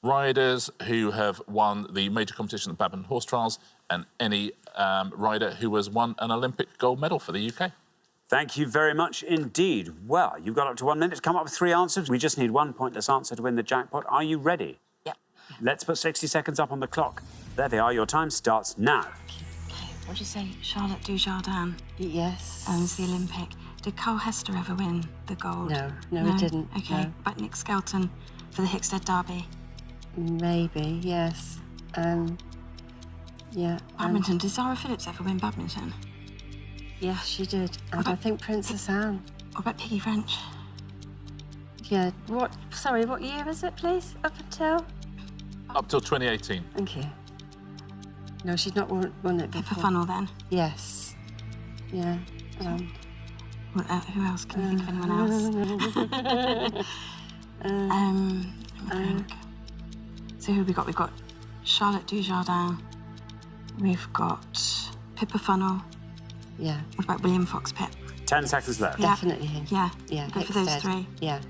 riders who have won the major competition at the Badminton Horse Trials, and any rider who has won an Olympic gold medal for the UK. Thank you very much indeed. Well, you've got up to 1 minute to come up with 3 answers. We just need 1 pointless answer to win the jackpot. Are you ready? Yep. Let's put 60 seconds up on the clock. There they are. Your time starts now. What do you say, Charlotte Dujardin? Yes. Owns the Olympic. Did Carl Hester ever win the gold? No, he didn't. OK. No. But Nick Skelton for the Hickstead Derby? Maybe, yes. Yeah. Badminton. Did Zara Phillips ever win badminton? Yes, she did. And I think Princess Anne. What about Piggy French? Yeah. Sorry, what year is it, please? Up until? Up till 2018. Thank you. No, she's not won it before. Pippa Funnell, then? Yes. Yeah. Who else? Can you think of anyone else? Let me think. So who have we got? We've got Charlotte Dujardin. We've got Pippa Funnell. Yeah. What about William Fox Pitt? 10 seconds left. Yeah. Definitely him. Yeah. Yeah. Go for those 3. Yeah.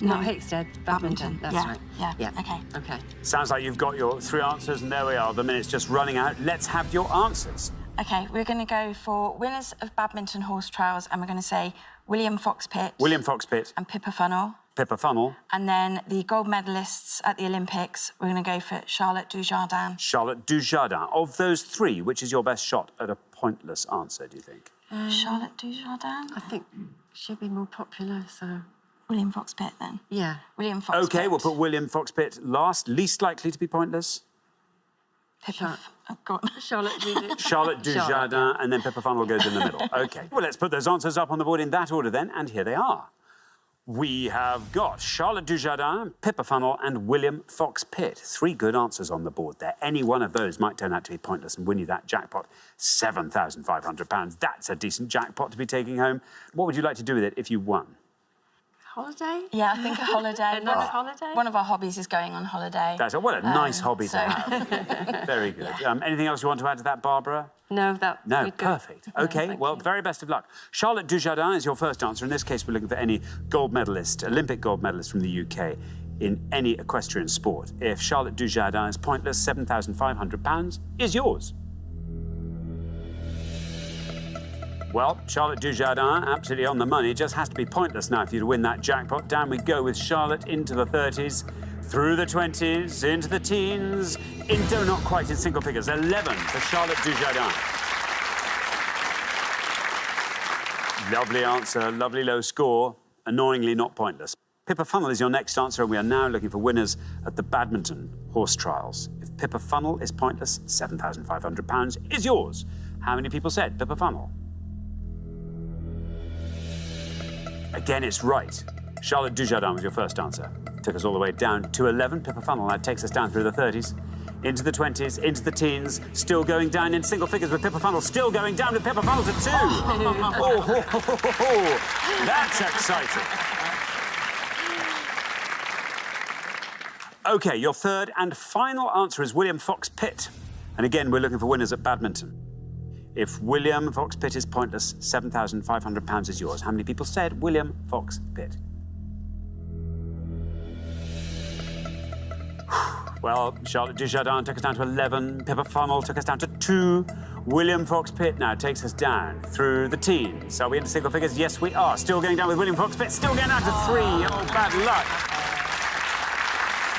No. Not Hickstead, badminton. That's yeah. right. Yeah. OK. OK. Sounds like you've got your 3 answers, and there we are. The minute's just running out. Let's have your answers. OK, we're going to go for winners of Badminton Horse Trials, and we're going to say William Fox Pitt. William Fox Pitt. And Pippa Funnell. Pippa Funnell. And then the gold medalists at the Olympics, we're going to go for Charlotte Dujardin. Charlotte Dujardin. Of those 3, which is your best shot at a pointless answer, do you think? Charlotte Dujardin? I think she'll be more popular, so... William Fox Pitt, then? Yeah. William Fox Pitt. OK, we'll put William Fox Pitt last. Least likely to be pointless? Pippa... Go on. Charlotte Dujardin, and then Pippa Funnell goes in the middle. OK. Well, let's put those answers up on the board in that order, then, and here they are. We have got Charlotte Dujardin, Pippa Funnell, and William Fox Pitt. 3 good answers on the board there. Any one of those might turn out to be pointless and win you that jackpot, £7,500. That's a decent jackpot to be taking home. What would you like to do with it if you won? Holiday? Yeah, I think a holiday. A nice holiday? One of our hobbies is going on holiday. That's what a nice hobby to have. Very good. Anything else you want to add to that, Barbara? No, No, perfect. OK, well, very best of luck. Charlotte Dujardin is your first answer. In this case, we're looking for any gold medalist, Olympic gold medalist from the UK in any equestrian sport. If Charlotte Dujardin is pointless, £7,500 is yours. Well, Charlotte Dujardin, absolutely on the money. Just has to be pointless now for you to win that jackpot. Down we go with Charlotte into the 30s, through the 20s, into the teens, into not quite in single figures. 11 for Charlotte Dujardin. Lovely answer, lovely low score. Annoyingly not pointless. Pippa Funnell is your next answer, and we are now looking for winners at the Badminton Horse Trials. If Pippa Funnell is pointless, £7,500 is yours. How many people said Pippa Funnell? Again, it's right. Charlotte Dujardin was your first answer. Took us all the way down to 11. Pippa Funnell now takes us down through the 30s, into the 20s, into the teens, still going down in single figures with Pippa Funnel, still going down with Pippa Funnel to 2. That's exciting. OK, your third and final answer is William Fox Pitt. And again, we're looking for winners at badminton. If William Fox Pitt is pointless, £7,500 is yours. How many people said William Fox Pitt? Well, Charlotte Dujardin took us down to 11. Pippa Funnel took us down to 2. William Fox Pitt now takes us down through the teens. Are we into single figures? Yes, we are. Still going down with William Fox Pitt. Still going down to 3. Oh, bad luck.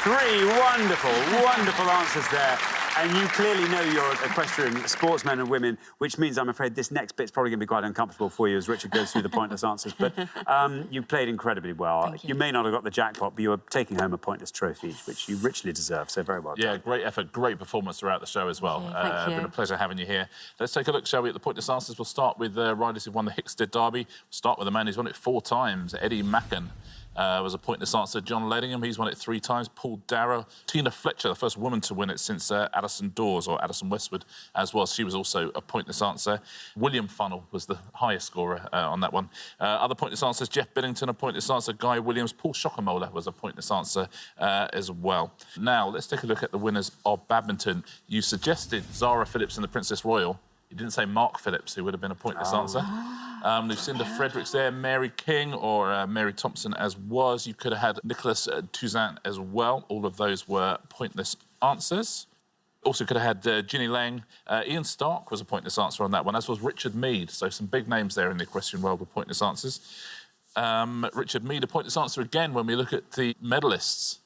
3 wonderful, wonderful answers there. And you clearly know your equestrian sportsmen and women, which means I'm afraid this next bit's probably going to be quite uncomfortable for you as Richard goes through the pointless answers. But you played incredibly well. You may not have got the jackpot, but you were taking home a pointless trophy, which you richly deserve, so very well done. Yeah, great effort, great performance throughout the show as well. Thank you. Been a pleasure having you here. Let's take a look, shall we, at the pointless answers. We'll start with riders who won the Hickstead Derby. We'll start with the man who's won it 4 times, Eddie Macken. Was a pointless answer. John Ledingham, he's won it 3 times. Paul Darrow. Tina Fletcher, the first woman to win it since Addison Dawes, or Addison Westwood, as was. She was also a pointless answer. William Funnel was the highest scorer on that one. Other pointless answers, Jeff Billington, a pointless answer. Guy Williams. Paul Schockermoller was a pointless answer as well. Now, let's take a look at the winners of badminton. You suggested Zara Phillips and the Princess Royal. You didn't say Mark Phillips, who would have been a pointless answer. Lucinda Fredericks there, Mary King or Mary Thompson as was. You could have had Nicholas Touzant as well. All of those were pointless answers. Also could have had Ginny Lang. Ian Stark was a pointless answer on that one, as was Richard Mead. So some big names there in the equestrian world with pointless answers. Richard Mead, a pointless answer again when we look at the medalists.